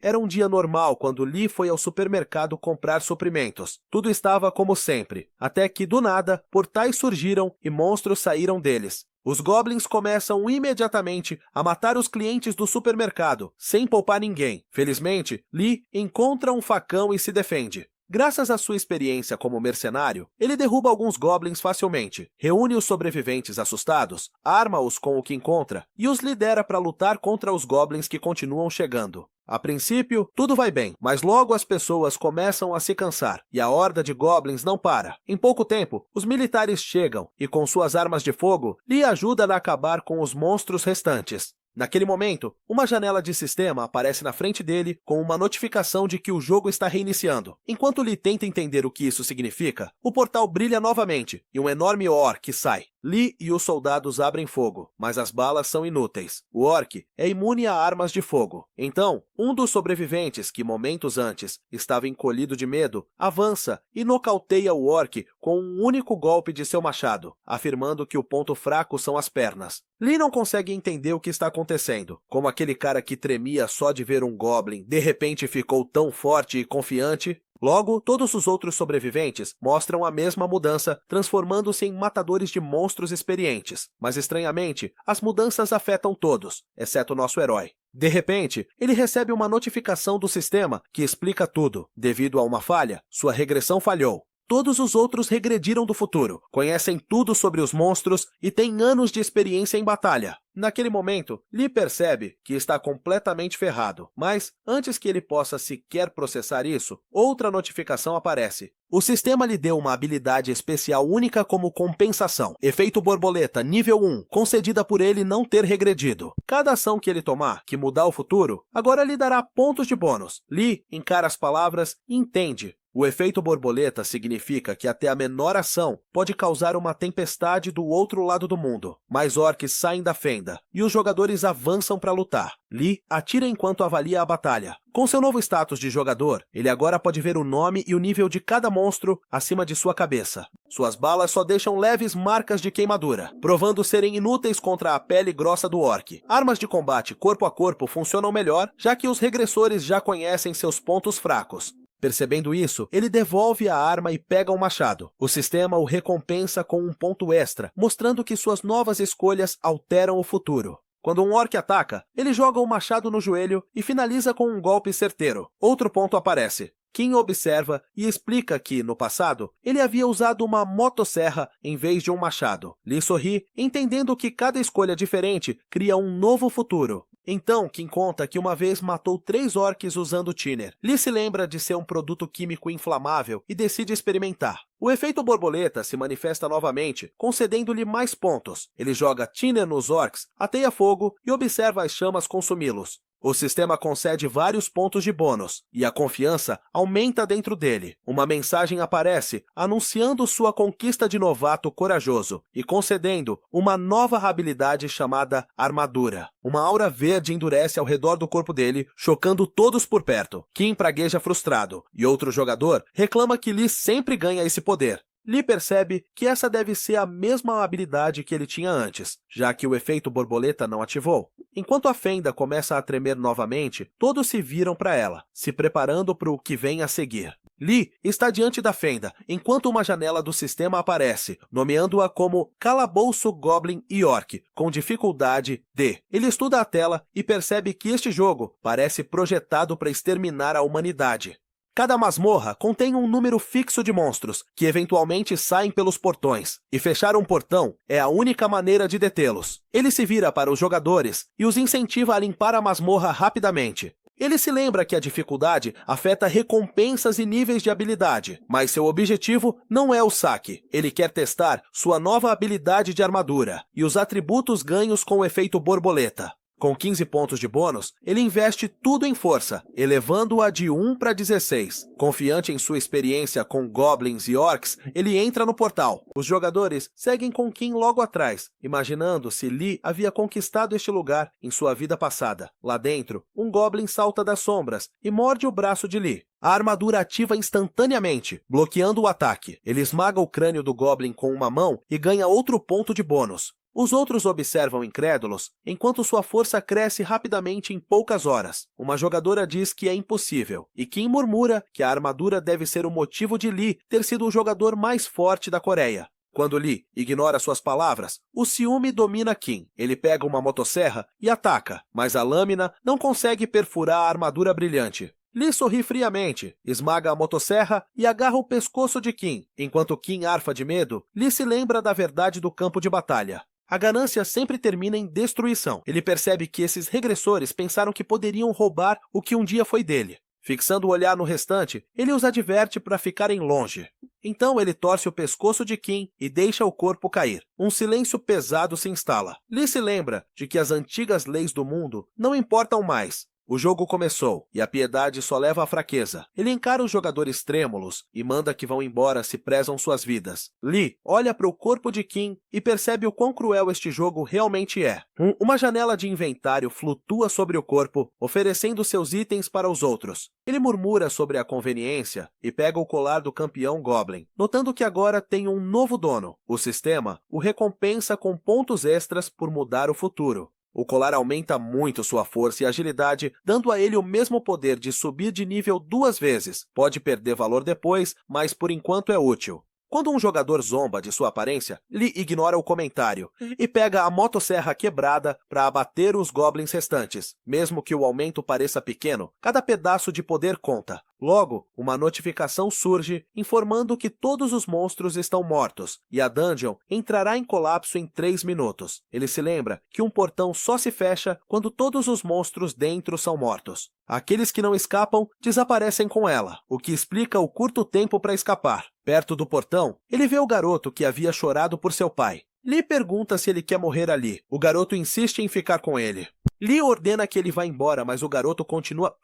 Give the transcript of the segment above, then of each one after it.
Era um dia normal quando Lee foi ao supermercado comprar suprimentos. Tudo estava como sempre, até que, do nada, portais surgiram e monstros saíram deles. Os goblins começam imediatamente a matar os clientes do supermercado, sem poupar ninguém. Felizmente, Lee encontra um facão e se defende. Graças à sua experiência como mercenário, ele derruba alguns goblins facilmente, reúne os sobreviventes assustados, arma-os com o que encontra e os lidera para lutar contra os goblins que continuam chegando. A princípio, tudo vai bem, mas logo as pessoas começam a se cansar e a horda de goblins não para. Em pouco tempo, os militares chegam e, com suas armas de fogo, lhe ajudam a acabar com os monstros restantes. Naquele momento, uma janela de sistema aparece na frente dele com uma notificação de que o jogo está reiniciando. Enquanto Lee tenta entender o que isso significa, o portal brilha novamente e um enorme orc sai. Lee e os soldados abrem fogo, mas as balas são inúteis. O orc é imune a armas de fogo. Então, um dos sobreviventes, que momentos antes estava encolhido de medo, avança e nocauteia o orc com um único golpe de seu machado, afirmando que o ponto fraco são as pernas. Lee não consegue entender o que está acontecendo, como aquele cara que tremia só de ver um goblin de repente ficou tão forte e confiante. Logo, todos os outros sobreviventes mostram a mesma mudança, transformando-se em matadores de monstros experientes. Mas, estranhamente, as mudanças afetam todos, exceto nosso herói. De repente, ele recebe uma notificação do sistema que explica tudo. Devido a uma falha, sua regressão falhou. Todos os outros regrediram do futuro, conhecem tudo sobre os monstros e têm anos de experiência em batalha. Naquele momento, Lee percebe que está completamente ferrado, mas antes que ele possa sequer processar isso, outra notificação aparece. O sistema lhe deu uma habilidade especial única como compensação, efeito borboleta nível 1, concedida por ele não ter regredido. Cada ação que ele tomar, que mudar o futuro, agora lhe dará pontos de bônus. Lee encara as palavras e entende. O efeito borboleta significa que até a menor ação pode causar uma tempestade do outro lado do mundo. Mais orcs saem da fenda e os jogadores avançam para lutar. Lee atira enquanto avalia a batalha. Com seu novo status de jogador, ele agora pode ver o nome e o nível de cada monstro acima de sua cabeça. Suas balas só deixam leves marcas de queimadura, provando serem inúteis contra a pele grossa do orc. Armas de combate corpo a corpo funcionam melhor, já que os regressores já conhecem seus pontos fracos. Percebendo isso, ele devolve a arma e pega o machado. O sistema o recompensa com um ponto extra, mostrando que suas novas escolhas alteram o futuro. Quando um orc ataca, ele joga o machado no joelho e finaliza com um golpe certeiro. Outro ponto aparece. Kim observa e explica que, no passado, ele havia usado uma motosserra em vez de um machado. Lee sorri, entendendo que cada escolha diferente cria um novo futuro. Então, Kim conta que uma vez matou 3 orcs usando thinner. Lee se lembra de ser um produto químico inflamável e decide experimentar. O efeito borboleta se manifesta novamente, concedendo-lhe mais pontos. Ele joga thinner nos orcs, ateia fogo e observa as chamas consumi-los. O sistema concede vários pontos de bônus, e a confiança aumenta dentro dele. Uma mensagem aparece, anunciando sua conquista de novato corajoso, e concedendo uma nova habilidade chamada Armadura. Uma aura verde endurece ao redor do corpo dele, chocando todos por perto. Kim pragueja frustrado, e outro jogador reclama que Lee sempre ganha esse poder. Lee percebe que essa deve ser a mesma habilidade que ele tinha antes, já que o efeito borboleta não ativou. Enquanto a fenda começa a tremer novamente, todos se viram para ela, se preparando para o que vem a seguir. Lee está diante da fenda, enquanto uma janela do sistema aparece, nomeando-a como Calabouço Goblin e Orc, com dificuldade D. Ele estuda a tela e percebe que este jogo parece projetado para exterminar a humanidade. Cada masmorra contém um número fixo de monstros, que eventualmente saem pelos portões, e fechar um portão é a única maneira de detê-los. Ele se vira para os jogadores e os incentiva a limpar a masmorra rapidamente. Ele se lembra que a dificuldade afeta recompensas e níveis de habilidade, mas seu objetivo não é o saque. Ele quer testar sua nova habilidade de armadura e os atributos ganhos com o efeito borboleta. Com 15 pontos de bônus, ele investe tudo em força, elevando-a de 1 para 16. Confiante em sua experiência com goblins e orcs, ele entra no portal. Os jogadores seguem com Kim logo atrás, imaginando se Lee havia conquistado este lugar em sua vida passada. Lá dentro, um goblin salta das sombras e morde o braço de Lee. A armadura ativa instantaneamente, bloqueando o ataque. Ele esmaga o crânio do Goblin com uma mão e ganha outro ponto de bônus. Os outros observam incrédulos, enquanto sua força cresce rapidamente em poucas horas. Uma jogadora diz que é impossível, e Kim murmura que a armadura deve ser o motivo de Lee ter sido o jogador mais forte da Coreia. Quando Lee ignora suas palavras, o ciúme domina Kim. Ele pega uma motosserra e ataca, mas a lâmina não consegue perfurar a armadura brilhante. Lee sorri friamente, esmaga a motosserra e agarra o pescoço de Kim. Enquanto Kim arfa de medo, Lee se lembra da verdade do campo de batalha. A ganância sempre termina em destruição. Ele percebe que esses regressores pensaram que poderiam roubar o que um dia foi dele. Fixando o olhar no restante, ele os adverte para ficarem longe. Então ele torce o pescoço de Kim e deixa o corpo cair. Um silêncio pesado se instala. Lee se lembra de que as antigas leis do mundo não importam mais. O jogo começou, e a piedade só leva à fraqueza. Ele encara os jogadores trêmulos e manda que vão embora se prezam suas vidas. Lee olha para o corpo de Kim e percebe o quão cruel este jogo realmente é. Uma janela de inventário flutua sobre o corpo, oferecendo seus itens para os outros. Ele murmura sobre a conveniência e pega o colar do campeão Goblin, notando que agora tem um novo dono. O sistema o recompensa com pontos extras por mudar o futuro. O colar aumenta muito sua força e agilidade, dando a ele o mesmo poder de subir de nível 2 vezes. Pode perder valor depois, mas por enquanto é útil. Quando um jogador zomba de sua aparência, Lee ignora o comentário e pega a motosserra quebrada para abater os goblins restantes. Mesmo que o aumento pareça pequeno, cada pedaço de poder conta. Logo, uma notificação surge informando que todos os monstros estão mortos e a dungeon entrará em colapso em 3 minutos. Ele se lembra que um portão só se fecha quando todos os monstros dentro são mortos. Aqueles que não escapam desaparecem com ela, o que explica o curto tempo para escapar. Perto do portão, ele vê o garoto que havia chorado por seu pai. Lee pergunta se ele quer morrer ali. O garoto insiste em ficar com ele. Lee ordena que ele vá embora, mas o garoto continua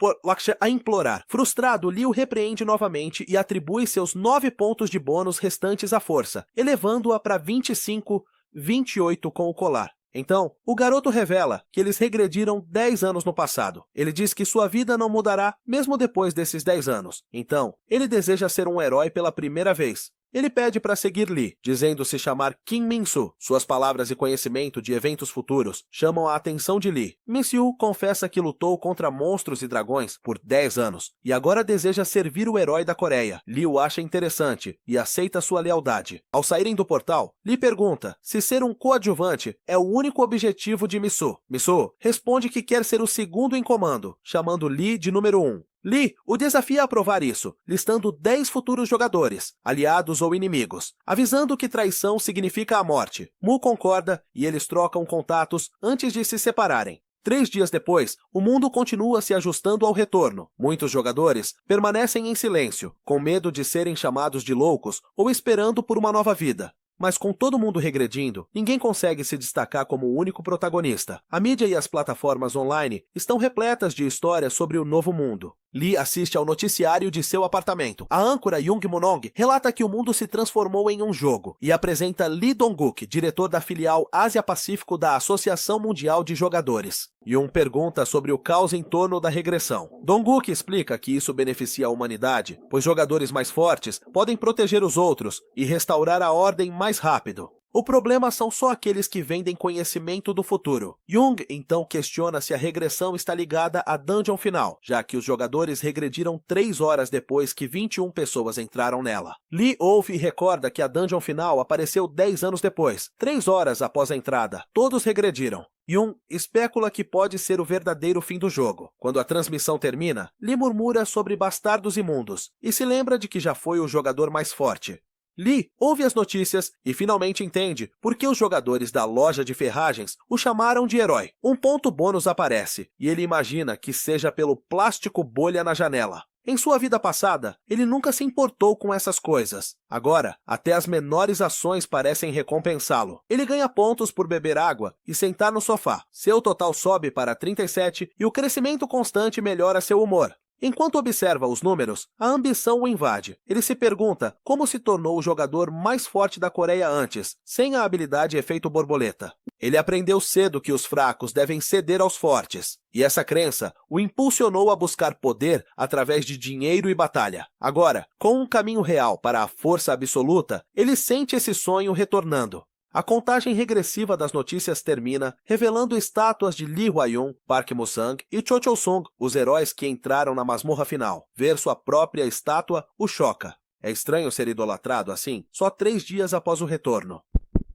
a implorar. Frustrado, Lee o repreende novamente e atribui seus 9 pontos de bônus restantes à força, elevando-a para 28 com o colar. Então, o garoto revela que eles regrediram 10 anos no passado. Ele diz que sua vida não mudará mesmo depois desses 10 anos. Então, ele deseja ser um herói pela primeira vez. Ele pede para seguir Lee, dizendo se chamar Kim Min-soo. Suas palavras e conhecimento de eventos futuros chamam a atenção de Lee. Min-soo confessa que lutou contra monstros e dragões por 10 anos e agora deseja servir o herói da Coreia. Lee o acha interessante e aceita sua lealdade. Ao saírem do portal, Lee pergunta se ser um coadjuvante é o único objetivo de Min-soo. Min-soo responde que quer ser o segundo em comando, chamando Lee de número 1. Lee o desafia a provar isso, listando 10 futuros jogadores, aliados ou inimigos, avisando que traição significa a morte. Mu concorda e eles trocam contatos antes de se separarem. 3 dias depois, o mundo continua se ajustando ao retorno. Muitos jogadores permanecem em silêncio, com medo de serem chamados de loucos ou esperando por uma nova vida. Mas com todo mundo regredindo, ninguém consegue se destacar como o único protagonista. A mídia e as plataformas online estão repletas de histórias sobre o novo mundo. Lee assiste ao noticiário de seu apartamento. A âncora Jung Monong relata que o mundo se transformou em um jogo e apresenta Lee Dong-guk, diretor da filial Ásia-Pacífico da Associação Mundial de Jogadores. Jung pergunta sobre o caos em torno da regressão. Dong-guk explica que isso beneficia a humanidade, pois jogadores mais fortes podem proteger os outros e restaurar a ordem mais rápido. O problema são só aqueles que vendem conhecimento do futuro. Jung então questiona se a regressão está ligada à dungeon final, já que os jogadores regrediram 3 horas depois que 21 pessoas entraram nela. Lee ouve e recorda que a dungeon final apareceu 10 anos depois, 3 horas após a entrada. Todos regrediram. Jung especula que pode ser o verdadeiro fim do jogo. Quando a transmissão termina, Lee murmura sobre bastardos imundos e se lembra de que já foi o jogador mais forte. Lee ouve as notícias e finalmente entende por que os jogadores da loja de ferragens o chamaram de herói. Um ponto bônus aparece e ele imagina que seja pelo plástico bolha na janela. Em sua vida passada, ele nunca se importou com essas coisas. Agora, até as menores ações parecem recompensá-lo. Ele ganha pontos por beber água e sentar no sofá. Seu total sobe para 37 e o crescimento constante melhora seu humor. Enquanto observa os números, a ambição o invade. Ele se pergunta como se tornou o jogador mais forte da Coreia antes, sem a habilidade efeito borboleta. Ele aprendeu cedo que os fracos devem ceder aos fortes, e essa crença o impulsionou a buscar poder através de dinheiro e batalha. Agora, com um caminho real para a força absoluta, ele sente esse sonho retornando. A contagem regressiva das notícias termina, revelando estátuas de Lee Hwa-yun, Park Mu-sung e Cho Chol-sung, os heróis que entraram na masmorra final. Ver sua própria estátua o choca. É estranho ser idolatrado assim, só 3 dias após o retorno.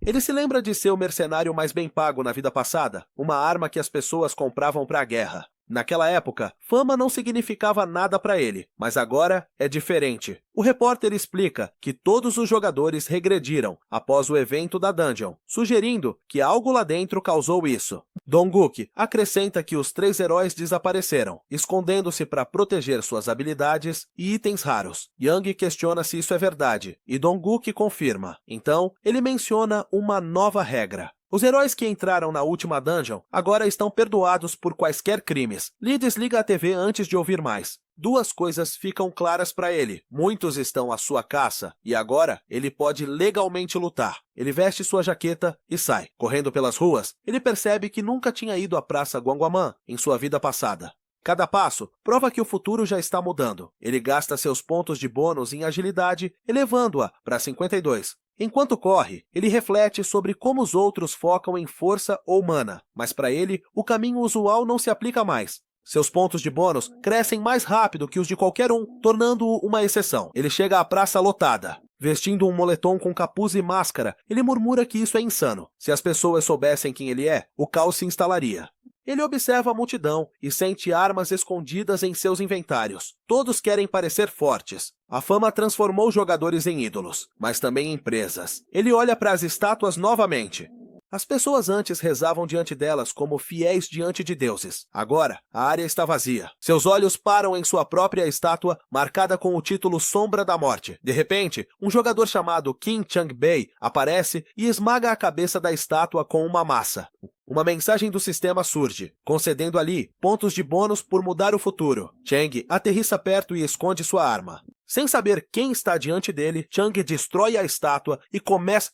Ele se lembra de ser o mercenário mais bem pago na vida passada, uma arma que as pessoas compravam para a guerra. Naquela época, fama não significava nada para ele, mas agora é diferente. O repórter explica que todos os jogadores regrediram após o evento da Dungeon, sugerindo que algo lá dentro causou isso. Dong-guk acrescenta que os 3 heróis desapareceram, escondendo-se para proteger suas habilidades e itens raros. Yang questiona se isso é verdade, e Dong-guk confirma. Então, ele menciona uma nova regra. Os heróis que entraram na última dungeon agora estão perdoados por quaisquer crimes. Lee desliga a TV antes de ouvir mais. 2 coisas ficam claras para ele. Muitos estão à sua caça e agora ele pode legalmente lutar. Ele veste sua jaqueta e sai. Correndo pelas ruas, ele percebe que nunca tinha ido à Praça Gwanghwamun em sua vida passada. Cada passo prova que o futuro já está mudando. Ele gasta seus pontos de bônus em agilidade, elevando-a para 52. Enquanto corre, ele reflete sobre como os outros focam em força ou mana, mas para ele, o caminho usual não se aplica mais. Seus pontos de bônus crescem mais rápido que os de qualquer um, tornando-o uma exceção. Ele chega à praça lotada. Vestindo um moletom com capuz e máscara, ele murmura que isso é insano. Se as pessoas soubessem quem ele é, o caos se instalaria. Ele observa a multidão e sente armas escondidas em seus inventários. Todos querem parecer fortes. A fama transformou jogadores em ídolos, mas também em presas. Ele olha para as estátuas novamente. As pessoas antes rezavam diante delas como fiéis diante de deuses. Agora, a área está vazia. Seus olhos param em sua própria estátua, marcada com o título Sombra da Morte. De repente, um jogador chamado Kim Chang-bae aparece e esmaga a cabeça da estátua com uma massa. Uma mensagem do sistema surge, concedendo ali pontos de bônus por mudar o futuro. Chang aterrissa perto e esconde sua arma. Sem saber quem está diante dele, Chang destrói a estátua e começa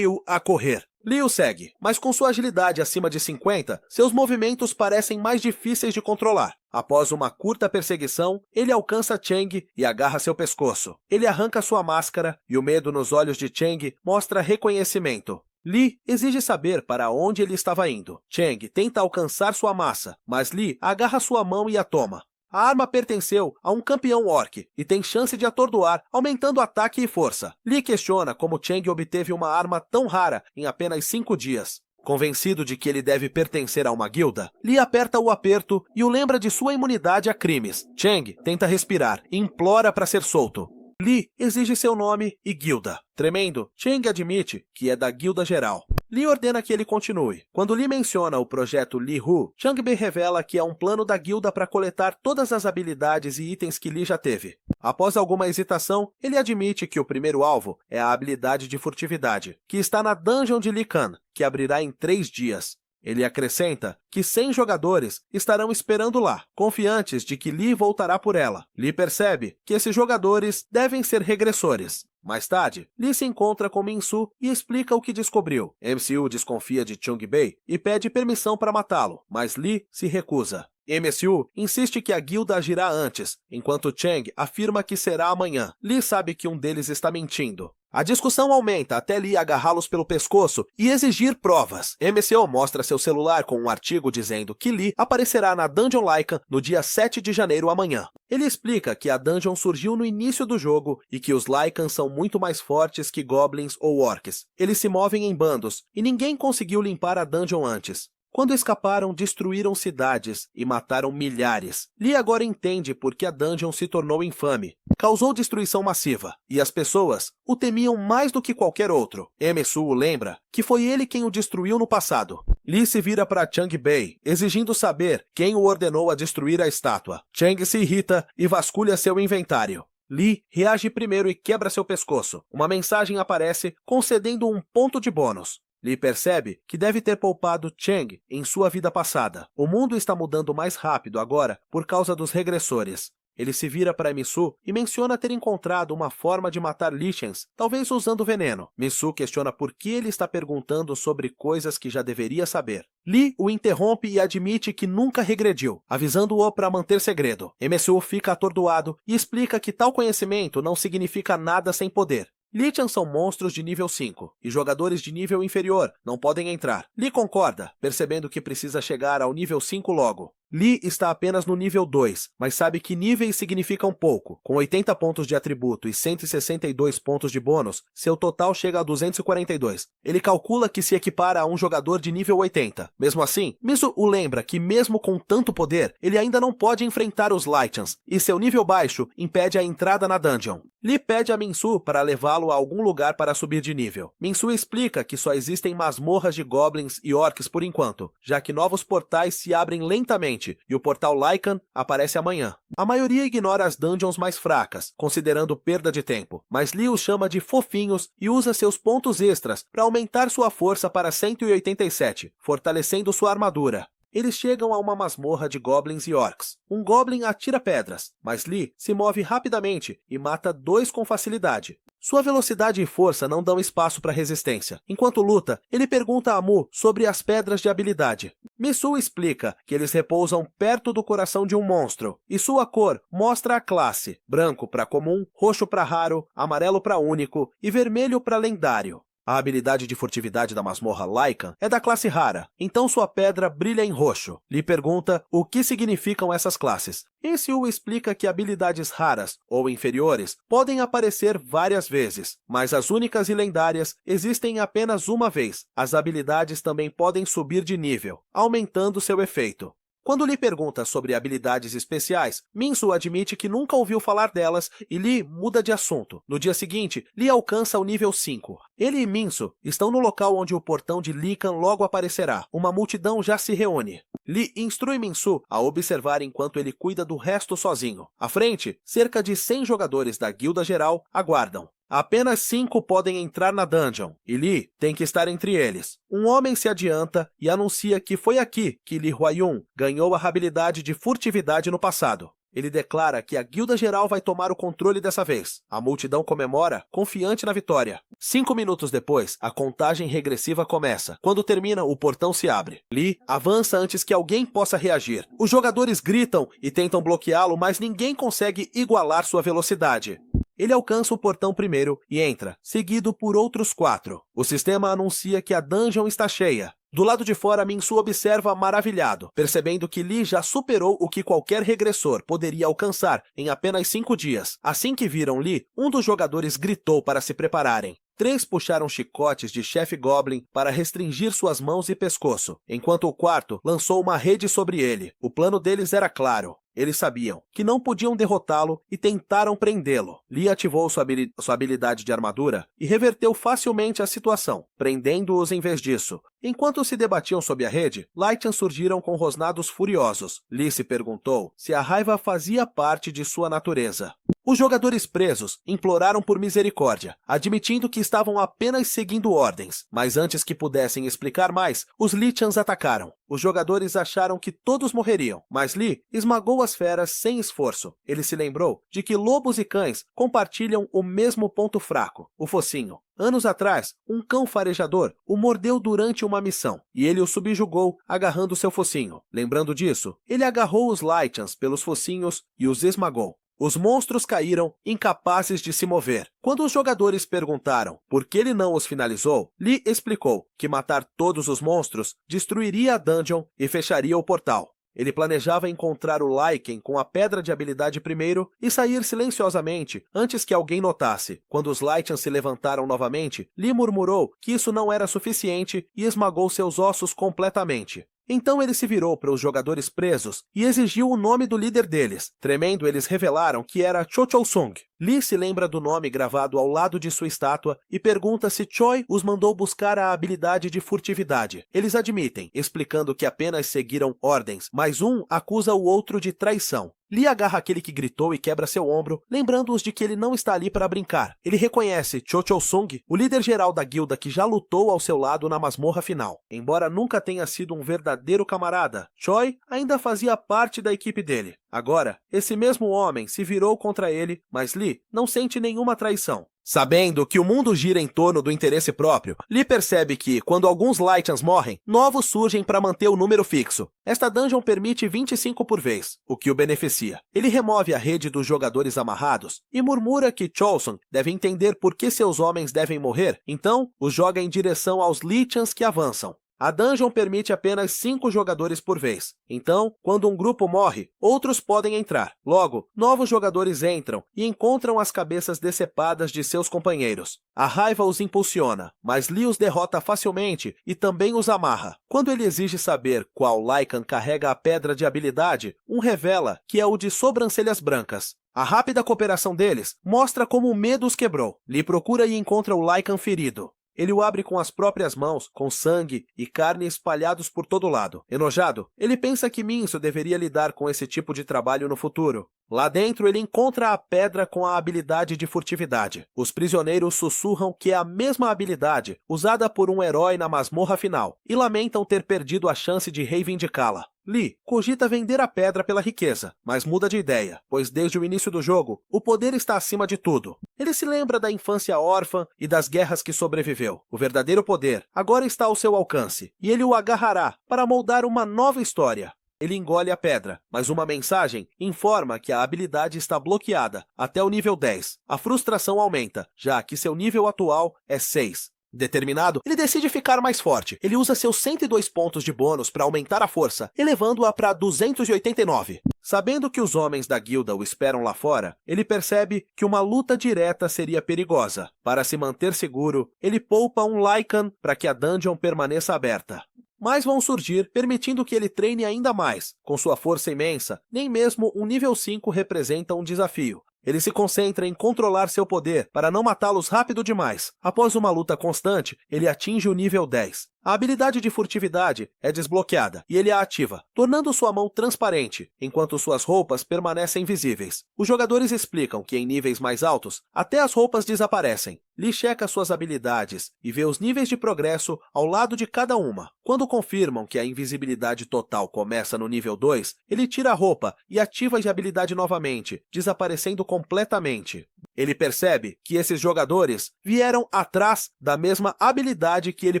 a correr. Lee o segue, mas com sua agilidade acima de 50, seus movimentos parecem mais difíceis de controlar. Após uma curta perseguição, ele alcança Chang e agarra seu pescoço. Ele arranca sua máscara e o medo nos olhos de Chang mostra reconhecimento. Lee exige saber para onde ele estava indo. Chang tenta alcançar sua massa, mas Lee agarra sua mão e a toma. A arma pertenceu a um campeão orc e tem chance de atordoar, aumentando ataque e força. Lee questiona como Chang obteve uma arma tão rara em apenas 5 dias. Convencido de que ele deve pertencer a uma guilda, Lee aperta o aperto e o lembra de sua imunidade a crimes. Chang tenta respirar e implora para ser solto. Lee exige seu nome e guilda. Tremendo, Chang admite que é da guilda geral. Lee ordena que ele continue. Quando Lee menciona o projeto Lee Hu, Chang-bae revela que é um plano da guilda para coletar todas as habilidades e itens que Lee já teve. Após alguma hesitação, ele admite que o primeiro alvo é a habilidade de furtividade, que está na Dungeon de Lee Khan, que abrirá em 3 dias. Ele acrescenta que 100 jogadores estarão esperando lá, confiantes de que Lee voltará por ela. Lee percebe que esses jogadores devem ser regressores. Mais tarde, Lee se encontra com Min-soo e explica o que descobriu. MCU desconfia de Chung-bae e pede permissão para matá-lo, mas Lee se recusa. MSU insiste que a guilda agirá antes, enquanto Chang afirma que será amanhã. Lee sabe que um deles está mentindo. A discussão aumenta até Lee agarrá-los pelo pescoço e exigir provas. MCO mostra seu celular com um artigo dizendo que Lee aparecerá na Dungeon Lycan no dia 7 de janeiro amanhã. Ele explica que a Dungeon surgiu no início do jogo e que os Lycans são muito mais fortes que Goblins ou Orcs. Eles se movem em bandos e ninguém conseguiu limpar a Dungeon antes. Quando escaparam, destruíram cidades e mataram milhares. Lee agora entende por que a Dungeon se tornou infame. Causou destruição massiva, e as pessoas o temiam mais do que qualquer outro. MSU lembra que foi ele quem o destruiu no passado. Lee se vira para Chang-bae, exigindo saber quem o ordenou a destruir a estátua. Chang se irrita e vasculha seu inventário. Lee reage primeiro e quebra seu pescoço. Uma mensagem aparece concedendo um ponto de bônus. Lee percebe que deve ter poupado Chang em sua vida passada. O mundo está mudando mais rápido agora por causa dos regressores. Ele se vira para Min-soo e menciona ter encontrado uma forma de matar Lichens, talvez usando veneno. Min-soo questiona por que ele está perguntando sobre coisas que já deveria saber. Lee o interrompe e admite que nunca regrediu, avisando-o para manter segredo. MSU fica atordoado e explica que tal conhecimento não significa nada sem poder. Lichens são monstros de nível 5 e jogadores de nível inferior não podem entrar. Lee concorda, percebendo que precisa chegar ao nível 5 logo. Lee está apenas no nível 2, mas sabe que níveis significam pouco. Com 80 pontos de atributo e 162 pontos de bônus, seu total chega a 242. Ele calcula que se equipara a um jogador de nível 80. Mesmo assim, Mizu o lembra que mesmo com tanto poder, ele ainda não pode enfrentar os Lichens, e seu nível baixo impede a entrada na dungeon. Lee pede a Minsu para levá-lo a algum lugar para subir de nível. Minsu explica que só existem masmorras de goblins e orcs por enquanto, já que novos portais se abrem lentamente e o portal Lycan aparece amanhã. A maioria ignora as dungeons mais fracas, considerando perda de tempo, mas Lee os chama de fofinhos e usa seus pontos extras para aumentar sua força para 187, fortalecendo sua armadura. Eles chegam a uma masmorra de goblins e orcs. Um goblin atira pedras, mas Lee se move rapidamente e mata 2 com facilidade. Sua velocidade e força não dão espaço para resistência. Enquanto luta, ele pergunta a Mu sobre as pedras de habilidade. Misu explica que eles repousam perto do coração de um monstro, e sua cor mostra a classe: branco para comum, roxo para raro, amarelo para único e vermelho para lendário. A habilidade de furtividade da masmorra Lycan é da classe rara, então sua pedra brilha em roxo. Lhe pergunta o que significam essas classes. Esse explica que habilidades raras ou inferiores podem aparecer várias vezes, mas as únicas e lendárias existem apenas uma vez. As habilidades também podem subir de nível, aumentando seu efeito. Quando Lee pergunta sobre habilidades especiais, Minsu admite que nunca ouviu falar delas e Lee muda de assunto. No dia seguinte, Lee alcança o nível 5. Ele e Minsu estão no local onde o portão de Lycan logo aparecerá. Uma multidão já se reúne. Lee instrui Minsu a observar enquanto ele cuida do resto sozinho. À frente, cerca de 100 jogadores da Guilda Geral aguardam. Apenas 5 podem entrar na dungeon, e Lee tem que estar entre eles. Um homem se adianta e anuncia que foi aqui que Lee Huayun ganhou a habilidade de furtividade no passado. Ele declara que a Guilda Geral vai tomar o controle dessa vez. A multidão comemora, confiante na vitória. 5 minutos depois, a contagem regressiva começa. Quando termina, o portão se abre. Lee avança antes que alguém possa reagir. Os jogadores gritam e tentam bloqueá-lo, mas ninguém consegue igualar sua velocidade. Ele alcança o portão primeiro e entra, seguido por outros 4. O sistema anuncia que a dungeon está cheia. Do lado de fora, Minsu observa maravilhado, percebendo que Lee já superou o que qualquer regressor poderia alcançar em apenas 5 dias. Assim que viram Lee, um dos jogadores gritou para se prepararem. 3 puxaram chicotes de chefe Goblin para restringir suas mãos e pescoço, enquanto o 4º lançou uma rede sobre ele. O plano deles era claro. Eles sabiam que não podiam derrotá-lo e tentaram prendê-lo. Lee ativou sua habilidade de armadura e reverteu facilmente a situação, prendendo-os em vez disso. Enquanto se debatiam sob a rede, Lichens surgiram com rosnados furiosos. Lee se perguntou se a raiva fazia parte de sua natureza. Os jogadores presos imploraram por misericórdia, admitindo que estavam apenas seguindo ordens. Mas antes que pudessem explicar mais, os Lichens atacaram. Os jogadores acharam que todos morreriam, mas Lee esmagou as feras sem esforço. Ele se lembrou de que lobos e cães compartilham o mesmo ponto fraco, o focinho. Anos atrás, um cão farejador o mordeu durante uma missão, e ele o subjugou, agarrando seu focinho. Lembrando disso, ele agarrou os Lichens pelos focinhos e os esmagou. Os monstros caíram, incapazes de se mover. Quando os jogadores perguntaram por que ele não os finalizou, Lee explicou que matar todos os monstros destruiria a dungeon e fecharia o portal. Ele planejava encontrar o Lycan com a pedra de habilidade primeiro e sair silenciosamente antes que alguém notasse. Quando os Lichens se levantaram novamente, Lee murmurou que isso não era suficiente e esmagou seus ossos completamente. Então ele se virou para os jogadores presos e exigiu o nome do líder deles. Tremendo, eles revelaram que era Cho Sung. Lee se lembra do nome gravado ao lado de sua estátua e pergunta se Choi os mandou buscar a habilidade de furtividade. Eles admitem, explicando que apenas seguiram ordens, mas um acusa o outro de traição. Lee agarra aquele que gritou e quebra seu ombro, lembrando-os de que ele não está ali para brincar. Ele reconhece Cho Sung, o líder geral da guilda que já lutou ao seu lado na masmorra final. Embora nunca tenha sido um verdadeiro camarada, Choi ainda fazia parte da equipe dele. Agora, esse mesmo homem se virou contra ele, mas Lee não sente nenhuma traição. Sabendo que o mundo gira em torno do interesse próprio, Lee percebe que, quando alguns Lycans morrem, novos surgem para manter o número fixo. Esta dungeon permite 25 por vez, o que o beneficia. Ele remove a rede dos jogadores amarrados e murmura que Chosun deve entender por que seus homens devem morrer, então os joga em direção aos Lichans que avançam. A dungeon permite apenas 5 jogadores por vez. Então, quando um grupo morre, outros podem entrar. Logo, novos jogadores entram e encontram as cabeças decepadas de seus companheiros. A raiva os impulsiona, mas Lee os derrota facilmente e também os amarra. Quando ele exige saber qual Lycan carrega a pedra de habilidade, um revela que é o de sobrancelhas brancas. A rápida cooperação deles mostra como o medo os quebrou. Lee procura e encontra o Lycan ferido. Ele o abre com as próprias mãos, com sangue e carne espalhados por todo lado. Enojado, ele pensa que Minso deveria lidar com esse tipo de trabalho no futuro. Lá dentro, ele encontra a pedra com a habilidade de furtividade. Os prisioneiros sussurram que é a mesma habilidade usada por um herói na masmorra final e lamentam ter perdido a chance de reivindicá-la. Lee cogita vender a pedra pela riqueza, mas muda de ideia, pois desde o início do jogo, o poder está acima de tudo. Ele se lembra da infância órfã e das guerras que sobreviveu. O verdadeiro poder agora está ao seu alcance, e ele o agarrará para moldar uma nova história. Ele engole a pedra, mas uma mensagem informa que a habilidade está bloqueada até o nível 10. A frustração aumenta, já que seu nível atual é 6. Determinado, ele decide ficar mais forte. Ele usa seus 102 pontos de bônus para aumentar a força, elevando-a para 289. Sabendo que os homens da guilda o esperam lá fora, ele percebe que uma luta direta seria perigosa. Para se manter seguro, ele poupa um Lycan para que a dungeon permaneça aberta. Mais vão surgir, permitindo que ele treine ainda mais. Com sua força imensa, nem mesmo um nível 5 representa um desafio. Ele se concentra em controlar seu poder para não matá-los rápido demais. Após uma luta constante, ele atinge o nível 10. A habilidade de furtividade é desbloqueada e ele a ativa, tornando sua mão transparente, enquanto suas roupas permanecem visíveis. Os jogadores explicam que em níveis mais altos, até as roupas desaparecem. Lee checa suas habilidades e vê os níveis de progresso ao lado de cada uma. Quando confirmam que a invisibilidade total começa no nível 2, ele tira a roupa e ativa a habilidade novamente, desaparecendo completamente. Ele percebe que esses jogadores vieram atrás da mesma habilidade que ele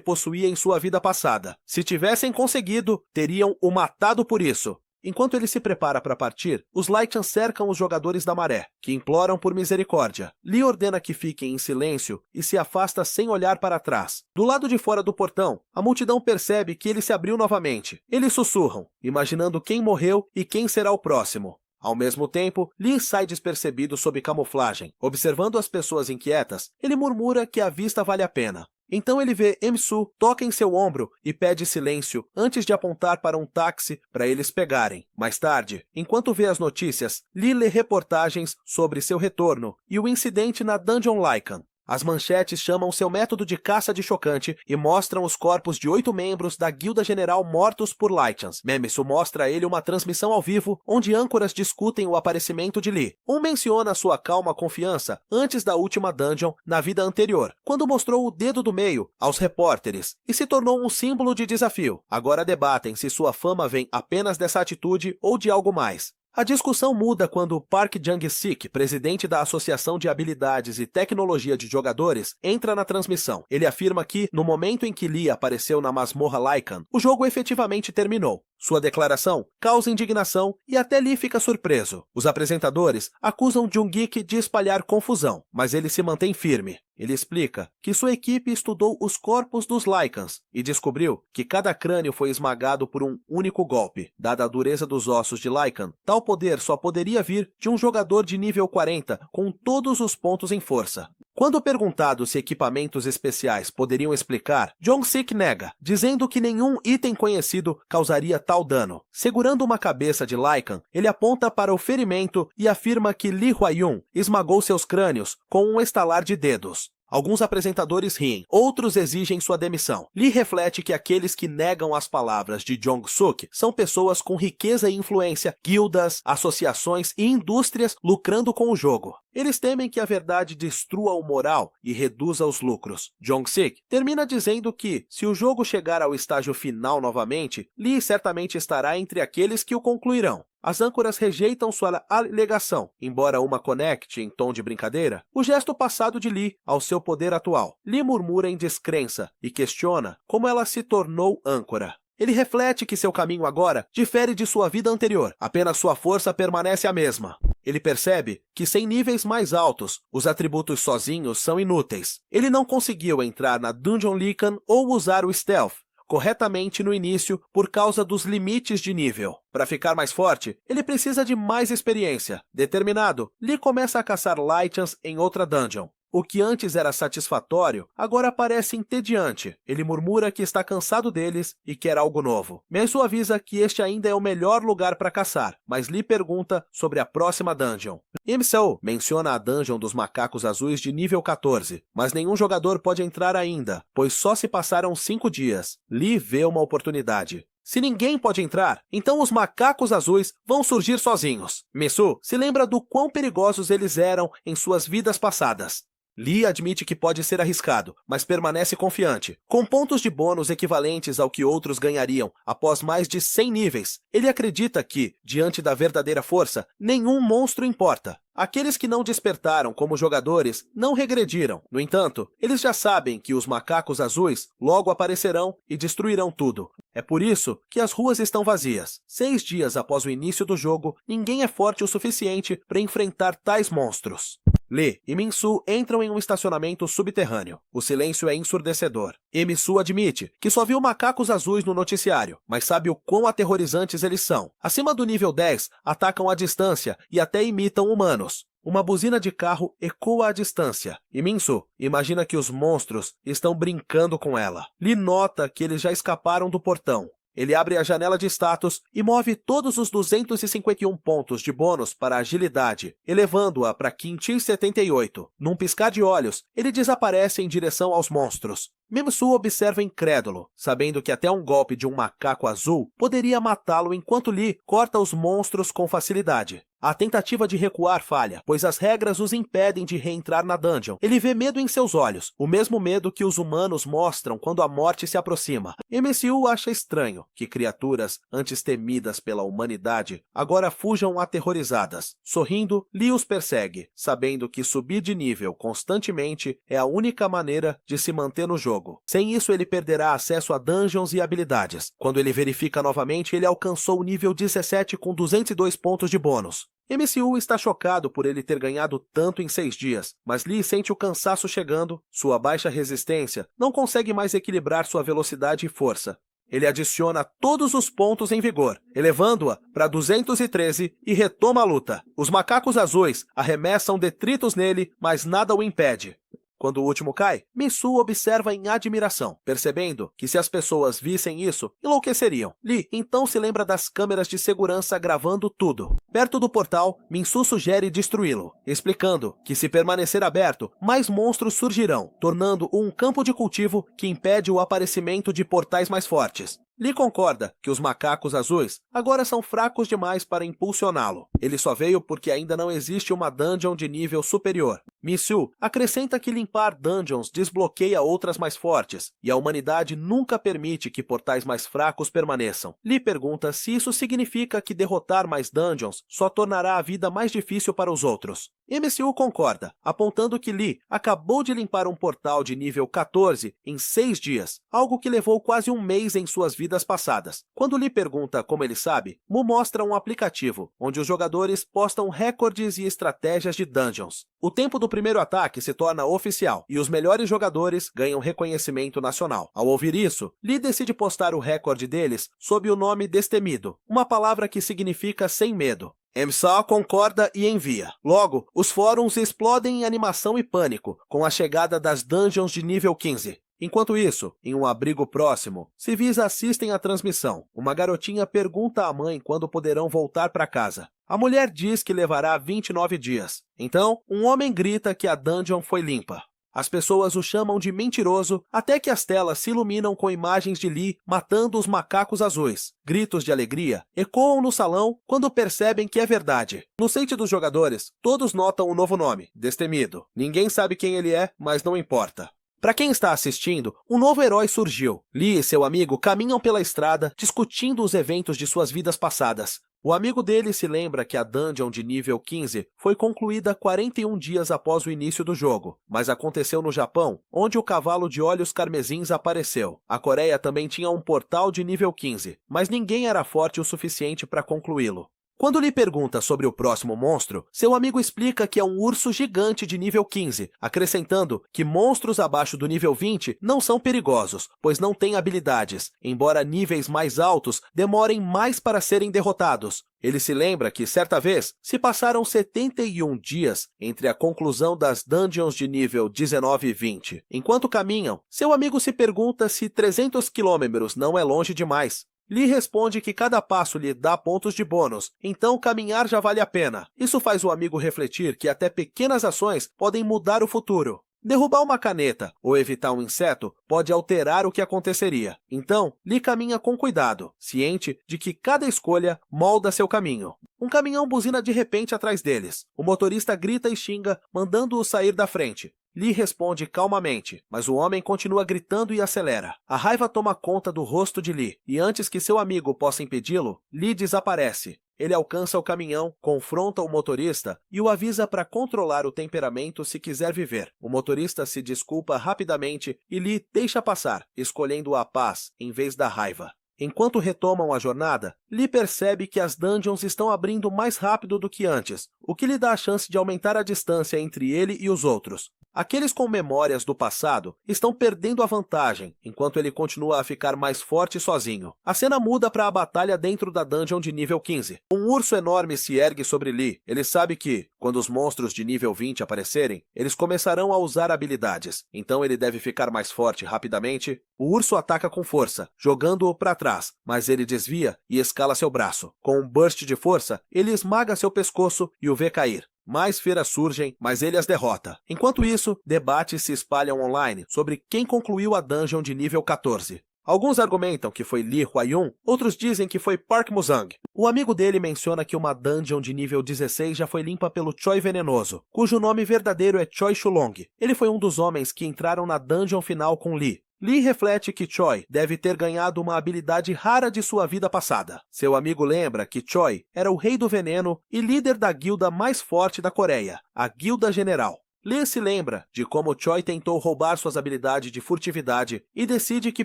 possuía em sua vida passada. Se tivessem conseguido, teriam o matado por isso. Enquanto ele se prepara para partir, os Lycans cercam os jogadores da Maré, que imploram por misericórdia. Lee ordena que fiquem em silêncio e se afasta sem olhar para trás. Do lado de fora do portão, a multidão percebe que ele se abriu novamente. Eles sussurram, imaginando quem morreu e quem será o próximo. Ao mesmo tempo, Lee sai despercebido sob camuflagem. Observando as pessoas inquietas, ele murmura que a vista vale a pena. Então ele vê Emsu, toca em seu ombro e pede silêncio antes de apontar para um táxi para eles pegarem. Mais tarde, enquanto vê as notícias, Lee lê reportagens sobre seu retorno e o incidente na Dungeon Lycan. As manchetes chamam seu método de caça de chocante e mostram os corpos de 8 membros da Guilda General mortos por Lycans. Memesu mostra a ele uma transmissão ao vivo, onde âncoras discutem o aparecimento de Lee. Um menciona sua calma confiança antes da última dungeon na vida anterior, quando mostrou o dedo do meio aos repórteres e se tornou um símbolo de desafio. Agora debatem se sua fama vem apenas dessa atitude ou de algo mais. A discussão muda quando Park Jang-sik, presidente da Associação de Habilidades e Tecnologia de Jogadores, entra na transmissão. Ele afirma que, no momento em que Lee apareceu na masmorra Lycan, o jogo efetivamente terminou. Sua declaração causa indignação e até Lee fica surpreso. Os apresentadores acusam Jung-ik de espalhar confusão, mas ele se mantém firme. Ele explica que sua equipe estudou os corpos dos Lycans e descobriu que cada crânio foi esmagado por um único golpe. Dada a dureza dos ossos de Lycan, tal poder só poderia vir de um jogador de nível 40 com todos os pontos em força. Quando perguntado se equipamentos especiais poderiam explicar, Jong-sik nega, dizendo que nenhum item conhecido causaria tal dano. Segurando uma cabeça de Lycan, ele aponta para o ferimento e afirma que Lee Hwa-yun esmagou seus crânios com um estalar de dedos. Alguns apresentadores riem, outros exigem sua demissão. Lee reflete que aqueles que negam as palavras de Jong-suk são pessoas com riqueza e influência, guildas, associações e indústrias lucrando com o jogo. Eles temem que a verdade destrua o moral e reduza os lucros. Jong-sik termina dizendo que, se o jogo chegar ao estágio final novamente, Lee certamente estará entre aqueles que o concluirão. As âncoras rejeitam sua alegação, embora uma conecte em tom de brincadeira o gesto passado de Lee ao seu poder atual. Lee murmura em descrença e questiona como ela se tornou âncora. Ele reflete que seu caminho agora difere de sua vida anterior, apenas sua força permanece a mesma. Ele percebe que sem níveis mais altos, os atributos sozinhos são inúteis. Ele não conseguiu entrar na Dungeon Lycan ou usar o Stealth corretamente no início por causa dos limites de nível. Para ficar mais forte, ele precisa de mais experiência. Determinado, Lee começa a caçar Lycans em outra dungeon. O que antes era satisfatório, agora parece entediante. Ele murmura que está cansado deles e quer algo novo. Mensu avisa que este ainda é o melhor lugar para caçar, mas Lee pergunta sobre a próxima dungeon. Imseo menciona a dungeon dos macacos azuis de nível 14, mas nenhum jogador pode entrar ainda, pois só se passaram 5 dias. Lee vê uma oportunidade. Se ninguém pode entrar, então os macacos azuis vão surgir sozinhos. Mensu se lembra do quão perigosos eles eram em suas vidas passadas. Lee admite que pode ser arriscado, mas permanece confiante. Com pontos de bônus equivalentes ao que outros ganhariam após mais de 100 níveis, ele acredita que, diante da verdadeira força, nenhum monstro importa. Aqueles que não despertaram como jogadores não regrediram. No entanto, eles já sabem que os macacos azuis logo aparecerão e destruirão tudo. É por isso que as ruas estão vazias. 6 dias após o início do jogo, ninguém é forte o suficiente para enfrentar tais monstros. Lee e Minsu entram em um estacionamento subterrâneo. O silêncio é ensurdecedor. Minsu admite que só viu macacos azuis no noticiário, mas sabe o quão aterrorizantes eles são. Acima do nível 10, atacam à distância e até imitam humanos. Uma buzina de carro ecoa à distância, e Minsu imagina que os monstros estão brincando com ela. Lee nota que eles já escaparam do portão. Ele abre a janela de status e move todos os 251 pontos de bônus para agilidade, elevando-a para Quintil 78. Num piscar de olhos, ele desaparece em direção aos monstros. Minsu observa incrédulo, sabendo que até um golpe de um macaco azul poderia matá-lo enquanto Lee corta os monstros com facilidade. A tentativa de recuar falha, pois as regras os impedem de reentrar na dungeon. Ele vê medo em seus olhos, o mesmo medo que os humanos mostram quando a morte se aproxima. MSU acha estranho que criaturas antes temidas pela humanidade agora fujam aterrorizadas. Sorrindo, Lee os persegue, sabendo que subir de nível constantemente é a única maneira de se manter no jogo. Sem isso, ele perderá acesso a dungeons e habilidades. Quando ele verifica novamente, ele alcançou o nível 17 com 202 pontos de bônus. MSU está chocado por ele ter ganhado tanto em 6 dias, mas Lee sente o cansaço chegando, sua baixa resistência não consegue mais equilibrar sua velocidade e força. Ele adiciona todos os pontos em vigor, elevando-a para 213 e retoma a luta. Os macacos azuis arremessam detritos nele, mas nada o impede. Quando o último cai, Minsu observa em admiração, percebendo que se as pessoas vissem isso, enlouqueceriam. Lee então se lembra das câmeras de segurança gravando tudo. Perto do portal, Minsu sugere destruí-lo, explicando que se permanecer aberto, mais monstros surgirão, tornando-o um campo de cultivo que impede o aparecimento de portais mais fortes. Lee concorda que os macacos azuis agora são fracos demais para impulsioná-lo. Ele só veio porque ainda não existe uma dungeon de nível superior. Minsu acrescenta que limpar dungeons desbloqueia outras mais fortes, e a humanidade nunca permite que portais mais fracos permaneçam. Lee pergunta se isso significa que derrotar mais dungeons só tornará a vida mais difícil para os outros. MSU concorda, apontando que Lee acabou de limpar um portal de nível 14 em 6 dias, algo que levou quase um mês em suas vidas passadas. Quando Lee pergunta como ele sabe, Mu mostra um aplicativo, onde os jogadores postam recordes e estratégias de dungeons. O tempo do primeiro ataque se torna oficial, e os melhores jogadores ganham reconhecimento nacional. Ao ouvir isso, Lee decide postar o recorde deles sob o nome Destemido, uma palavra que significa sem medo. MSA concorda e envia. Logo, os fóruns explodem em animação e pânico com a chegada das dungeons de nível 15. Enquanto isso, em um abrigo próximo, civis assistem à transmissão. Uma garotinha pergunta à mãe quando poderão voltar para casa. A mulher diz que levará 29 dias. Então, um homem grita que a dungeon foi limpa. As pessoas o chamam de mentiroso até que as telas se iluminam com imagens de Lee matando os macacos azuis. Gritos de alegria ecoam no salão quando percebem que é verdade. No site dos jogadores, todos notam o novo nome, Destemido. Ninguém sabe quem ele é, mas não importa. Para quem está assistindo, um novo herói surgiu. Lee e seu amigo caminham pela estrada discutindo os eventos de suas vidas passadas. O amigo dele se lembra que a dungeon de nível 15 foi concluída 41 dias após o início do jogo, mas aconteceu no Japão, onde o cavalo de olhos carmesins apareceu. A Coreia também tinha um portal de nível 15, mas ninguém era forte o suficiente para concluí-lo. Quando lhe pergunta sobre o próximo monstro, seu amigo explica que é um urso gigante de nível 15, acrescentando que monstros abaixo do nível 20 não são perigosos, pois não têm habilidades, embora níveis mais altos demorem mais para serem derrotados. Ele se lembra que, certa vez, se passaram 71 dias entre a conclusão das dungeons de nível 19 e 20. Enquanto caminham, seu amigo se pergunta se 300 km não é longe demais. Lee responde que cada passo lhe dá pontos de bônus, então caminhar já vale a pena. Isso faz o amigo refletir que até pequenas ações podem mudar o futuro. Derrubar uma caneta ou evitar um inseto pode alterar o que aconteceria. Então, Lee caminha com cuidado, ciente de que cada escolha molda seu caminho. Um caminhão buzina de repente atrás deles. O motorista grita e xinga, mandando-o sair da frente. Lee responde calmamente, mas o homem continua gritando e acelera. A raiva toma conta do rosto de Lee, e antes que seu amigo possa impedi-lo, Lee desaparece. Ele alcança o caminhão, confronta o motorista e o avisa para controlar o temperamento se quiser viver. O motorista se desculpa rapidamente e Lee deixa passar, escolhendo a paz em vez da raiva. Enquanto retomam a jornada, Lee percebe que as dungeons estão abrindo mais rápido do que antes, o que lhe dá a chance de aumentar a distância entre ele e os outros. Aqueles com memórias do passado estão perdendo a vantagem, enquanto ele continua a ficar mais forte sozinho. A cena muda para a batalha dentro da dungeon de nível 15. Um urso enorme se ergue sobre Lee. Ele sabe que, quando os monstros de nível 20 aparecerem, eles começarão a usar habilidades, então ele deve ficar mais forte rapidamente. O urso ataca com força, jogando-o para trás, mas ele desvia e escala seu braço. Com um burst de força, ele esmaga seu pescoço e o vê cair. Mais feras surgem, mas ele as derrota. Enquanto isso, debates se espalham online sobre quem concluiu a dungeon de nível 14. Alguns argumentam que foi Lee Hwa-yun, outros dizem que foi Park Mu-sung. O amigo dele menciona que uma dungeon de nível 16 já foi limpa pelo Choi Venenoso, cujo nome verdadeiro é Choi Shulong. Ele foi um dos homens que entraram na dungeon final com Lee. Lee reflete que Choi deve ter ganhado uma habilidade rara de sua vida passada. Seu amigo lembra que Choi era o rei do veneno e líder da guilda mais forte da Coreia, a Guilda General. Lee se lembra de como Choi tentou roubar suas habilidades de furtividade e decide que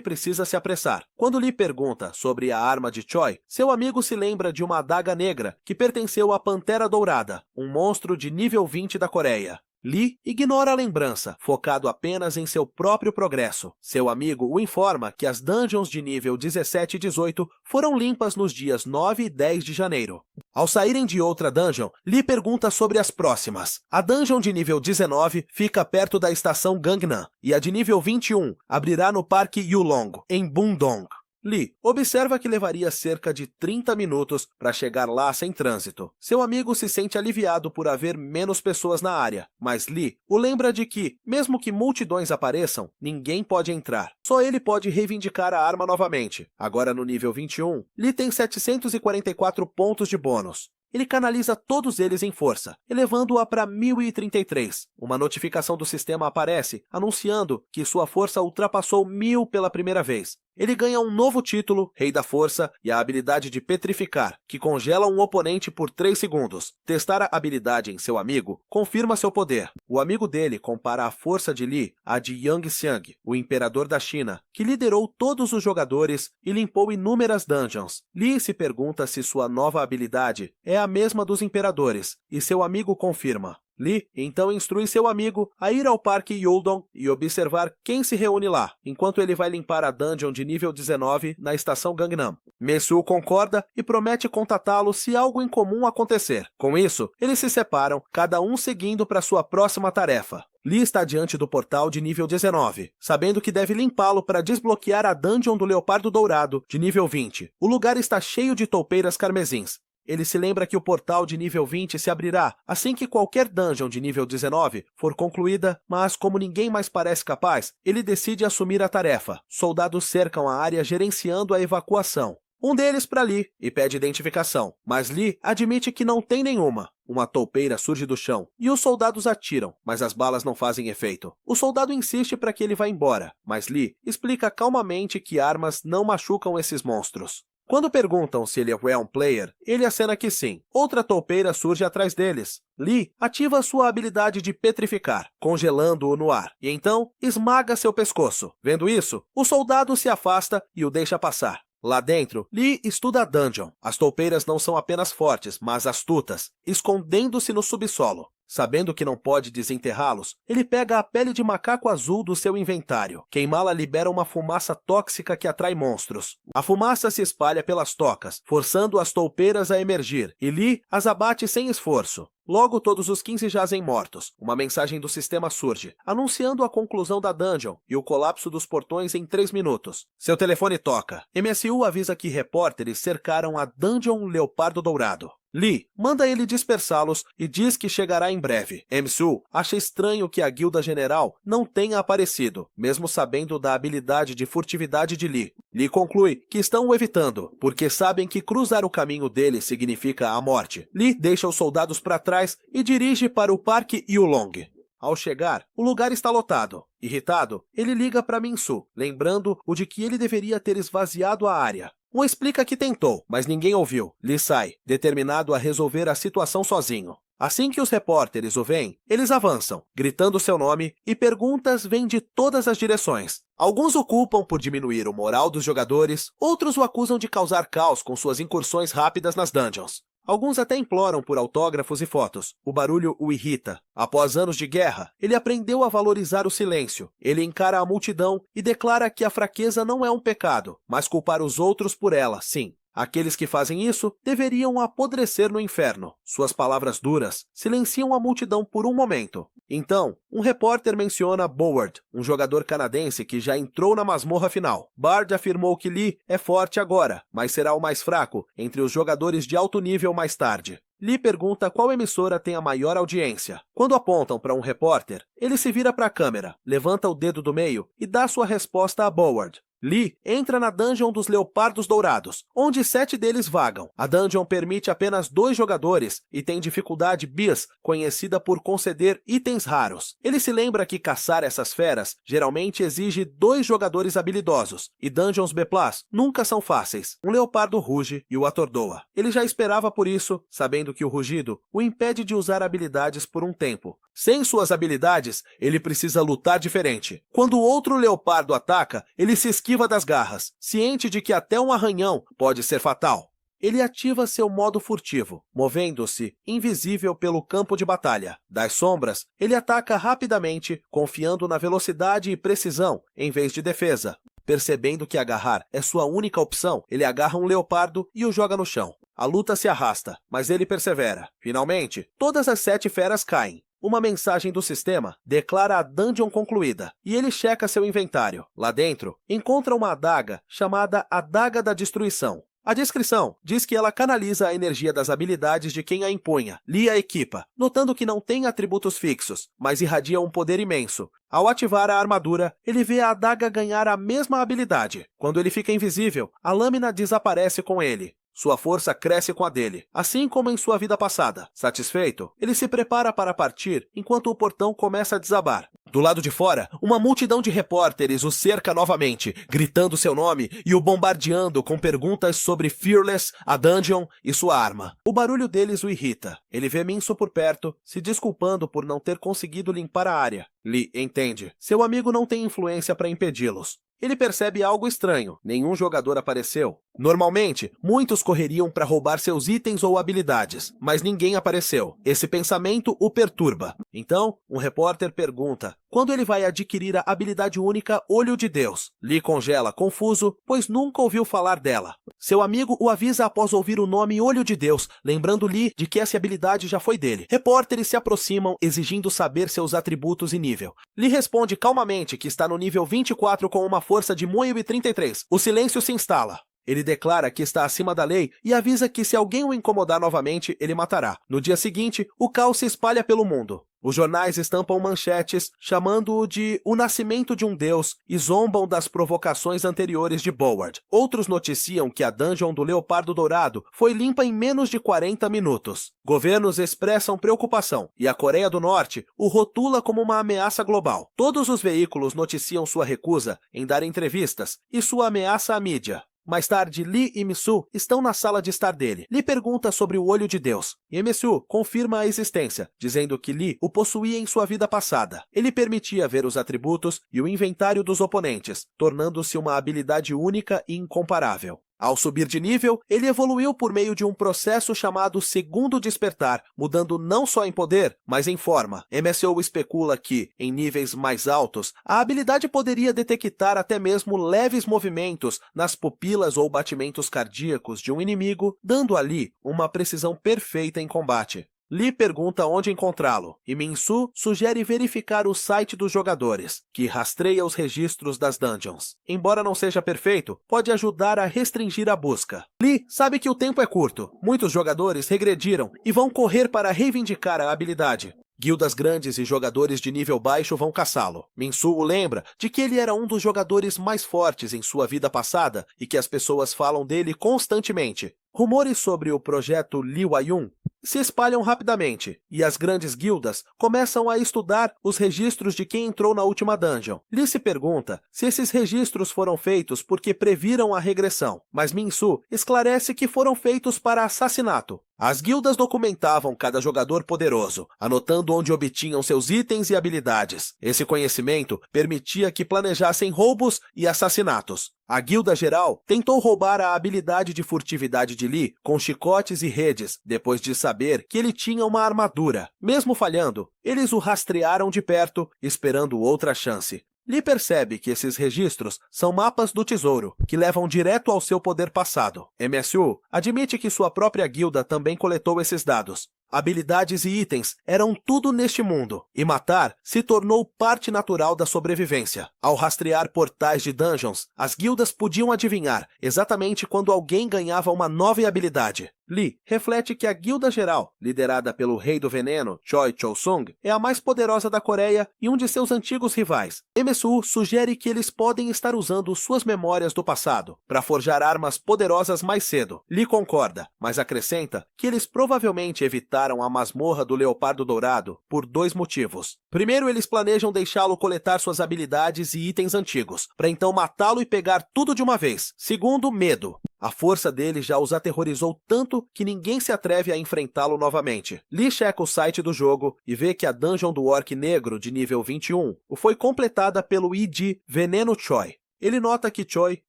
precisa se apressar. Quando Lee pergunta sobre a arma de Choi, seu amigo se lembra de uma adaga negra que pertenceu à Pantera Dourada, um monstro de nível 20 da Coreia. Lee ignora a lembrança, focado apenas em seu próprio progresso. Seu amigo o informa que as dungeons de nível 17 e 18 foram limpas nos dias 9 e 10 de janeiro. Ao saírem de outra dungeon, Lee pergunta sobre as próximas. A dungeon de nível 19 fica perto da estação Gangnam, e a de nível 21 abrirá no Parque Yulong, em Bundong. Lee observa que levaria cerca de 30 minutos para chegar lá sem trânsito. Seu amigo se sente aliviado por haver menos pessoas na área, mas Lee o lembra de que, mesmo que multidões apareçam, ninguém pode entrar. Só ele pode reivindicar a arma novamente. Agora no nível 21, Lee tem 744 pontos de bônus. Ele canaliza todos eles em força, elevando-a para 1033. Uma notificação do sistema aparece, anunciando que sua força ultrapassou 1000 pela primeira vez. Ele ganha um novo título, Rei da Força, e a habilidade de Petrificar, que congela um oponente por 3 segundos. Testar a habilidade em seu amigo confirma seu poder. O amigo dele compara a força de Lee à de Yang Xiang, o imperador da China, que liderou todos os jogadores e limpou inúmeras dungeons. Lee se pergunta se sua nova habilidade é a mesma dos imperadores, e seu amigo confirma. Lee então instrui seu amigo a ir ao Parque Yuldong e observar quem se reúne lá, enquanto ele vai limpar a dungeon de nível 19 na estação Gangnam. Mesu concorda e promete contatá-lo se algo incomum acontecer. Com isso, eles se separam, cada um seguindo para sua próxima tarefa. Lee está diante do portal de nível 19, sabendo que deve limpá-lo para desbloquear a dungeon do Leopardo Dourado, de nível 20. O lugar está cheio de toupeiras carmesins. Ele se lembra que o portal de nível 20 se abrirá assim que qualquer dungeon de nível 19 for concluída, mas como ninguém mais parece capaz, ele decide assumir a tarefa. Soldados cercam a área gerenciando a evacuação. Um deles para Lee e pede identificação, mas Lee admite que não tem nenhuma. Uma toupeira surge do chão e os soldados atiram, mas as balas não fazem efeito. O soldado insiste para que ele vá embora, mas Lee explica calmamente que armas não machucam esses monstros. Quando perguntam se ele é um player, ele acena que sim. Outra toupeira surge atrás deles. Lee ativa sua habilidade de petrificar, congelando-o no ar, e então esmaga seu pescoço. Vendo isso, o soldado se afasta e o deixa passar. Lá dentro, Lee estuda a dungeon. As toupeiras não são apenas fortes, mas astutas, escondendo-se no subsolo. Sabendo que não pode desenterrá-los, ele pega a pele de macaco azul do seu inventário. Queimá-la libera uma fumaça tóxica que atrai monstros. A fumaça se espalha pelas tocas, forçando as toupeiras a emergir, e Lee as abate sem esforço. Logo, todos os 15 jazem mortos. Uma mensagem do sistema surge, anunciando a conclusão da dungeon e o colapso dos portões em 3 minutos. Seu telefone toca. MSU avisa que repórteres cercaram a Dungeon Leopardo Dourado. Lee manda ele dispersá-los e diz que chegará em breve. MSU acha estranho que a Guilda General não tenha aparecido, mesmo sabendo da habilidade de furtividade de Lee. Lee conclui que estão o evitando, porque sabem que cruzar o caminho dele significa a morte. Lee deixa os soldados para trás e dirige para o Parque Yulong. Ao chegar, o lugar está lotado. Irritado, ele liga para Minsu, lembrando-o de que ele deveria ter esvaziado a área. Um explica que tentou, mas ninguém ouviu. Lee sai, determinado a resolver a situação sozinho. Assim que os repórteres o veem, eles avançam, gritando seu nome, e perguntas vêm de todas as direções. Alguns o culpam por diminuir o moral dos jogadores, outros o acusam de causar caos com suas incursões rápidas nas dungeons. Alguns até imploram por autógrafos e fotos. O barulho o irrita. Após anos de guerra, ele aprendeu a valorizar o silêncio. Ele encara a multidão e declara que a fraqueza não é um pecado, mas culpar os outros por ela, sim. Aqueles que fazem isso deveriam apodrecer no inferno. Suas palavras duras silenciam a multidão por um momento. Então, um repórter menciona Boward, um jogador canadense que já entrou na masmorra final. Bard afirmou que Lee é forte agora, mas será o mais fraco entre os jogadores de alto nível mais tarde. Lee pergunta qual emissora tem a maior audiência. Quando apontam para um repórter, ele se vira para a câmera, levanta o dedo do meio e dá sua resposta a Boward. Lee entra na Dungeon dos Leopardos Dourados, onde 7 deles vagam. A dungeon permite apenas 2 jogadores e tem dificuldade bis, conhecida por conceder itens raros. Ele se lembra que caçar essas feras geralmente exige 2 jogadores habilidosos, e dungeons B+ nunca são fáceis. Um leopardo ruge e o atordoa. Ele já esperava por isso, sabendo que o rugido o impede de usar habilidades por um tempo. Sem suas habilidades, ele precisa lutar diferente. Quando outro leopardo ataca, ele se esquiva das garras, ciente de que até um arranhão pode ser fatal. Ele ativa seu modo furtivo, movendo-se invisível pelo campo de batalha. Das sombras, ele ataca rapidamente, confiando na velocidade e precisão em vez de defesa. Percebendo que agarrar é sua única opção, ele agarra um leopardo e o joga no chão. A luta se arrasta, mas ele persevera. Finalmente, todas as 7 feras caem. Uma mensagem do sistema declara a dungeon concluída, e ele checa seu inventário. Lá dentro, encontra uma adaga chamada Adaga da Destruição. A descrição diz que ela canaliza a energia das habilidades de quem a empunha. Lee a equipa, notando que não tem atributos fixos, mas irradia um poder imenso. Ao ativar a armadura, ele vê a adaga ganhar a mesma habilidade. Quando ele fica invisível, a lâmina desaparece com ele. Sua força cresce com a dele, assim como em sua vida passada. Satisfeito, ele se prepara para partir enquanto o portão começa a desabar. Do lado de fora, uma multidão de repórteres o cerca novamente, gritando seu nome e o bombardeando com perguntas sobre Fearless, a dungeon e sua arma. O barulho deles o irrita. Ele vê Minsu por perto, se desculpando por não ter conseguido limpar a área. Lee entende. Seu amigo não tem influência para impedi-los. Ele percebe algo estranho. Nenhum jogador apareceu. Normalmente, muitos correriam para roubar seus itens ou habilidades, mas ninguém apareceu. Esse pensamento o perturba. Então, um repórter pergunta quando ele vai adquirir a habilidade única Olho de Deus. Lee congela, confuso, pois nunca ouviu falar dela. Seu amigo o avisa após ouvir o nome Olho de Deus, lembrando Lee de que essa habilidade já foi dele. Repórteres se aproximam, exigindo saber seus atributos e nível. Lee responde calmamente que está no nível 24 com uma força de 1033. O silêncio se instala. Ele declara que está acima da lei e avisa que se alguém o incomodar novamente, ele matará. No dia seguinte, o caos se espalha pelo mundo. Os jornais estampam manchetes chamando-o de o nascimento de um deus e zombam das provocações anteriores de Boward. Outros noticiam que a dungeon do Leopardo Dourado foi limpa em menos de 40 minutos. Governos expressam preocupação e a Coreia do Norte o rotula como uma ameaça global. Todos os veículos noticiam sua recusa em dar entrevistas e sua ameaça à mídia. Mais tarde, Lee e Misu estão na sala de estar dele. Lee pergunta sobre o Olho de Deus, e Misu confirma a existência, dizendo que Lee o possuía em sua vida passada. Ele permitia ver os atributos e o inventário dos oponentes, tornando-se uma habilidade única e incomparável. Ao subir de nível, ele evoluiu por meio de um processo chamado Segundo Despertar, mudando não só em poder, mas em forma. MSO especula que, em níveis mais altos, a habilidade poderia detectar até mesmo leves movimentos nas pupilas ou batimentos cardíacos de um inimigo, dando a Lee uma precisão perfeita em combate. Lee pergunta onde encontrá-lo, e Minsu sugere verificar o site dos jogadores, que rastreia os registros das dungeons. Embora não seja perfeito, pode ajudar a restringir a busca. Lee sabe que o tempo é curto, muitos jogadores regrediram e vão correr para reivindicar a habilidade. Guildas grandes e jogadores de nível baixo vão caçá-lo. Minsu o lembra de que ele era um dos jogadores mais fortes em sua vida passada e que as pessoas falam dele constantemente. Rumores sobre o projeto Lee Wai-yun se espalham rapidamente, e as grandes guildas começam a estudar os registros de quem entrou na última dungeon. Lee se pergunta se esses registros foram feitos porque previram a regressão, mas Minsu esclarece que foram feitos para assassinato. As guildas documentavam cada jogador poderoso, anotando onde obtinham seus itens e habilidades. Esse conhecimento permitia que planejassem roubos e assassinatos. A Guilda Geral tentou roubar a habilidade de furtividade de Lee com chicotes e redes, depois de saber que ele tinha uma armadura. Mesmo falhando, eles o rastrearam de perto, esperando outra chance. Lee percebe que esses registros são mapas do tesouro, que levam direto ao seu poder passado. MSU admite que sua própria guilda também coletou esses dados. Habilidades e itens eram tudo neste mundo, e matar se tornou parte natural da sobrevivência. Ao rastrear portais de dungeons, as guildas podiam adivinhar exatamente quando alguém ganhava uma nova habilidade. Lee reflete que a Guilda Geral, liderada pelo Rei do Veneno, Choi Chol-sung, é a mais poderosa da Coreia e um de seus antigos rivais. MSU sugere que eles podem estar usando suas memórias do passado para forjar armas poderosas mais cedo. Lee concorda, mas acrescenta que eles provavelmente evitaram a masmorra do Leopardo Dourado por dois motivos. Primeiro, eles planejam deixá-lo coletar suas habilidades e itens antigos, para então matá-lo e pegar tudo de uma vez. Segundo, medo. A força dele já os aterrorizou tanto que ninguém se atreve a enfrentá-lo novamente. Lee checa o site do jogo e vê que a dungeon do Orc Negro de nível 21 foi completada pelo ID Veneno Choi. Ele nota que Choi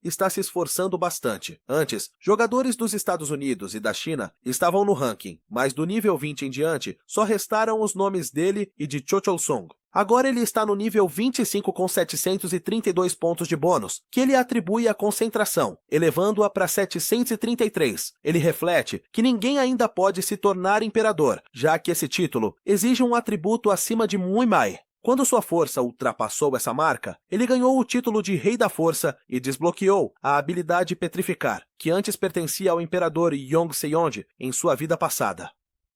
está se esforçando bastante. Antes, jogadores dos Estados Unidos e da China estavam no ranking, mas do nível 20 em diante, só restaram os nomes dele e de Cho Chol-sung. Agora ele está no nível 25 com 732 pontos de bônus, que ele atribui à concentração, elevando-a para 733. Ele reflete que ninguém ainda pode se tornar imperador, já que esse título exige um atributo acima de Muimai. Quando sua força ultrapassou essa marca, ele ganhou o título de Rei da Força e desbloqueou a habilidade Petrificar, que antes pertencia ao imperador Yong Seong em sua vida passada.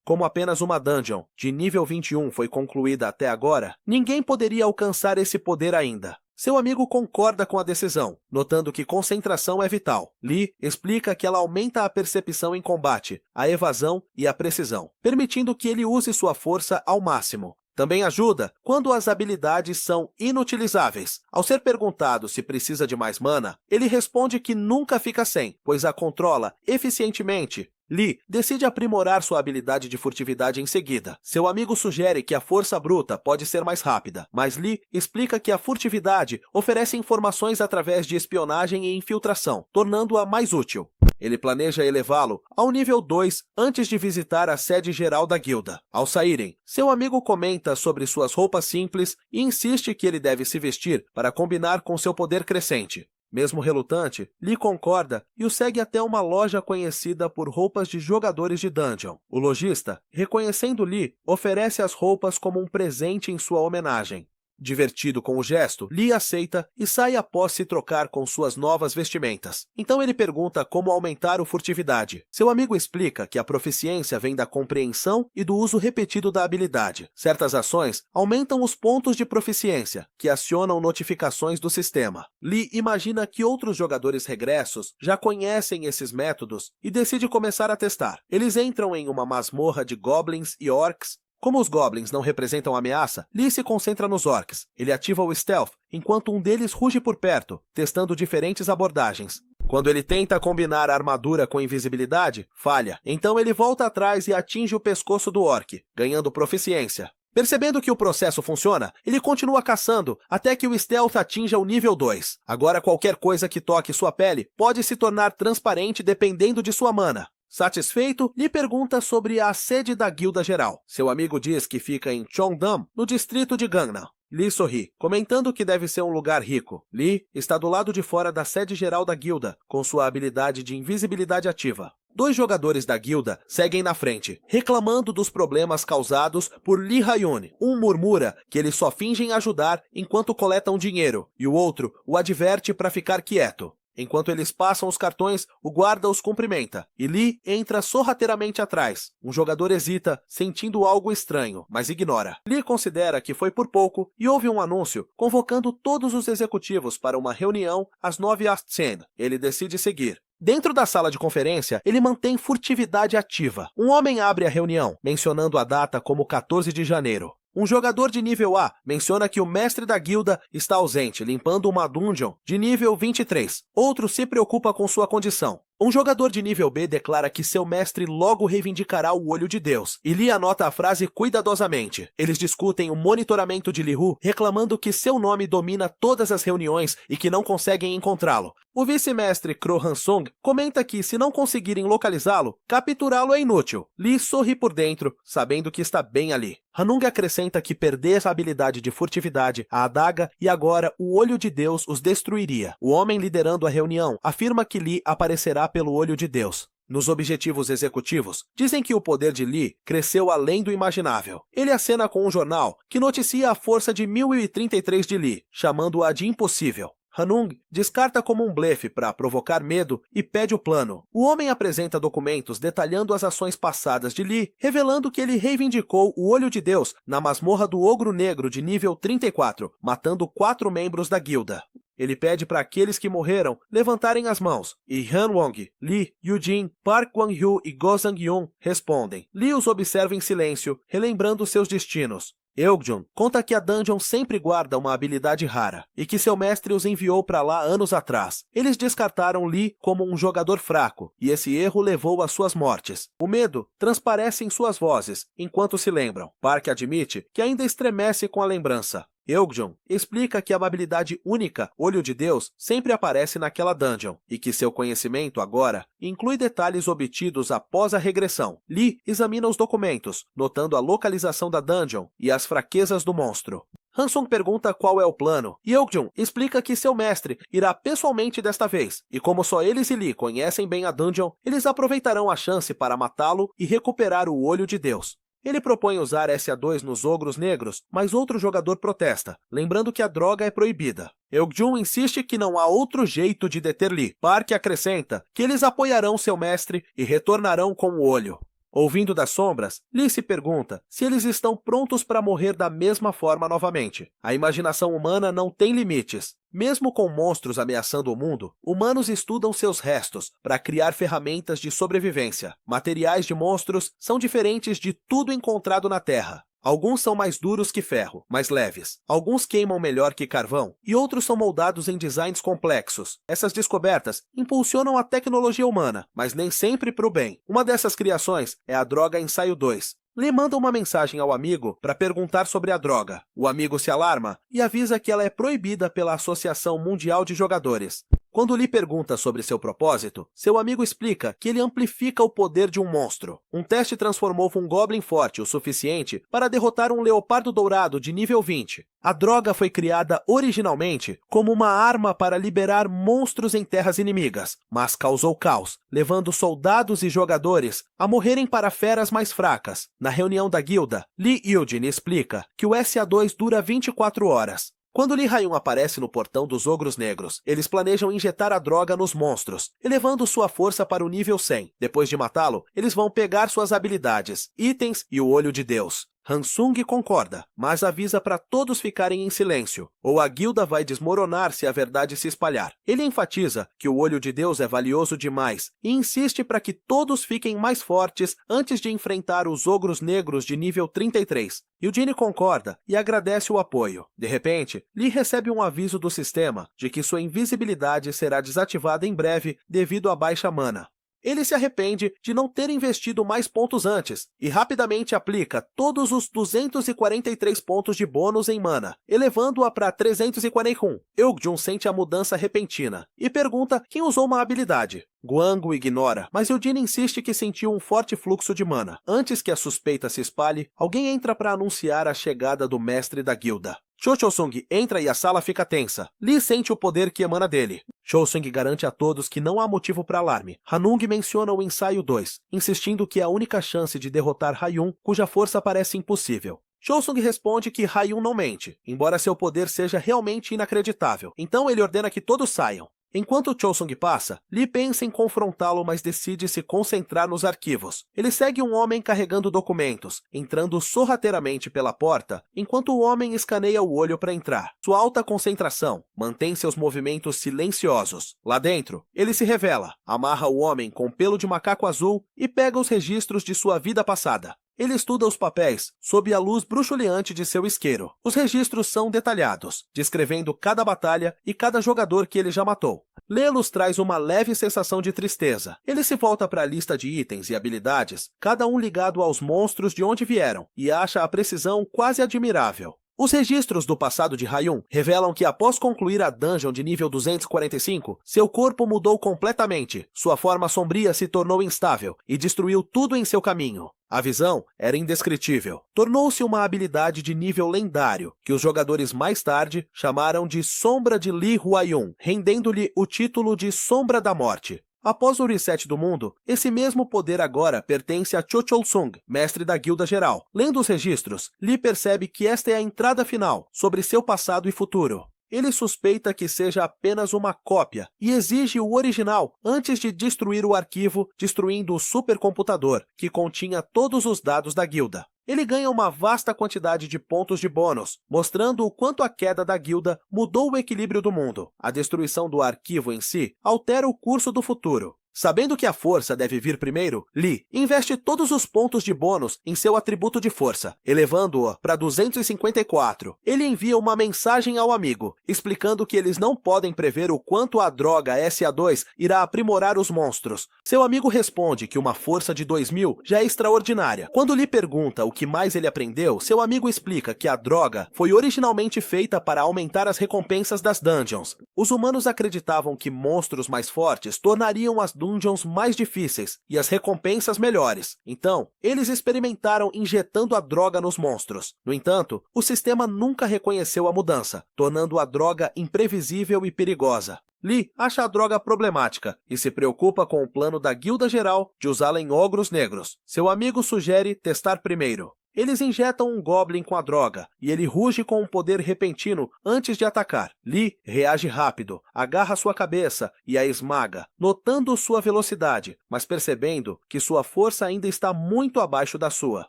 Como apenas uma dungeon de nível 21 foi concluída até agora, ninguém poderia alcançar esse poder ainda. Seu amigo concorda com a decisão, notando que concentração é vital. Lee explica que ela aumenta a percepção em combate, a evasão e a precisão, permitindo que ele use sua força ao máximo. Também ajuda quando as habilidades são inutilizáveis. Ao ser perguntado se precisa de mais mana, ele responde que nunca fica sem, pois a controla eficientemente. Lee decide aprimorar sua habilidade de furtividade em seguida. Seu amigo sugere que a força bruta pode ser mais rápida, mas Lee explica que a furtividade oferece informações através de espionagem e infiltração, tornando-a mais útil. Ele planeja elevá-lo ao nível 2 antes de visitar a sede geral da guilda. Ao saírem, seu amigo comenta sobre suas roupas simples e insiste que ele deve se vestir para combinar com seu poder crescente. Mesmo relutante, Lee concorda e o segue até uma loja conhecida por roupas de jogadores de dungeon. O lojista, reconhecendo Lee, oferece as roupas como um presente em sua homenagem. Divertido com o gesto, Lee aceita e sai após se trocar com suas novas vestimentas. Então ele pergunta como aumentar a furtividade. Seu amigo explica que a proficiência vem da compreensão e do uso repetido da habilidade. Certas ações aumentam os pontos de proficiência, que acionam notificações do sistema. Lee imagina que outros jogadores regressos já conhecem esses métodos e decide começar a testar. Eles entram em uma masmorra de goblins e orcs. Como os goblins não representam ameaça, Lee se concentra nos orcs. Ele ativa o stealth, enquanto um deles ruge por perto, testando diferentes abordagens. Quando ele tenta combinar a armadura com invisibilidade, falha. Então ele volta atrás e atinge o pescoço do orc, ganhando proficiência. Percebendo que o processo funciona, ele continua caçando até que o stealth atinja o nível 2. Agora qualquer coisa que toque sua pele pode se tornar transparente dependendo de sua mana. Satisfeito, Lee pergunta sobre a sede da guilda geral. Seu amigo diz que fica em Cheongdam, no distrito de Gangnam. Lee sorri, comentando que deve ser um lugar rico. Lee está do lado de fora da sede geral da guilda, com sua habilidade de invisibilidade ativa. 2 jogadores da guilda seguem na frente, reclamando dos problemas causados por Lee Hyun. Um murmura que eles só fingem ajudar enquanto coletam dinheiro, e o outro o adverte para ficar quieto. Enquanto eles passam os cartões, o guarda os cumprimenta, e Lee entra sorrateiramente atrás. Um jogador hesita, sentindo algo estranho, mas ignora. Lee considera que foi por pouco e houve um anúncio convocando todos os executivos para uma reunião às 9h10. Ele decide seguir. Dentro da sala de conferência, ele mantém furtividade ativa. Um homem abre a reunião, mencionando a data como 14 de janeiro. Um jogador de nível A menciona que o mestre da guilda está ausente, limpando uma dungeon de nível 23. Outro se preocupa com sua condição. Um jogador de nível B declara que seu mestre logo reivindicará o olho de Deus, e Lee anota a frase cuidadosamente. Eles discutem o monitoramento de Lihu, reclamando que seu nome domina todas as reuniões e que não conseguem encontrá-lo. O vice-mestre Kro Hansung comenta que, se não conseguirem localizá-lo, capturá-lo é inútil. Lee sorri por dentro, sabendo que está bem ali. Hanung acrescenta que perder a habilidade de furtividade, a adaga e agora o olho de Deus os destruiria. O homem liderando a reunião afirma que Lee aparecerá pelo olho de Deus. Nos objetivos executivos, dizem que o poder de Lee cresceu além do imaginável. Ele acena com um jornal que noticia a força de 1033 de Lee, chamando-a de impossível. Hanung descarta como um blefe para provocar medo e pede o plano. O homem apresenta documentos detalhando as ações passadas de Lee, revelando que ele reivindicou o olho de Deus na masmorra do Ogro Negro de nível 34, matando 4 membros da guilda. Ele pede para aqueles que morreram levantarem as mãos, e Han Wong, Lee, Yujin, Park Kwang-hyu e Go Sang-yoon respondem. Lee os observa em silêncio, relembrando seus destinos. Eukjun conta que a dungeon sempre guarda uma habilidade rara, e que seu mestre os enviou para lá anos atrás. Eles descartaram Lee como um jogador fraco, e esse erro levou às suas mortes. O medo transparece em suas vozes, enquanto se lembram. Park admite que ainda estremece com a lembrança. Eukjun explica que a habilidade única, Olho de Deus, sempre aparece naquela dungeon, e que seu conhecimento agora inclui detalhes obtidos após a regressão. Lee examina os documentos, notando a localização da dungeon e as fraquezas do monstro. Hansung pergunta qual é o plano, e Eukjun explica que seu mestre irá pessoalmente desta vez, e como só eles e Lee conhecem bem a dungeon, eles aproveitarão a chance para matá-lo e recuperar o Olho de Deus. Ele propõe usar SA2 nos ogros negros, mas outro jogador protesta, lembrando que a droga é proibida. Eukjun insiste que não há outro jeito de deter Lee. Park acrescenta que eles apoiarão seu mestre e retornarão com o olho. Ouvindo das sombras, Lee se pergunta se eles estão prontos para morrer da mesma forma novamente. A imaginação humana não tem limites. Mesmo com monstros ameaçando o mundo, humanos estudam seus restos para criar ferramentas de sobrevivência. Materiais de monstros são diferentes de tudo encontrado na Terra. Alguns são mais duros que ferro, mais leves. Alguns queimam melhor que carvão, e outros são moldados em designs complexos. Essas descobertas impulsionam a tecnologia humana, mas nem sempre para o bem. Uma dessas criações é a droga Ensaio 2. Lee manda uma mensagem ao amigo para perguntar sobre a droga. O amigo se alarma e avisa que ela é proibida pela Associação Mundial de Jogadores. Quando Lee pergunta sobre seu propósito, seu amigo explica que ele amplifica o poder de um monstro. Um teste transformou um Goblin forte o suficiente para derrotar um Leopardo Dourado de nível 20. A droga foi criada originalmente como uma arma para liberar monstros em terras inimigas, mas causou caos, levando soldados e jogadores a morrerem para feras mais fracas. Na reunião da guilda, Lee Yujin explica que o SA2 dura 24 horas. Quando Lee Hyun aparece no portão dos Ogros Negros, eles planejam injetar a droga nos monstros, elevando sua força para o nível 100. Depois de matá-lo, eles vão pegar suas habilidades, itens e o Olho de Deus. Hansung concorda, mas avisa para todos ficarem em silêncio, ou a guilda vai desmoronar se a verdade se espalhar. Ele enfatiza que o olho de Deus é valioso demais e insiste para que todos fiquem mais fortes antes de enfrentar os ogros negros de nível 33. Eugene concorda e agradece o apoio. De repente, Lee recebe um aviso do sistema de que sua invisibilidade será desativada em breve devido à baixa mana. Ele se arrepende de não ter investido mais pontos antes e rapidamente aplica todos os 243 pontos de bônus em mana, elevando-a para 341. Eugene sente a mudança repentina e pergunta quem usou uma habilidade. Guang o ignora, mas Eugene insiste que sentiu um forte fluxo de mana. Antes que a suspeita se espalhe, alguém entra para anunciar a chegada do mestre da guilda. Cho-Cho-Sung entra e a sala fica tensa. Lee sente o poder que emana dele. Cho-Sung garante a todos que não há motivo para alarme. Hanung menciona o ensaio 2, insistindo que é a única chance de derrotar Haiyun, cuja força parece impossível. Cho-Sung responde que Haiyun não mente, embora seu poder seja realmente inacreditável. Então ele ordena que todos saiam. Enquanto Cho-Sung passa, Lee pensa em confrontá-lo, mas decide se concentrar nos arquivos. Ele segue um homem carregando documentos, entrando sorrateiramente pela porta, enquanto o homem escaneia o olho para entrar. Sua alta concentração mantém seus movimentos silenciosos. Lá dentro, ele se revela, amarra o homem com pelo de macaco azul e pega os registros de sua vida passada. Ele estuda os papéis sob a luz bruxuleante de seu isqueiro. Os registros são detalhados, descrevendo cada batalha e cada jogador que ele já matou. Lê-los traz uma leve sensação de tristeza. Ele se volta para a lista de itens e habilidades, cada um ligado aos monstros de onde vieram, e acha a precisão quase admirável. Os registros do passado de Haiyun revelam que após concluir a dungeon de nível 245, seu corpo mudou completamente, sua forma sombria se tornou instável e destruiu tudo em seu caminho. A visão era indescritível. Tornou-se uma habilidade de nível lendário, que os jogadores mais tarde chamaram de Sombra de Li Huaiyun, rendendo-lhe o título de Sombra da Morte. Após o reset do mundo, esse mesmo poder agora pertence a Cho-Cho-Sung, mestre da Guilda Geral. Lendo os registros, Lee percebe que esta é a entrada final sobre seu passado e futuro. Ele suspeita que seja apenas uma cópia e exige o original antes de destruir o arquivo, destruindo o supercomputador, que continha todos os dados da guilda. Ele ganha uma vasta quantidade de pontos de bônus, mostrando o quanto a queda da guilda mudou o equilíbrio do mundo. A destruição do arquivo em si altera o curso do futuro. Sabendo que a força deve vir primeiro, Lee investe todos os pontos de bônus em seu atributo de força, elevando-o para 254. Ele envia uma mensagem ao amigo, explicando que eles não podem prever o quanto a droga SA2 irá aprimorar os monstros. Seu amigo responde que uma força de 2000 já é extraordinária. Quando Lee pergunta o que mais ele aprendeu, seu amigo explica que a droga foi originalmente feita para aumentar as recompensas das dungeons. Os humanos acreditavam que monstros mais fortes tornariam as dungeons mais difíceis e as recompensas melhores. Então, eles experimentaram injetando a droga nos monstros. No entanto, o sistema nunca reconheceu a mudança, tornando a droga imprevisível e perigosa. Lee acha a droga problemática e se preocupa com o plano da Guilda Geral de usá-la em ogros negros. Seu amigo sugere testar primeiro. Eles injetam um Goblin com a droga, e ele ruge com um poder repentino antes de atacar. Lee reage rápido, agarra sua cabeça e a esmaga, notando sua velocidade, mas percebendo que sua força ainda está muito abaixo da sua.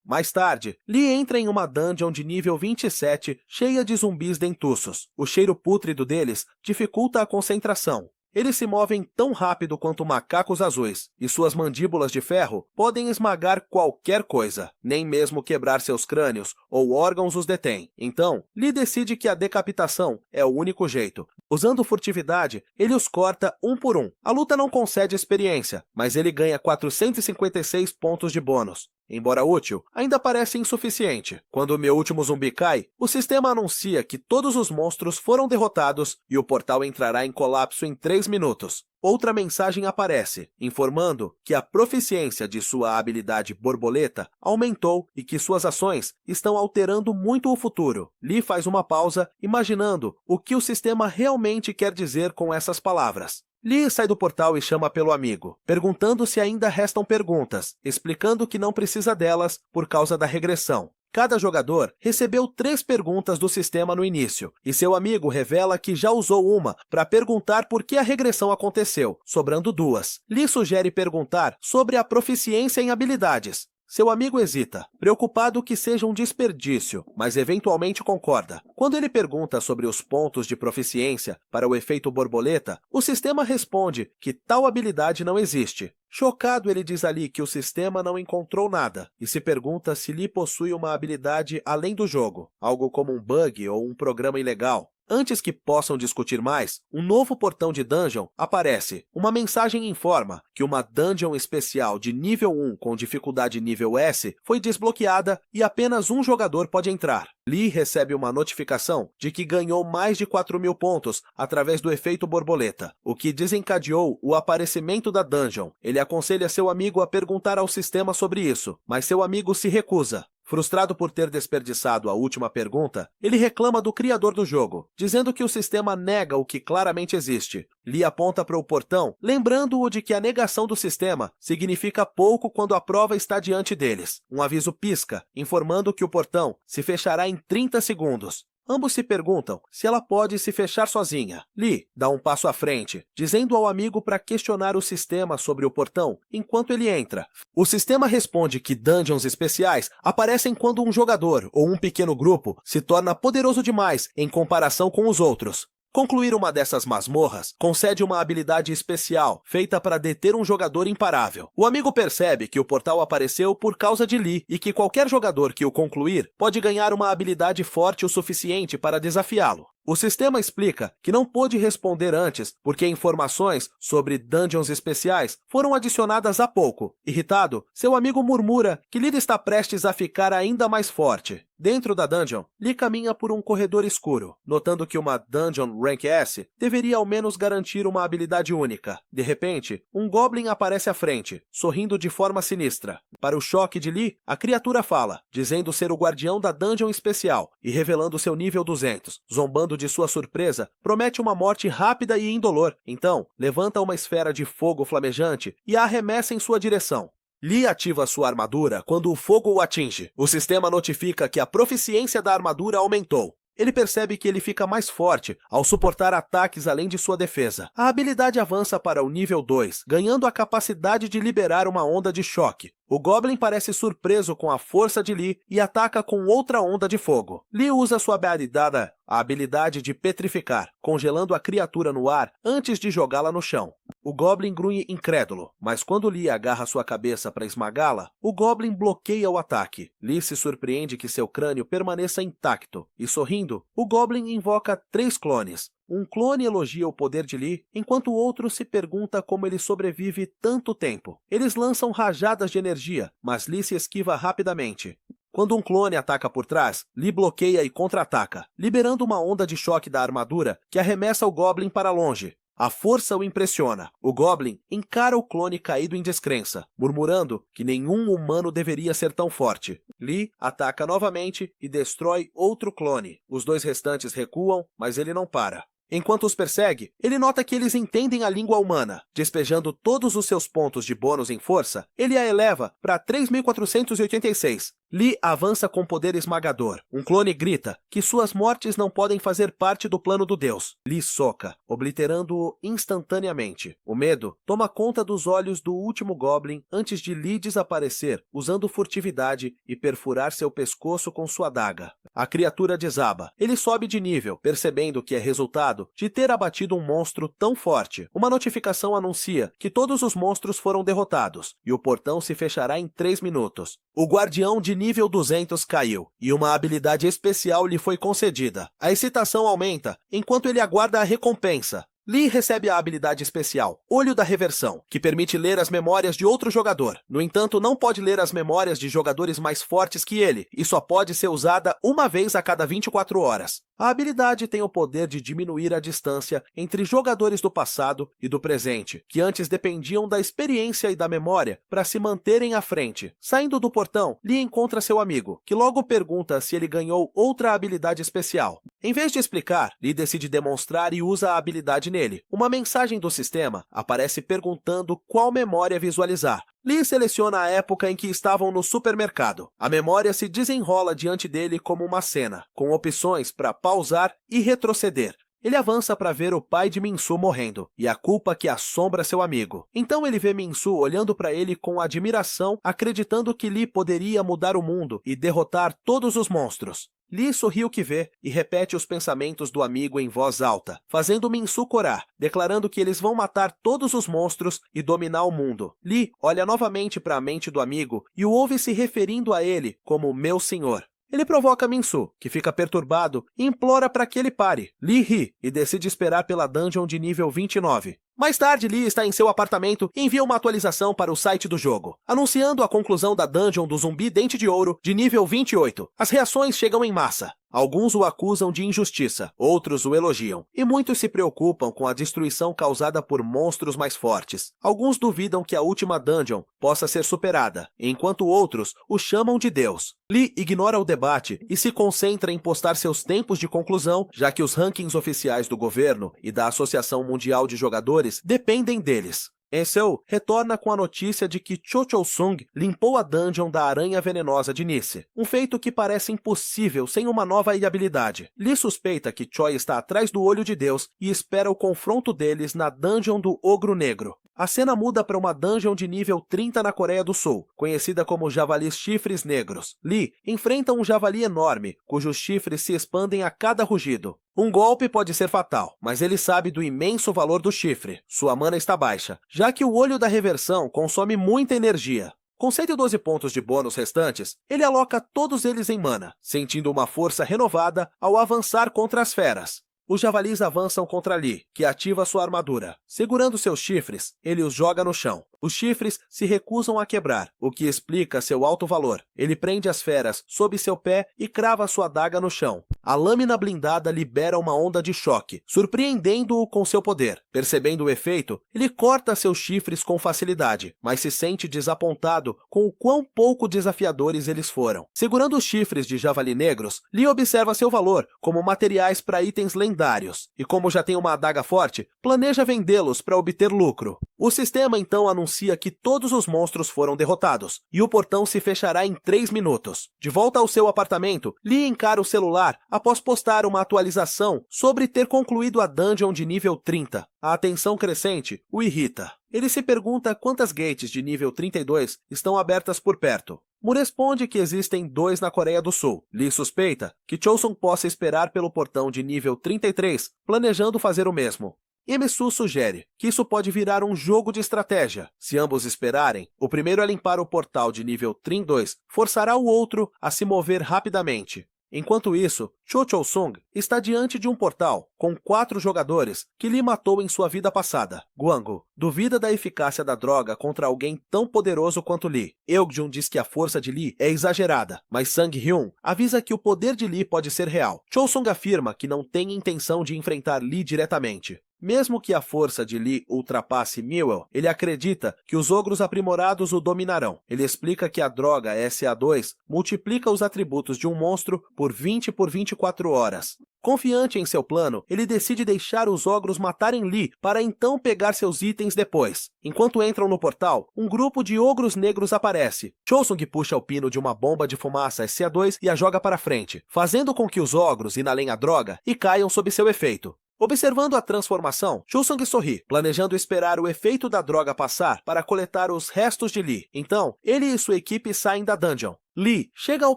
Mais tarde, Lee entra em uma dungeon de nível 27 cheia de zumbis dentuços. O cheiro pútrido deles dificulta a concentração. Eles se movem tão rápido quanto macacos azuis, e suas mandíbulas de ferro podem esmagar qualquer coisa, nem mesmo quebrar seus crânios ou órgãos os detém. Então, Lee decide que a decapitação é o único jeito. Usando furtividade, ele os corta um por um. A luta não concede experiência, mas ele ganha 456 pontos de bônus. Embora útil, ainda parece insuficiente. Quando o meu último zumbi cai, o sistema anuncia que todos os monstros foram derrotados e o portal entrará em colapso em 3 minutos. Outra mensagem aparece, informando que a proficiência de sua habilidade borboleta aumentou e que suas ações estão alterando muito o futuro. Lee faz uma pausa, imaginando o que o sistema realmente quer dizer com essas palavras. Lee sai do portal e chama pelo amigo, perguntando se ainda restam perguntas, explicando que não precisa delas por causa da regressão. Cada jogador recebeu 3 perguntas do sistema no início, e seu amigo revela que já usou uma para perguntar por que a regressão aconteceu, sobrando 2. Lee sugere perguntar sobre a proficiência em habilidades. Seu amigo hesita, preocupado que seja um desperdício, mas eventualmente concorda. Quando ele pergunta sobre os pontos de proficiência para o efeito borboleta, o sistema responde que tal habilidade não existe. Chocado, ele diz a Lee que o sistema não encontrou nada e se pergunta se Lee possui uma habilidade além do jogo, algo como um bug ou um programa ilegal. Antes que possam discutir mais, um novo portão de dungeon aparece. Uma mensagem informa que uma dungeon especial de nível 1 com dificuldade nível S foi desbloqueada e apenas um jogador pode entrar. Lee recebe uma notificação de que ganhou mais de 4.000 pontos através do efeito borboleta, o que desencadeou o aparecimento da dungeon. Ele aconselha seu amigo a perguntar ao sistema sobre isso, mas seu amigo se recusa. Frustrado por ter desperdiçado a última pergunta, ele reclama do criador do jogo, dizendo que o sistema nega o que claramente existe. Lee aponta para o portão, lembrando-o de que a negação do sistema significa pouco quando a prova está diante deles. Um aviso pisca, informando que o portão se fechará em 30 segundos. Ambos se perguntam se ela pode se fechar sozinha. Lee dá um passo à frente, dizendo ao amigo para questionar o sistema sobre o portão enquanto ele entra. O sistema responde que dungeons especiais aparecem quando um jogador ou um pequeno grupo se torna poderoso demais em comparação com os outros. Concluir uma dessas masmorras concede uma habilidade especial, feita para deter um jogador imparável. O amigo percebe que o portal apareceu por causa de Lee e que qualquer jogador que o concluir pode ganhar uma habilidade forte o suficiente para desafiá-lo. O sistema explica que não pôde responder antes porque informações sobre dungeons especiais foram adicionadas há pouco. Irritado, seu amigo murmura que Lee está prestes a ficar ainda mais forte. Dentro da dungeon, Lee caminha por um corredor escuro, notando que uma dungeon Rank S deveria ao menos garantir uma habilidade única. De repente, um Goblin aparece à frente, sorrindo de forma sinistra. Para o choque de Lee, a criatura fala, dizendo ser o guardião da dungeon especial e revelando seu nível 200. Zombando de sua surpresa, promete uma morte rápida e indolor. Então, levanta uma esfera de fogo flamejante e a arremessa em sua direção. Lee ativa sua armadura quando o fogo o atinge. O sistema notifica que a proficiência da armadura aumentou. Ele percebe que ele fica mais forte ao suportar ataques além de sua defesa. A habilidade avança para o nível 2, ganhando a capacidade de liberar uma onda de choque. O Goblin parece surpreso com a força de Lee e ataca com outra onda de fogo. Lee usa sua habilidade, a habilidade de petrificar, congelando a criatura no ar antes de jogá-la no chão. O Goblin grunhe incrédulo, mas quando Lee agarra sua cabeça para esmagá-la, o Goblin bloqueia o ataque. Lee se surpreende que seu crânio permaneça intacto, e sorrindo, o Goblin invoca 3 clones. Um clone elogia o poder de Lee, enquanto o outro se pergunta como ele sobrevive tanto tempo. Eles lançam rajadas de energia, mas Lee se esquiva rapidamente. Quando um clone ataca por trás, Lee bloqueia e contra-ataca, liberando uma onda de choque da armadura que arremessa o Goblin para longe. A força o impressiona. O Goblin encara o clone caído em descrença, murmurando que nenhum humano deveria ser tão forte. Lee ataca novamente e destrói outro clone. Os 2 restantes recuam, mas ele não para. Enquanto os persegue, ele nota que eles entendem a língua humana. Despejando todos os seus pontos de bônus em força, ele a eleva para 3.486. Lee avança com poder esmagador. Um clone grita que suas mortes não podem fazer parte do plano do Deus. Lee soca, obliterando-o instantaneamente. O medo toma conta dos olhos do último Goblin antes de Lee desaparecer, usando furtividade e perfurar seu pescoço com sua adaga. A criatura desaba. Ele sobe de nível, percebendo que é resultado de ter abatido um monstro tão forte. Uma notificação anuncia que todos os monstros foram derrotados, e o portão se fechará em 3 minutos. O guardião de nível 200 caiu, e uma habilidade especial lhe foi concedida. A excitação aumenta, enquanto ele aguarda a recompensa. Lee recebe a habilidade especial, Olho da Reversão, que permite ler as memórias de outro jogador. No entanto, não pode ler as memórias de jogadores mais fortes que ele, e só pode ser usada uma vez a cada 24 horas. A habilidade tem o poder de diminuir a distância entre jogadores do passado e do presente, que antes dependiam da experiência e da memória para se manterem à frente. Saindo do portão, Lee encontra seu amigo, que logo pergunta se ele ganhou outra habilidade especial. Em vez de explicar, Lee decide demonstrar e usa a habilidade nele. Uma mensagem do sistema aparece perguntando qual memória visualizar. Lee seleciona a época em que estavam no supermercado. A memória se desenrola diante dele como uma cena, com opções para pausar e retroceder. Ele avança para ver o pai de Min-Su morrendo, e a culpa que assombra seu amigo. Então ele vê Min-Su olhando para ele com admiração, acreditando que Lee poderia mudar o mundo e derrotar todos os monstros. Lee sorri o que vê e repete os pensamentos do amigo em voz alta, fazendo Min-Su corar, declarando que eles vão matar todos os monstros e dominar o mundo. Lee olha novamente para a mente do amigo e o ouve se referindo a ele como meu senhor. Ele provoca Min-Su, que fica perturbado e implora para que ele pare. Lee ri e decide esperar pela dungeon de nível 29. Mais tarde, Lee está em seu apartamento e envia uma atualização para o site do jogo, anunciando a conclusão da dungeon do zumbi Dente de Ouro de nível 28. As reações chegam em massa. Alguns o acusam de injustiça, outros o elogiam, e muitos se preocupam com a destruição causada por monstros mais fortes. Alguns duvidam que a última dungeon possa ser superada, enquanto outros o chamam de Deus. Lee ignora o debate e se concentra em postar seus tempos de conclusão, já que os rankings oficiais do governo e da Associação Mundial de Jogadores dependem deles. Enceu retorna com a notícia de que Cho Sung limpou a dungeon da aranha venenosa de Nice, um feito que parece impossível sem uma nova habilidade. Lee suspeita que Choi está atrás do Olho de Deus e espera o confronto deles na dungeon do Ogro Negro. A cena muda para uma dungeon de nível 30 na Coreia do Sul, conhecida como Javalis Chifres Negros. Lee enfrenta um javali enorme, cujos chifres se expandem a cada rugido. Um golpe pode ser fatal, mas ele sabe do imenso valor do chifre. Sua mana está baixa, já que o Olho da Reversão consome muita energia. Com 112 pontos de bônus restantes, ele aloca todos eles em mana, sentindo uma força renovada ao avançar contra as feras. Os javalis avançam contra Lee, que ativa sua armadura. Segurando seus chifres, ele os joga no chão. Os chifres se recusam a quebrar, o que explica seu alto valor. Ele prende as feras sob seu pé e crava sua adaga no chão. A lâmina blindada libera uma onda de choque, surpreendendo-o com seu poder. Percebendo o efeito, ele corta seus chifres com facilidade, mas se sente desapontado com o quão pouco desafiadores eles foram. Segurando os chifres de javali negros, Lee observa seu valor como materiais para itens lendários, e como já tem uma adaga forte, planeja vendê-los para obter lucro. O sistema então anuncia que todos os monstros foram derrotados, e o portão se fechará em 3 minutos. De volta ao seu apartamento, Lee encara o celular após postar uma atualização sobre ter concluído a dungeon de nível 30. A atenção crescente o irrita. Ele se pergunta quantas gates de nível 32 estão abertas por perto. Mu responde que existem 2 na Coreia do Sul. Lee suspeita que Chosun possa esperar pelo portão de nível 33, planejando fazer o mesmo. Emesu sugere que isso pode virar um jogo de estratégia. Se ambos esperarem, o primeiro a limpar o portal de nível 32 forçará o outro a se mover rapidamente. Enquanto isso, Cho Sung está diante de um portal com 4 jogadores que Lee matou em sua vida passada. Guango duvida da eficácia da droga contra alguém tão poderoso quanto Lee. Eukjun diz que a força de Lee é exagerada, mas Sang-hyun avisa que o poder de Lee pode ser real. Cho Sung afirma que não tem intenção de enfrentar Lee diretamente. Mesmo que a força de Lee ultrapasse Mewell, ele acredita que os ogros aprimorados o dominarão. Ele explica que a droga SA2 multiplica os atributos de um monstro por 20 por 24 horas. Confiante em seu plano, ele decide deixar os ogros matarem Lee para então pegar seus itens depois. Enquanto entram no portal, um grupo de ogros negros aparece. Chosung puxa o pino de uma bomba de fumaça SA2 e a joga para frente, fazendo com que os ogros inalem a droga e caiam sob seu efeito. Observando a transformação, Chosung sorri, planejando esperar o efeito da droga passar para coletar os restos de Lee. Então, ele e sua equipe saem da dungeon. Lee chega ao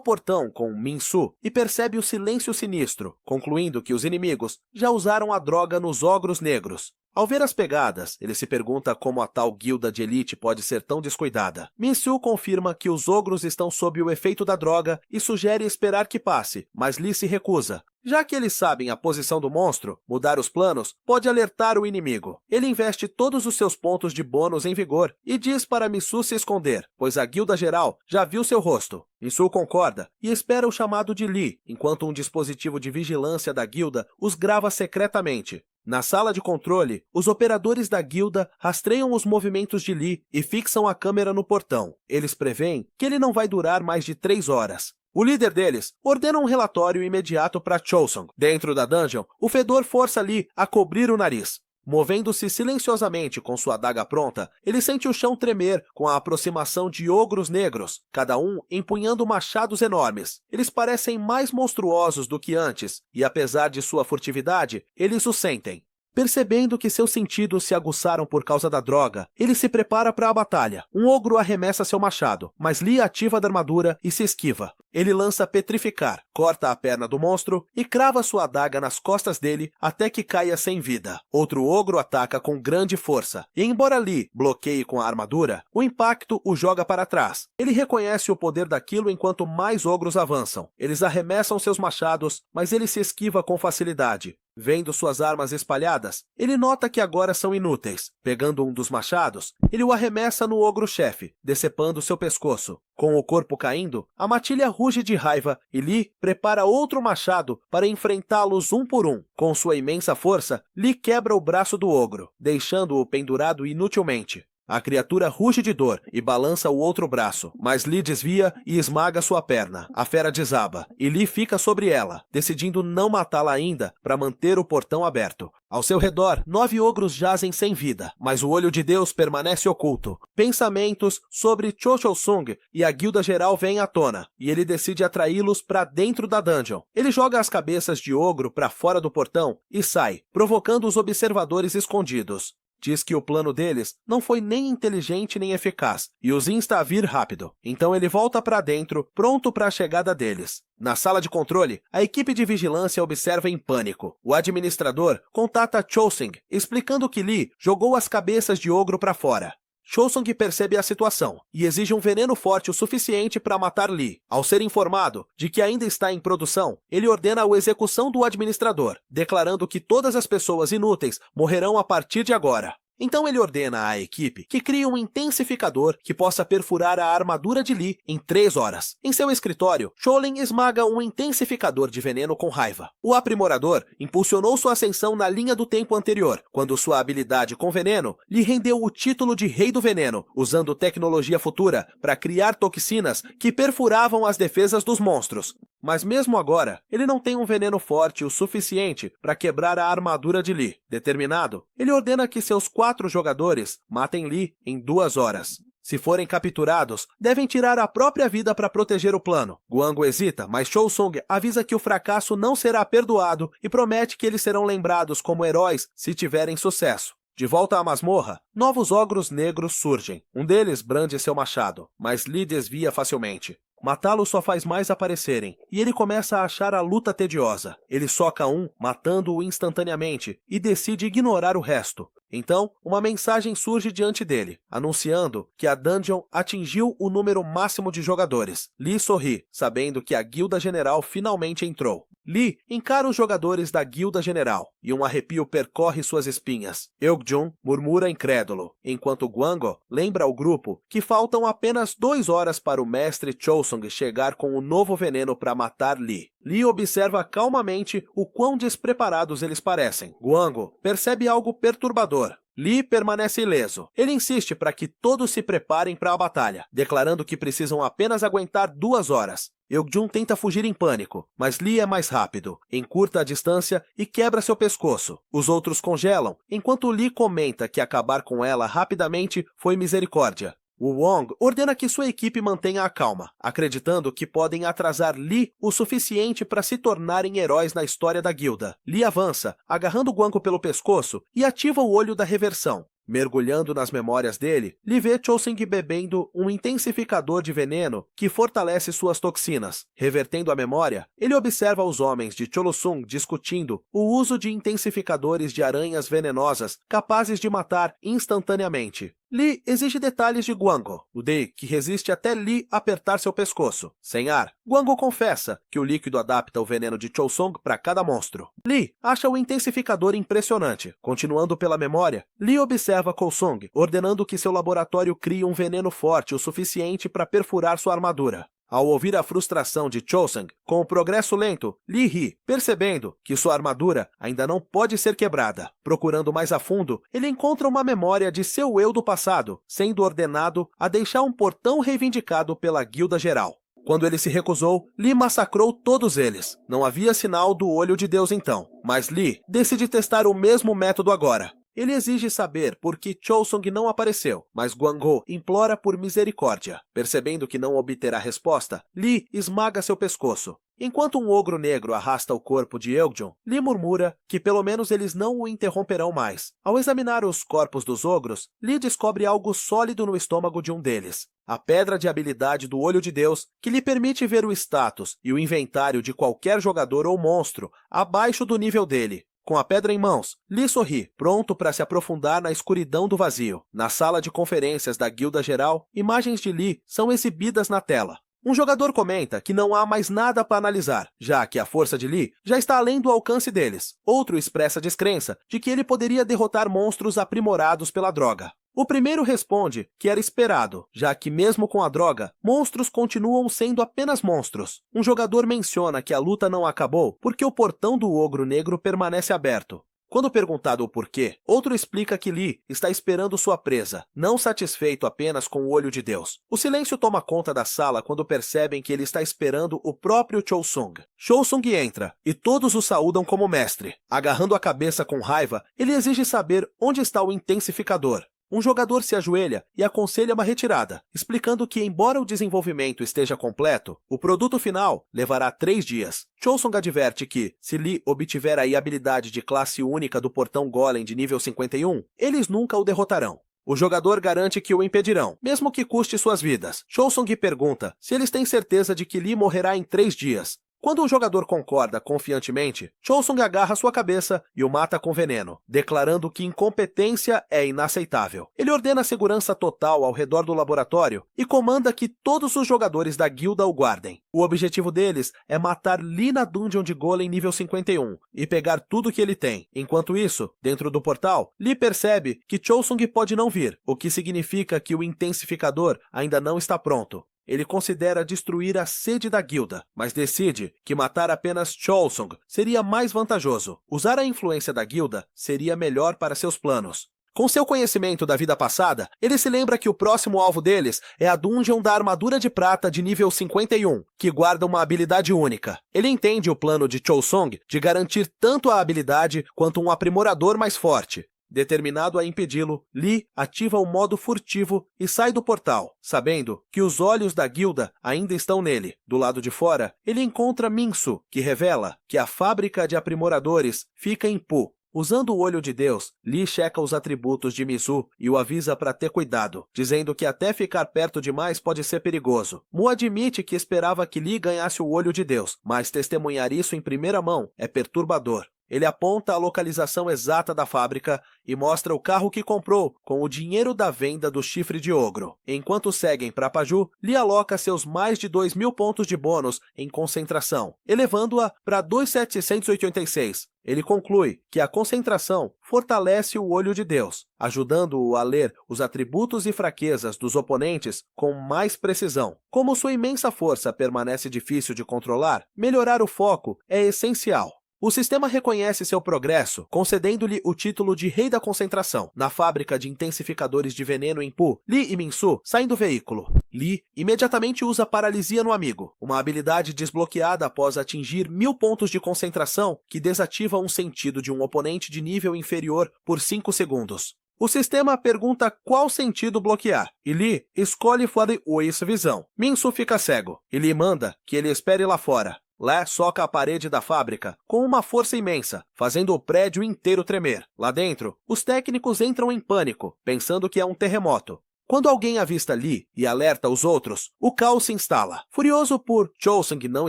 portão com Min-Su e percebe o silêncio sinistro, concluindo que os inimigos já usaram a droga nos ogros negros. Ao ver as pegadas, ele se pergunta como a tal guilda de elite pode ser tão descuidada. Min-Su confirma que os ogros estão sob o efeito da droga e sugere esperar que passe, mas Lee se recusa. Já que eles sabem a posição do monstro, mudar os planos pode alertar o inimigo. Ele investe todos os seus pontos de bônus em vigor e diz para Min-Su se esconder, pois a guilda geral já viu seu rosto. Min-Su concorda e espera o chamado de Lee, enquanto um dispositivo de vigilância da guilda os grava secretamente. Na sala de controle, os operadores da guilda rastreiam os movimentos de Lee e fixam a câmera no portão. Eles preveem que ele não vai durar mais de 3 horas. O líder deles ordena um relatório imediato para Chosung. Dentro da dungeon, o fedor força Lee a cobrir o nariz. Movendo-se silenciosamente com sua adaga pronta, ele sente o chão tremer com a aproximação de ogros negros, cada um empunhando machados enormes. Eles parecem mais monstruosos do que antes, e apesar de sua furtividade, eles o sentem. Percebendo que seus sentidos se aguçaram por causa da droga, ele se prepara para a batalha. Um ogro arremessa seu machado, mas Lee ativa da armadura e se esquiva. Ele lança Petrificar, corta a perna do monstro e crava sua adaga nas costas dele até que caia sem vida. Outro ogro ataca com grande força, e embora Lee bloqueie com a armadura, o impacto o joga para trás. Ele reconhece o poder daquilo enquanto mais ogros avançam. Eles arremessam seus machados, mas ele se esquiva com facilidade. Vendo suas armas espalhadas, ele nota que agora são inúteis. Pegando um dos machados, ele o arremessa no ogro-chefe, decepando seu pescoço. Com o corpo caindo, a matilha ruge de raiva e Lee prepara outro machado para enfrentá-los um por um. Com sua imensa força, Lee quebra o braço do ogro, deixando-o pendurado inutilmente. A criatura ruge de dor e balança o outro braço, mas Lee desvia e esmaga sua perna. A fera desaba, e Lee fica sobre ela, decidindo não matá-la ainda para manter o portão aberto. Ao seu redor, 9 ogros jazem sem vida, mas o olho de Deus permanece oculto. Pensamentos sobre Cho-Cho-Sung e a guilda geral vêm à tona, e ele decide atraí-los para dentro da dungeon. Ele joga as cabeças de ogro para fora do portão e sai, provocando os observadores escondidos. Diz que o plano deles não foi nem inteligente nem eficaz, e os insta a vir rápido. Então ele volta para dentro, pronto para a chegada deles. Na sala de controle, a equipe de vigilância observa em pânico. O administrador contata Cho-Sung, explicando que Lee jogou as cabeças de ogro para fora. Cho-Sung percebe a situação e exige um veneno forte o suficiente para matar Lee. Ao ser informado de que ainda está em produção, ele ordena a execução do administrador, declarando que todas as pessoas inúteis morrerão a partir de agora. Então ele ordena à equipe que crie um intensificador que possa perfurar a armadura de Lee em 3 horas. Em seu escritório, Cho-Lin esmaga um intensificador de veneno com raiva. O aprimorador impulsionou sua ascensão na linha do tempo anterior, quando sua habilidade com veneno lhe rendeu o título de Rei do Veneno, usando tecnologia futura para criar toxinas que perfuravam as defesas dos monstros. Mas mesmo agora, ele não tem um veneno forte o suficiente para quebrar a armadura de Lee. Determinado, ele ordena que seus 4 jogadores matem Lee em 2 horas. Se forem capturados, devem tirar a própria vida para proteger o plano. Guango hesita, mas Cho-Sung avisa que o fracasso não será perdoado e promete que eles serão lembrados como heróis se tiverem sucesso. De volta à masmorra, novos ogros negros surgem. Um deles brande seu machado, mas Lee desvia facilmente. Matá-los só faz mais aparecerem, e ele começa a achar a luta tediosa. Ele soca um, matando-o instantaneamente, e decide ignorar o resto. Então, uma mensagem surge diante dele, anunciando que a dungeon atingiu o número máximo de jogadores. Lee sorri, sabendo que a guilda general finalmente entrou. Lee encara os jogadores da guilda general, e um arrepio percorre suas espinhas. Euk-jun murmura incrédulo, enquanto Guango lembra ao grupo que faltam apenas 2 horas para o mestre Cho-Sung chegar com o novo veneno para matar Lee. Lee observa calmamente o quão despreparados eles parecem. Guango percebe algo perturbador. Lee permanece ileso. Ele insiste para que todos se preparem para a batalha, declarando que precisam apenas aguentar 2 horas. Euk-jun tenta fugir em pânico, mas Lee é mais rápido, encurta a distância e quebra seu pescoço. Os outros congelam, enquanto Lee comenta que acabar com ela rapidamente foi misericórdia. O Wong ordena que sua equipe mantenha a calma, acreditando que podem atrasar Lee o suficiente para se tornarem heróis na história da guilda. Lee avança, agarrando Guango pelo pescoço e ativa o olho da reversão. Mergulhando nas memórias dele, Lee vê Cho-Sung bebendo um intensificador de veneno que fortalece suas toxinas. Revertendo a memória, ele observa os homens de Cho-Sung discutindo o uso de intensificadores de aranhas venenosas capazes de matar instantaneamente. Lee exige detalhes de Guango, o Dei que resiste até Lee apertar seu pescoço. Sem ar, Guango confessa que o líquido adapta o veneno de Cho-Sung para cada monstro. Lee acha o intensificador impressionante. Continuando pela memória, Lee observa Cho-Sung, ordenando que seu laboratório crie um veneno forte o suficiente para perfurar sua armadura. Ao ouvir a frustração de Cho-Sung com o progresso lento, Lee ri, percebendo que sua armadura ainda não pode ser quebrada. Procurando mais a fundo, ele encontra uma memória de seu eu do passado, sendo ordenado a deixar um portão reivindicado pela guilda geral. Quando ele se recusou, Lee massacrou todos eles. Não havia sinal do olho de Deus então, mas Lee decide testar o mesmo método agora. Ele exige saber por que Chousung não apareceu, mas Guangou implora por misericórdia. Percebendo que não obterá resposta, Lee esmaga seu pescoço. Enquanto um ogro negro arrasta o corpo de Eugjon, Lee murmura que pelo menos eles não o interromperão mais. Ao examinar os corpos dos ogros, Lee descobre algo sólido no estômago de um deles. A pedra de habilidade do Olho de Deus, que lhe permite ver o status e o inventário de qualquer jogador ou monstro abaixo do nível dele. Com a pedra em mãos, Lee sorri, pronto para se aprofundar na escuridão do vazio. Na sala de conferências da Guilda Geral, imagens de Lee são exibidas na tela. Um jogador comenta que não há mais nada para analisar, já que a força de Lee já está além do alcance deles. Outro expressa descrença de que ele poderia derrotar monstros aprimorados pela droga. O primeiro responde que era esperado, já que mesmo com a droga, monstros continuam sendo apenas monstros. Um jogador menciona que a luta não acabou porque o portão do ogro negro permanece aberto. Quando perguntado o porquê, outro explica que Lee está esperando sua presa, não satisfeito apenas com o Olho de Deus. O silêncio toma conta da sala quando percebem que ele está esperando o próprio Chousung. Chousung entra, e todos o saúdam como mestre. Agarrando a cabeça com raiva, ele exige saber onde está o intensificador. Um jogador se ajoelha e aconselha uma retirada, explicando que, embora o desenvolvimento esteja completo, o produto final levará 3 dias. Chousung adverte que, se Lee obtiver a habilidade de classe única do portão Golem de nível 51, eles nunca o derrotarão. O jogador garante que o impedirão, mesmo que custe suas vidas. Chousung pergunta se eles têm certeza de que Lee morrerá em 3 dias. Quando o jogador concorda confiantemente, Chousung agarra sua cabeça e o mata com veneno, declarando que incompetência é inaceitável. Ele ordena segurança total ao redor do laboratório e comanda que todos os jogadores da guilda o guardem. O objetivo deles é matar Lee na dungeon de Golem nível 51 e pegar tudo que ele tem. Enquanto isso, dentro do portal, Lee percebe que Chousung pode não vir, o que significa que o intensificador ainda não está pronto. Ele considera destruir a sede da guilda, mas decide que matar apenas Chousung seria mais vantajoso. Usar a influência da guilda seria melhor para seus planos. Com seu conhecimento da vida passada, ele se lembra que o próximo alvo deles é a dungeon da armadura de prata de nível 51, que guarda uma habilidade única. Ele entende o plano de Chousung de garantir tanto a habilidade quanto um aprimorador mais forte. Determinado a impedi-lo, Lee ativa o modo furtivo e sai do portal, sabendo que os olhos da guilda ainda estão nele. Do lado de fora, ele encontra Minsu, que revela que a fábrica de aprimoradores fica em Pu. Usando o Olho de Deus, Lee checa os atributos de Mizu e o avisa para ter cuidado, dizendo que até ficar perto demais pode ser perigoso. Mu admite que esperava que Lee ganhasse o Olho de Deus, mas testemunhar isso em primeira mão é perturbador. Ele aponta a localização exata da fábrica e mostra o carro que comprou com o dinheiro da venda do chifre de ogro. Enquanto seguem para Paju, Lee aloca seus mais de 2.000 pontos de bônus em concentração, elevando-a para 2.786. Ele conclui que a concentração fortalece o Olho de Deus, ajudando-o a ler os atributos e fraquezas dos oponentes com mais precisão. Como sua imensa força permanece difícil de controlar, melhorar o foco é essencial. O sistema reconhece seu progresso, concedendo-lhe o título de Rei da Concentração. Na fábrica de intensificadores de veneno em Pu, Lee e Minsu saem do veículo. Lee imediatamente usa Paralisia no amigo, uma habilidade desbloqueada após atingir 1.000 pontos de concentração que desativa um sentido de um oponente de nível inferior por 5 segundos. O sistema pergunta qual sentido bloquear, e Lee escolhe Fore Uis Visão. Minsu fica cego, e Lee manda que ele espere lá fora. Lá soca a parede da fábrica com uma força imensa, fazendo o prédio inteiro tremer. Lá dentro, os técnicos entram em pânico, pensando que é um terremoto. Quando alguém avista Lee e alerta os outros, o caos se instala. Furioso por Chousung não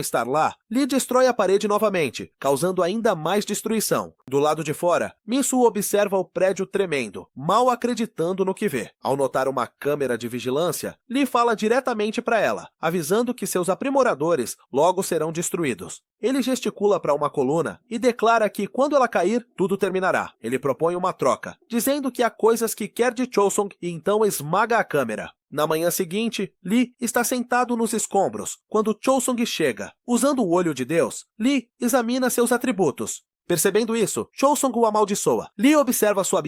estar lá, Lee destrói a parede novamente, causando ainda mais destruição. Do lado de fora, Minsu observa o prédio tremendo, mal acreditando no que vê. Ao notar uma câmera de vigilância, Lee fala diretamente para ela, avisando que seus aprimoradores logo serão destruídos. Ele gesticula para uma coluna e declara que, quando ela cair, tudo terminará. Ele propõe uma troca, dizendo que há coisas que quer de Chousung e então esmaga a câmera. Na manhã seguinte, Lee está sentado nos escombros, quando Chousung chega. Usando o Olho de Deus, Lee examina seus atributos. Percebendo isso, Chousung o amaldiçoa. Lee observa sua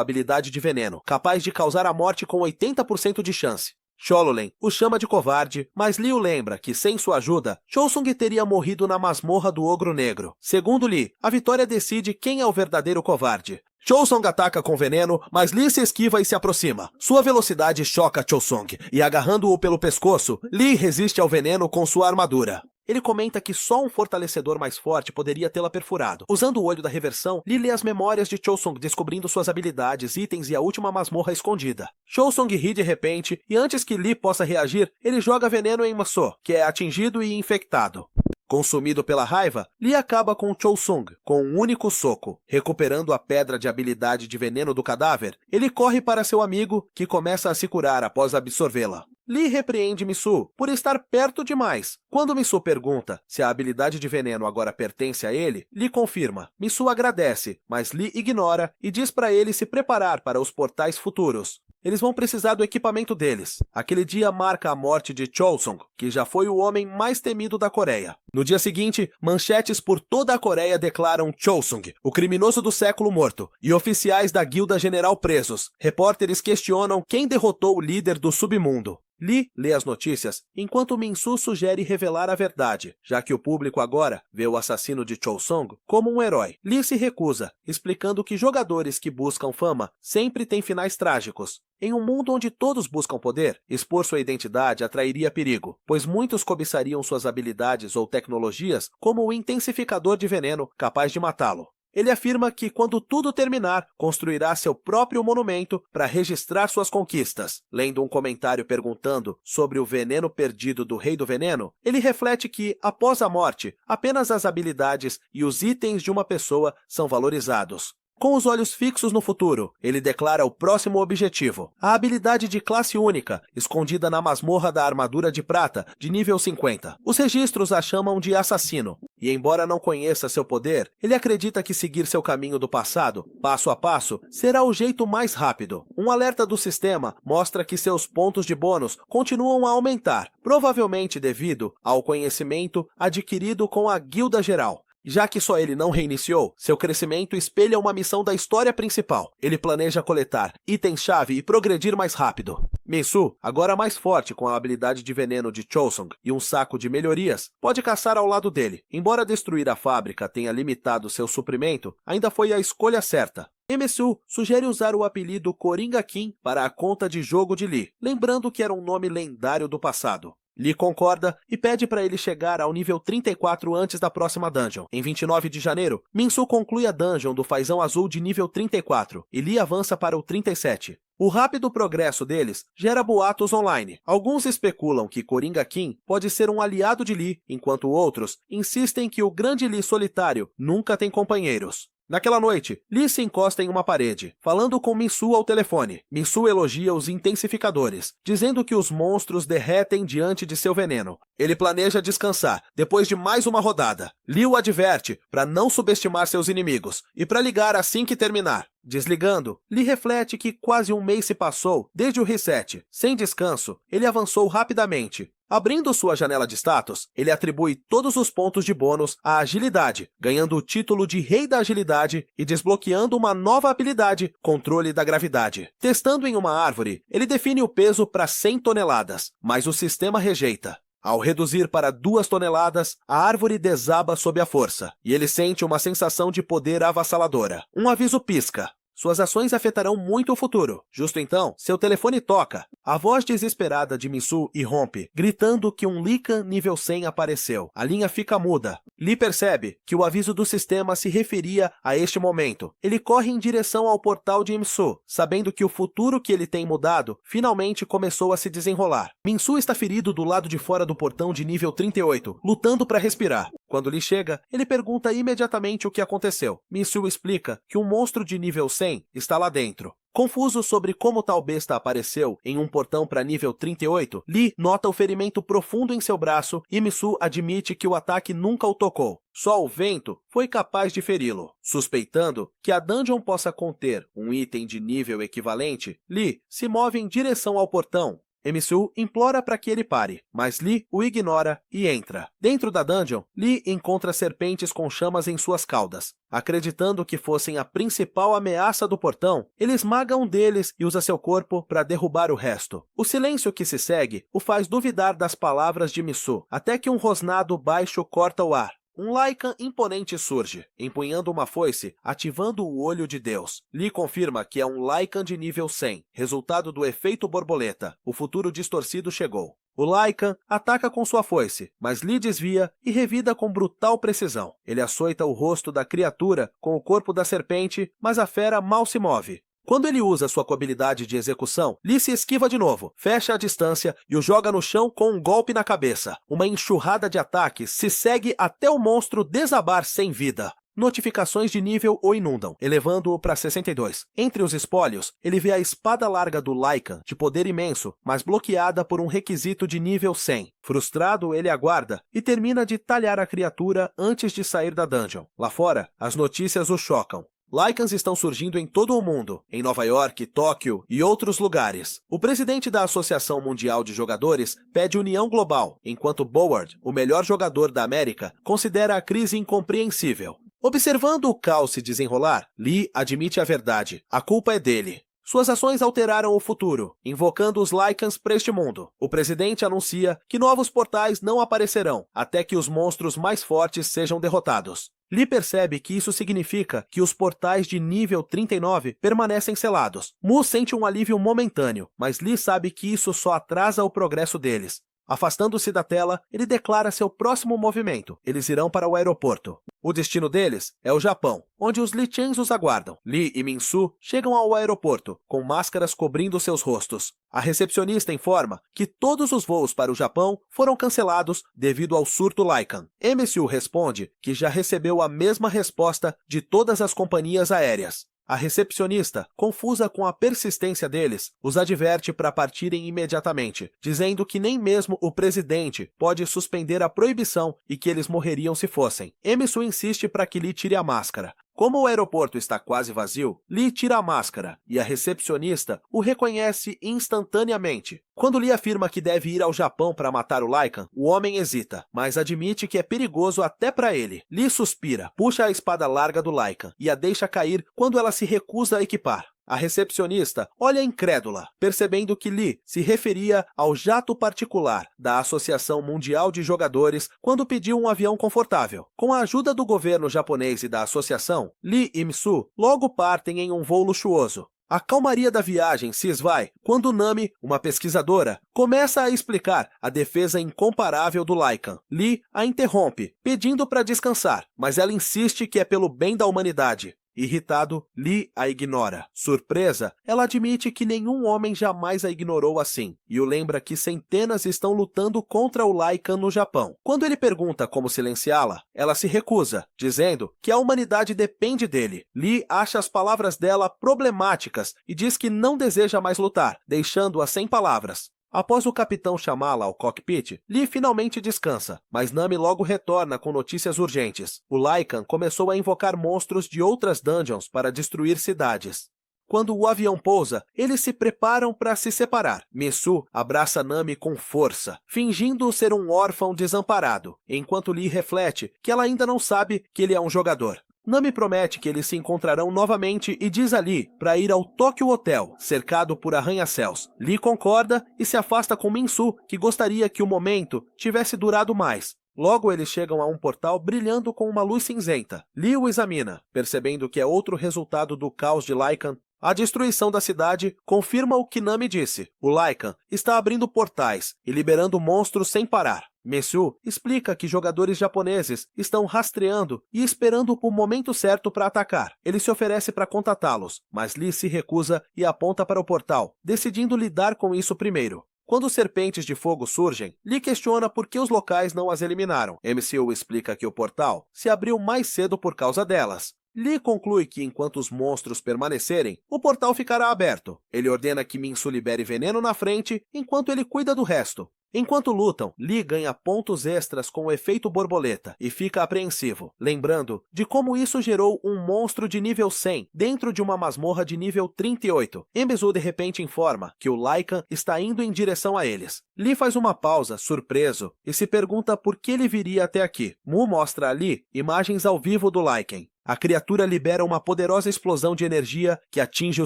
habilidade de veneno, capaz de causar a morte com 80% de chance. Chololen o chama de covarde, mas Lee o lembra que, sem sua ajuda, Chousung teria morrido na masmorra do Ogro Negro. Segundo Lee, a vitória decide quem é o verdadeiro covarde. Chousong ataca com veneno, mas Lee se esquiva e se aproxima. Sua velocidade choca Chousong, e agarrando-o pelo pescoço, Lee resiste ao veneno com sua armadura. Ele comenta que só um fortalecedor mais forte poderia tê-la perfurado. Usando o olho da reversão, Lee lê as memórias de Chousong, descobrindo suas habilidades, itens e a última masmorra escondida. Chousong ri de repente, e antes que Lee possa reagir, ele joga veneno em Miso, que é atingido e infectado. Consumido pela raiva, Lee acaba com Chousong com um único soco. Recuperando a pedra de habilidade de veneno do cadáver, ele corre para seu amigo, que começa a se curar após absorvê-la. Lee repreende Miso por estar perto demais. Quando Miso pergunta se a habilidade de veneno agora pertence a ele, Lee confirma. Miso agradece, mas Lee ignora e diz para ele se preparar para os portais futuros. Eles vão precisar do equipamento deles. Aquele dia marca a morte de Chousong, que já foi o homem mais temido da Coreia. No dia seguinte, manchetes por toda a Coreia declaram Chousong, o criminoso do século morto, e oficiais da guilda general presos. Repórteres questionam quem derrotou o líder do submundo. Lee lê as notícias, enquanto Min-soo sugere revelar a verdade, já que o público agora vê o assassino de Chousong como um herói. Lee se recusa, explicando que jogadores que buscam fama sempre têm finais trágicos. Em um mundo onde todos buscam poder, expor sua identidade atrairia perigo, pois muitos cobiçariam suas habilidades ou tecnologias como o intensificador de veneno capaz de matá-lo. Ele afirma que, quando tudo terminar, construirá seu próprio monumento para registrar suas conquistas. Lendo um comentário perguntando sobre o veneno perdido do Rei do Veneno, ele reflete que, após a morte, apenas as habilidades e os itens de uma pessoa são valorizados. Com os olhos fixos no futuro, ele declara o próximo objetivo, a habilidade de classe única, escondida na masmorra da armadura de prata, de nível 50. Os registros a chamam de assassino, e embora não conheça seu poder, ele acredita que seguir seu caminho do passado, passo a passo, será o jeito mais rápido. Um alerta do sistema mostra que seus pontos de bônus continuam a aumentar, provavelmente devido ao conhecimento adquirido com a Guilda Geral. Já que só ele não reiniciou, seu crescimento espelha uma missão da história principal. Ele planeja coletar itens-chave e progredir mais rápido. Min-soo, agora mais forte com a habilidade de veneno de Chousong e um saco de melhorias, pode caçar ao lado dele. Embora destruir a fábrica tenha limitado seu suprimento, ainda foi a escolha certa. MSU sugere usar o apelido Coringa Kim para a conta de jogo de Lee, lembrando que era um nome lendário do passado. Lee concorda e pede para ele chegar ao nível 34 antes da próxima dungeon. Em 29 de janeiro, Min-soo conclui a dungeon do Fazão Azul de nível 34 e Lee avança para o 37. O rápido progresso deles gera boatos online. Alguns especulam que Coringa Kim pode ser um aliado de Lee, enquanto outros insistem que o grande Lee solitário nunca tem companheiros. Naquela noite, Lee se encosta em uma parede, falando com Min-soo ao telefone. Min-soo elogia os intensificadores, dizendo que os monstros derretem diante de seu veneno. Ele planeja descansar, depois de mais uma rodada. Lee o adverte para não subestimar seus inimigos, e para ligar assim que terminar. Desligando, Lee reflete que quase um mês se passou desde o reset. Sem descanso, ele avançou rapidamente. Abrindo sua janela de status, ele atribui todos os pontos de bônus à agilidade, ganhando o título de Rei da Agilidade e desbloqueando uma nova habilidade, Controle da Gravidade. Testando em uma árvore, ele define o peso para 100 toneladas, mas o sistema rejeita. Ao reduzir para 2 toneladas, a árvore desaba sob a força, e ele sente uma sensação de poder avassaladora. Um aviso pisca. Suas ações afetarão muito o futuro. Justo então, seu telefone toca. A voz desesperada de Min-soo irrompe, gritando que um Lican nível 100 apareceu. A linha fica muda. Lee percebe que o aviso do sistema se referia a este momento. Ele corre em direção ao portal de Min-soo, sabendo que o futuro que ele tem mudado finalmente começou a se desenrolar. Min-soo está ferido do lado de fora do portão de nível 38, lutando para respirar. Quando Lee chega, ele pergunta imediatamente o que aconteceu. Min-soo explica que um monstro de nível 100 está lá dentro. Confuso sobre como tal besta apareceu em um portão para nível 38, Lee nota o ferimento profundo em seu braço e Min-soo admite que o ataque nunca o tocou. Só o vento foi capaz de feri-lo. Suspeitando que a dungeon possa conter um item de nível equivalente, Lee se move em direção ao portão. Min-soo implora para que ele pare, mas Lee o ignora e entra. Dentro da dungeon, Lee encontra serpentes com chamas em suas caudas. Acreditando que fossem a principal ameaça do portão, ele esmaga um deles e usa seu corpo para derrubar o resto. O silêncio que se segue o faz duvidar das palavras de Min-soo, até que um rosnado baixo corta o ar. um Lycan imponente surge, empunhando uma foice, ativando o Olho de Deus. Lee confirma que é um Lycan de nível 100, resultado do efeito borboleta. O futuro distorcido chegou. O Lycan ataca com sua foice, mas Lee desvia e revida com brutal precisão. Ele açoita o rosto da criatura com o corpo da serpente, mas a fera mal se move. Quando ele usa sua habilidade de execução, Lee se esquiva de novo, fecha a distância e o joga no chão com um golpe na cabeça. Uma enxurrada de ataques se segue até o monstro desabar sem vida. Notificações de nível o inundam, elevando-o para 62. Entre os espólios, ele vê a espada larga do Lycan, de poder imenso, mas bloqueada por um requisito de nível 100. Frustrado, ele aguarda e termina de talhar a criatura antes de sair da dungeon. Lá fora, as notícias o chocam. Lycans estão surgindo em todo o mundo, em Nova York, Tóquio e outros lugares. O presidente da Associação Mundial de Jogadores pede união global, enquanto Boward, o melhor jogador da América, considera a crise incompreensível. Observando o caos se desenrolar, Lee admite a verdade. A culpa é dele. Suas ações alteraram o futuro, invocando os Lycans para este mundo. O presidente anuncia que novos portais não aparecerão até que os monstros mais fortes sejam derrotados. Lee percebe que isso significa que os portais de nível 39 permanecem selados. Mu sente um alívio momentâneo, mas Lee sabe que isso só atrasa o progresso deles. Afastando-se da tela, ele declara seu próximo movimento. Eles irão para o aeroporto. O destino deles é o Japão, onde os Lichens os aguardam. Lee e Minsu chegam ao aeroporto, com máscaras cobrindo seus rostos. A recepcionista informa que todos os voos para o Japão foram cancelados devido ao surto Lycan. MSU responde que já recebeu a mesma resposta de todas as companhias aéreas. A recepcionista, confusa com a persistência deles, os adverte para partirem imediatamente, dizendo que nem mesmo o presidente pode suspender a proibição e que eles morreriam se fossem. Emisu insiste para que Lee tire a máscara. Como o aeroporto está quase vazio, Lee tira a máscara e a recepcionista o reconhece instantaneamente. Quando Lee afirma que deve ir ao Japão para matar o Lycan, o homem hesita, mas admite que é perigoso até para ele. Lee suspira, puxa a espada larga do Lycan e a deixa cair quando ela se recusa a equipar. A recepcionista olha incrédula, percebendo que Lee se referia ao jato particular da Associação Mundial de Jogadores quando pediu um avião confortável. Com a ajuda do governo japonês e da associação, Lee e Misu logo partem em um voo luxuoso. A calmaria da viagem se esvai quando Nami, uma pesquisadora, começa a explicar a defesa incomparável do Lycan. Lee a interrompe, pedindo para descansar, mas ela insiste que é pelo bem da humanidade. Irritado, Lee a ignora. Surpresa, ela admite que nenhum homem jamais a ignorou assim, e o lembra que centenas estão lutando contra o Lycan no Japão. Quando ele pergunta como silenciá-la, ela se recusa, dizendo que a humanidade depende dele. Lee acha as palavras dela problemáticas e diz que não deseja mais lutar, deixando-a sem palavras. Após o capitão chamá-la ao cockpit, Lee finalmente descansa, mas Nami logo retorna com notícias urgentes. O Lycan começou a invocar monstros de outras dungeons para destruir cidades. Quando o avião pousa, eles se preparam para se separar. Misu abraça Nami com força, fingindo ser um órfão desamparado, enquanto Lee reflete que ela ainda não sabe que ele é um jogador. Nami promete que eles se encontrarão novamente e diz a Lee para ir ao Tokyo Hotel, cercado por arranha-céus. Lee concorda e se afasta com Minsu, que gostaria que o momento tivesse durado mais. Logo eles chegam a um portal brilhando com uma luz cinzenta. Lee o examina, percebendo que é outro resultado do caos de Lycan. A destruição da cidade confirma o que Nami disse. O Lycan está abrindo portais e liberando monstros sem parar. Misu explica que jogadores japoneses estão rastreando e esperando o momento certo para atacar. Ele se oferece para contatá-los, mas Lee se recusa e aponta para o portal, decidindo lidar com isso primeiro. Quando serpentes de fogo surgem, Lee questiona por que os locais não as eliminaram. MCU explica que o portal se abriu mais cedo por causa delas. Lee conclui que enquanto os monstros permanecerem, o portal ficará aberto. Ele ordena que Minsu libere veneno na frente, enquanto ele cuida do resto. Enquanto lutam, Lee ganha pontos extras com o efeito borboleta e fica apreensivo, lembrando de como isso gerou um monstro de nível 100 dentro de uma masmorra de nível 38. Embezu de repente informa que o Lycan está indo em direção a eles. Lee faz uma pausa, surpreso, e se pergunta por que ele viria até aqui. Mu mostra a Lee imagens ao vivo do Lycan. A criatura libera uma poderosa explosão de energia que atinge o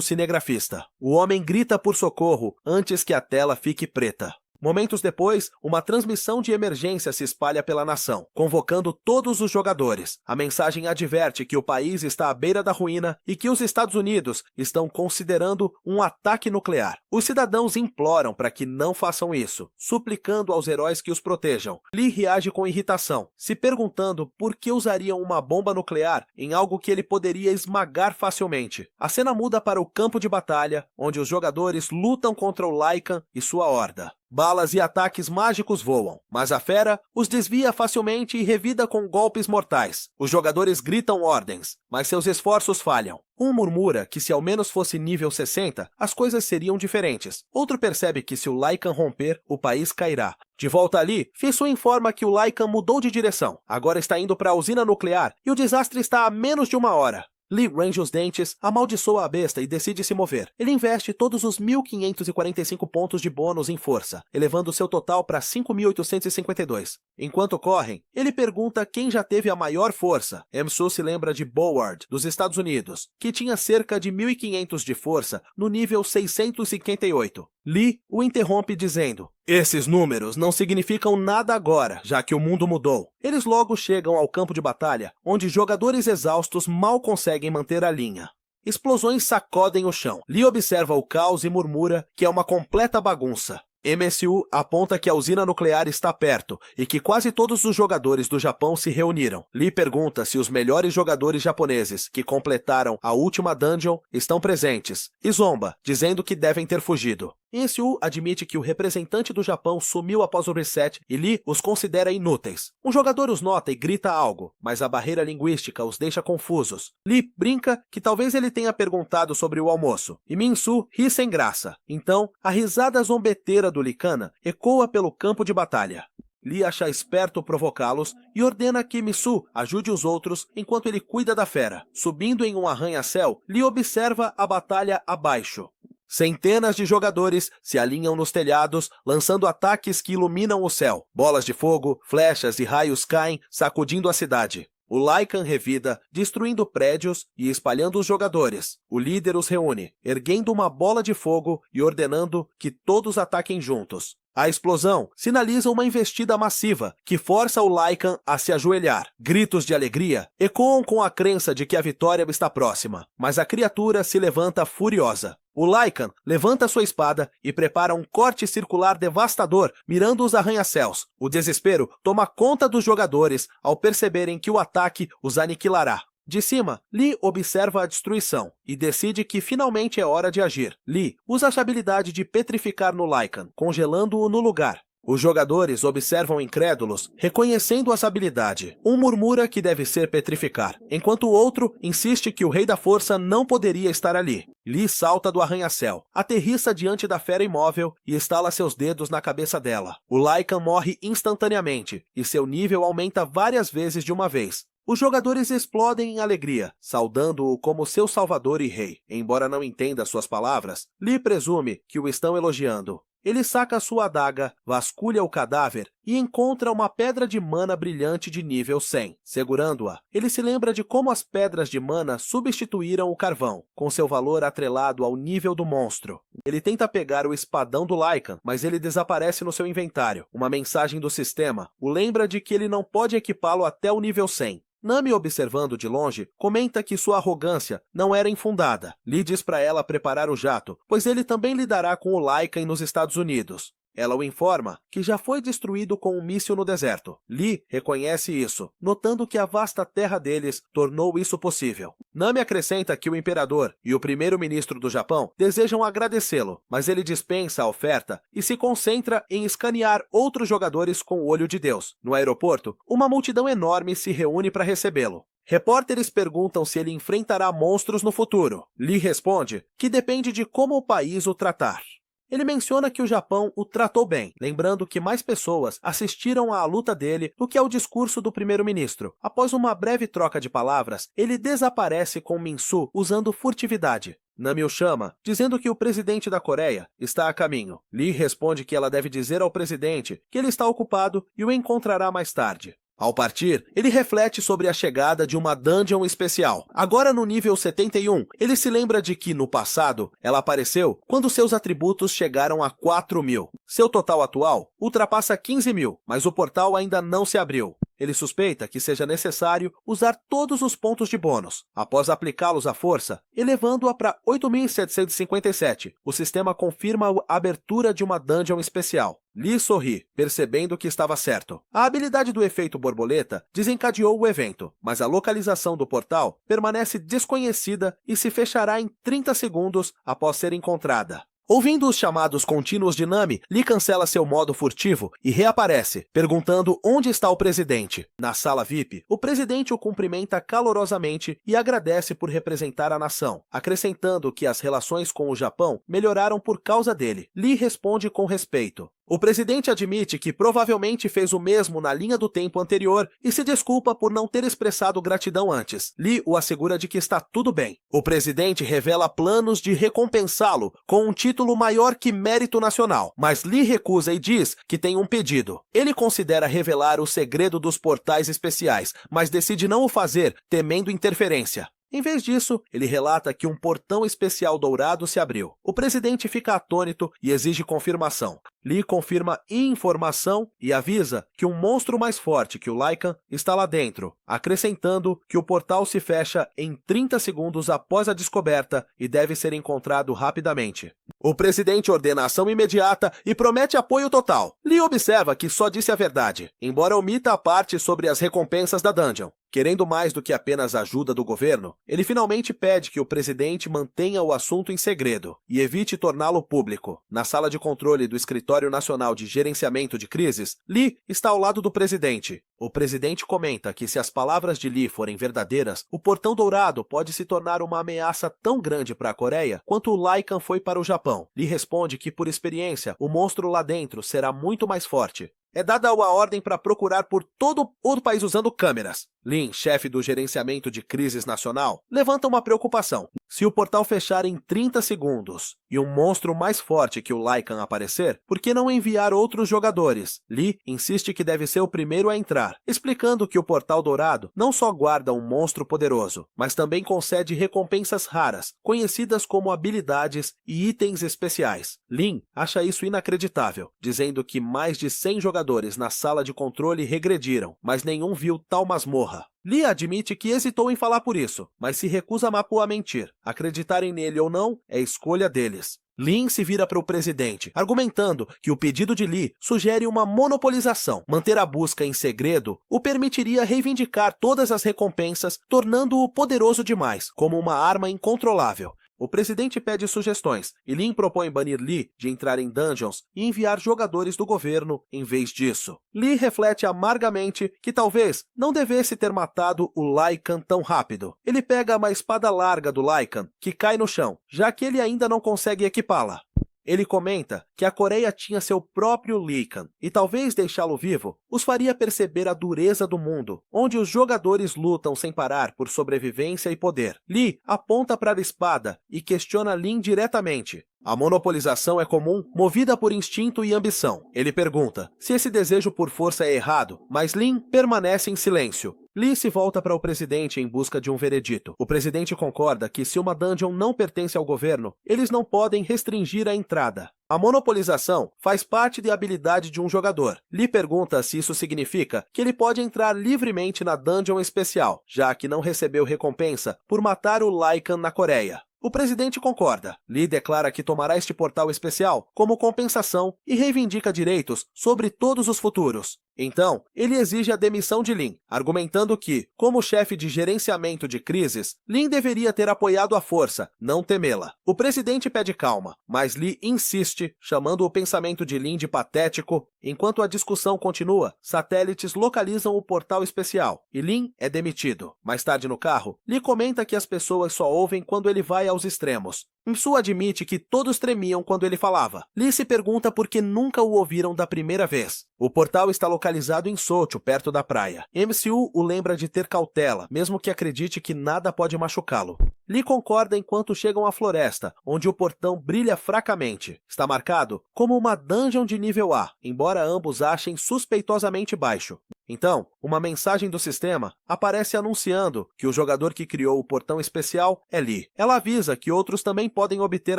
cinegrafista. O homem grita por socorro antes que a tela fique preta. Momentos depois, uma transmissão de emergência se espalha pela nação, convocando todos os jogadores. A mensagem adverte que o país está à beira da ruína e que os Estados Unidos estão considerando um ataque nuclear. Os cidadãos imploram para que não façam isso, suplicando aos heróis que os protejam. Lee reage com irritação, se perguntando por que usariam uma bomba nuclear em algo que ele poderia esmagar facilmente. A cena muda para o campo de batalha, onde os jogadores lutam contra o Lycan e sua horda. Balas e ataques mágicos voam, mas a fera os desvia facilmente e revida com golpes mortais. Os jogadores gritam ordens, mas seus esforços falham. Um murmura que se ao menos fosse nível 60, as coisas seriam diferentes. Outro percebe que se o Lycan romper, o país cairá. De volta ali, Fisu informa que o Lycan mudou de direção. Agora está indo para a usina nuclear e o desastre está a menos de uma hora. Lee range os dentes, amaldiçoa a besta e decide se mover. Ele investe todos os 1.545 pontos de bônus em força, elevando seu total para 5.852. Enquanto correm, ele pergunta quem já teve a maior força. Emsu se lembra de Boward, dos Estados Unidos, que tinha cerca de 1.500 de força no nível 658. Lee o interrompe dizendo: "Esses números não significam nada agora, já que o mundo mudou." Eles logo chegam ao campo de batalha, onde jogadores exaustos mal conseguem manter a linha. Explosões sacodem o chão. Lee observa o caos e murmura que é uma completa bagunça. MSU aponta que a usina nuclear está perto e que quase todos os jogadores do Japão se reuniram. Lee pergunta se os melhores jogadores japoneses que completaram a última dungeon estão presentes e zomba, dizendo que devem ter fugido. MSU admite que o representante do Japão sumiu após o reset e Lee os considera inúteis. Um jogador os nota e grita algo, mas a barreira linguística os deixa confusos. Lee brinca que talvez ele tenha perguntado sobre o almoço, e Minsu ri sem graça. Então, a risada zombeteira do Lycana ecoa pelo campo de batalha. Lee acha esperto provocá-los e ordena que Misu ajude os outros enquanto ele cuida da fera. Subindo em um arranha-céu, Lee observa a batalha abaixo. Centenas de jogadores se alinham nos telhados, lançando ataques que iluminam o céu. Bolas de fogo, flechas e raios caem, sacudindo a cidade. O Lycan revida, destruindo prédios e espalhando os jogadores. O líder os reúne, erguendo uma bola de fogo e ordenando que todos ataquem juntos. A explosão sinaliza uma investida massiva que força o Lycan a se ajoelhar. Gritos de alegria ecoam com a crença de que a vitória está próxima, mas a criatura se levanta furiosa. O Lycan levanta sua espada e prepara um corte circular devastador, mirando os arranha-céus. O desespero toma conta dos jogadores ao perceberem que o ataque os aniquilará. De cima, Lee observa a destruição e decide que finalmente é hora de agir. Lee usa a habilidade de petrificar no Lycan, congelando-o no lugar. Os jogadores observam incrédulos, reconhecendo essa habilidade. Um murmura que deve ser petrificar, enquanto o outro insiste que o Rei da Força não poderia estar ali. Lee salta do arranha-céu, aterrissa diante da fera imóvel e estala seus dedos na cabeça dela. O Lycan morre instantaneamente e seu nível aumenta várias vezes de uma vez. Os jogadores explodem em alegria, saudando-o como seu salvador e rei. Embora não entenda suas palavras, Lee presume que o estão elogiando. Ele saca sua adaga, vasculha o cadáver e encontra uma pedra de mana brilhante de nível 100. Segurando-a, ele se lembra de como as pedras de mana substituíram o carvão, com seu valor atrelado ao nível do monstro. Ele tenta pegar o espadão do Lycan, mas ele desaparece no seu inventário. Uma mensagem do sistema o lembra de que ele não pode equipá-lo até o nível 100. Nami, observando de longe, comenta que sua arrogância não era infundada. Lee diz para ela preparar o jato, pois ele também lidará com o Lycan nos Estados Unidos. Ela o informa que já foi destruído com um míssil no deserto. Lee reconhece isso, notando que a vasta terra deles tornou isso possível. Nami acrescenta que o imperador e o primeiro-ministro do Japão desejam agradecê-lo, mas ele dispensa a oferta e se concentra em escanear outros jogadores com o olho de Deus. No aeroporto, uma multidão enorme se reúne para recebê-lo. Repórteres perguntam se ele enfrentará monstros no futuro. Lee responde que depende de como o país o tratar. Ele menciona que o Japão o tratou bem, lembrando que mais pessoas assistiram à luta dele do que ao discurso do primeiro-ministro. Após uma breve troca de palavras, ele desaparece com Minsu usando furtividade. Nami o chama, dizendo que o presidente da Coreia está a caminho. Lee responde que ela deve dizer ao presidente que ele está ocupado e o encontrará mais tarde. Ao partir, ele reflete sobre a chegada de uma dungeon especial. Agora no nível 71, ele se lembra de que, no passado, ela apareceu quando seus atributos chegaram a 4.000. Seu total atual ultrapassa 15.000, mas o portal ainda não se abriu. Ele suspeita que seja necessário usar todos os pontos de bônus. Após aplicá-los à força, elevando-a para 8.757, o sistema confirma a abertura de uma dungeon especial. Lee sorri, percebendo que estava certo. A habilidade do efeito borboleta desencadeou o evento, mas a localização do portal permanece desconhecida e se fechará em 30 segundos após ser encontrada. Ouvindo os chamados contínuos de Nami, Lee cancela seu modo furtivo e reaparece, perguntando onde está o presidente. Na sala VIP, o presidente o cumprimenta calorosamente e agradece por representar a nação, acrescentando que as relações com o Japão melhoraram por causa dele. Lee responde com respeito. O presidente admite que provavelmente fez o mesmo na linha do tempo anterior e se desculpa por não ter expressado gratidão antes. Lee o assegura de que está tudo bem. O presidente revela planos de recompensá-lo com um título maior que mérito nacional, mas Lee recusa e diz que tem um pedido. Ele considera revelar o segredo dos portais especiais, mas decide não o fazer, temendo interferência. Em vez disso, ele relata que um portão especial dourado se abriu. O presidente fica atônito e exige confirmação. Lee confirma informação e avisa que um monstro mais forte que o Lycan está lá dentro, acrescentando que o portal se fecha em 30 segundos após a descoberta e deve ser encontrado rapidamente. O presidente ordena ação imediata e promete apoio total. Lee observa que só disse a verdade, embora omita a parte sobre as recompensas da dungeon. Querendo mais do que apenas a ajuda do governo, ele finalmente pede que o presidente mantenha o assunto em segredo e evite torná-lo público. Na sala de controle do Escritório Nacional de Gerenciamento de Crises, Lee está ao lado do presidente. O presidente comenta que se as palavras de Lee forem verdadeiras, o Portão Dourado pode se tornar uma ameaça tão grande para a Coreia quanto o Lycan foi para o Japão. Lee responde que, por experiência, o monstro lá dentro será muito mais forte. É dada a ordem para procurar por todo o país usando câmeras. Lin, chefe do gerenciamento de crises nacional, levanta uma preocupação. Se o portal fechar em 30 segundos e um monstro mais forte que o Lycan aparecer, por que não enviar outros jogadores? Lee insiste que deve ser o primeiro a entrar, explicando que o Portal Dourado não só guarda um monstro poderoso, mas também concede recompensas raras, conhecidas como habilidades e itens especiais. Lin acha isso inacreditável, dizendo que mais de 100 jogadores na sala de controle regrediram, mas nenhum viu tal masmorra. Lee admite que hesitou em falar por isso, mas se recusa a mentir. Acreditarem nele ou não é escolha deles. Lin se vira para o presidente, argumentando que o pedido de Lee sugere uma monopolização. Manter a busca em segredo o permitiria reivindicar todas as recompensas, tornando-o poderoso demais, como uma arma incontrolável. O presidente pede sugestões, e Lin propõe banir Lee de entrar em dungeons e enviar jogadores do governo em vez disso. Lee reflete amargamente que talvez não devesse ter matado o Lycan tão rápido. Ele pega uma espada larga do Lycan, que cai no chão, já que ele ainda não consegue equipá-la. Ele comenta que a Coreia tinha seu próprio Lycan, e talvez deixá-lo vivo os faria perceber a dureza do mundo, onde os jogadores lutam sem parar por sobrevivência e poder. Lee aponta para a espada e questiona Lin diretamente. A monopolização é comum, movida por instinto e ambição. Ele pergunta se esse desejo por força é errado, mas Lin permanece em silêncio. Lee se volta para o presidente em busca de um veredito. O presidente concorda que se uma dungeon não pertence ao governo, eles não podem restringir a entrada. A monopolização faz parte da habilidade de um jogador. Lee pergunta se isso significa que ele pode entrar livremente na dungeon especial, já que não recebeu recompensa por matar o Lycan na Coreia. O presidente concorda. Lee declara que tomará este portal especial como compensação e reivindica direitos sobre todos os futuros. Então, ele exige a demissão de Lin, argumentando que, como chefe de gerenciamento de crises, Lin deveria ter apoiado a força, não temê-la. O presidente pede calma, mas Lee insiste, chamando o pensamento de Lin de patético. Enquanto a discussão continua, satélites localizam o portal especial e Lin é demitido. Mais tarde no carro, Lee comenta que as pessoas só ouvem quando ele vai aos extremos. Msu admite que todos tremiam quando ele falava. Lee se pergunta por que nunca o ouviram da primeira vez. O portal está localizado em Socho, perto da praia. MCU o lembra de ter cautela, mesmo que acredite que nada pode machucá-lo. Lee concorda enquanto chegam à floresta, onde o portão brilha fracamente. Está marcado como uma dungeon de nível A, embora ambos achem suspeitosamente baixo. Então, uma mensagem do sistema aparece anunciando que o jogador que criou o portão especial é Lee. Ela avisa que outros também podem obter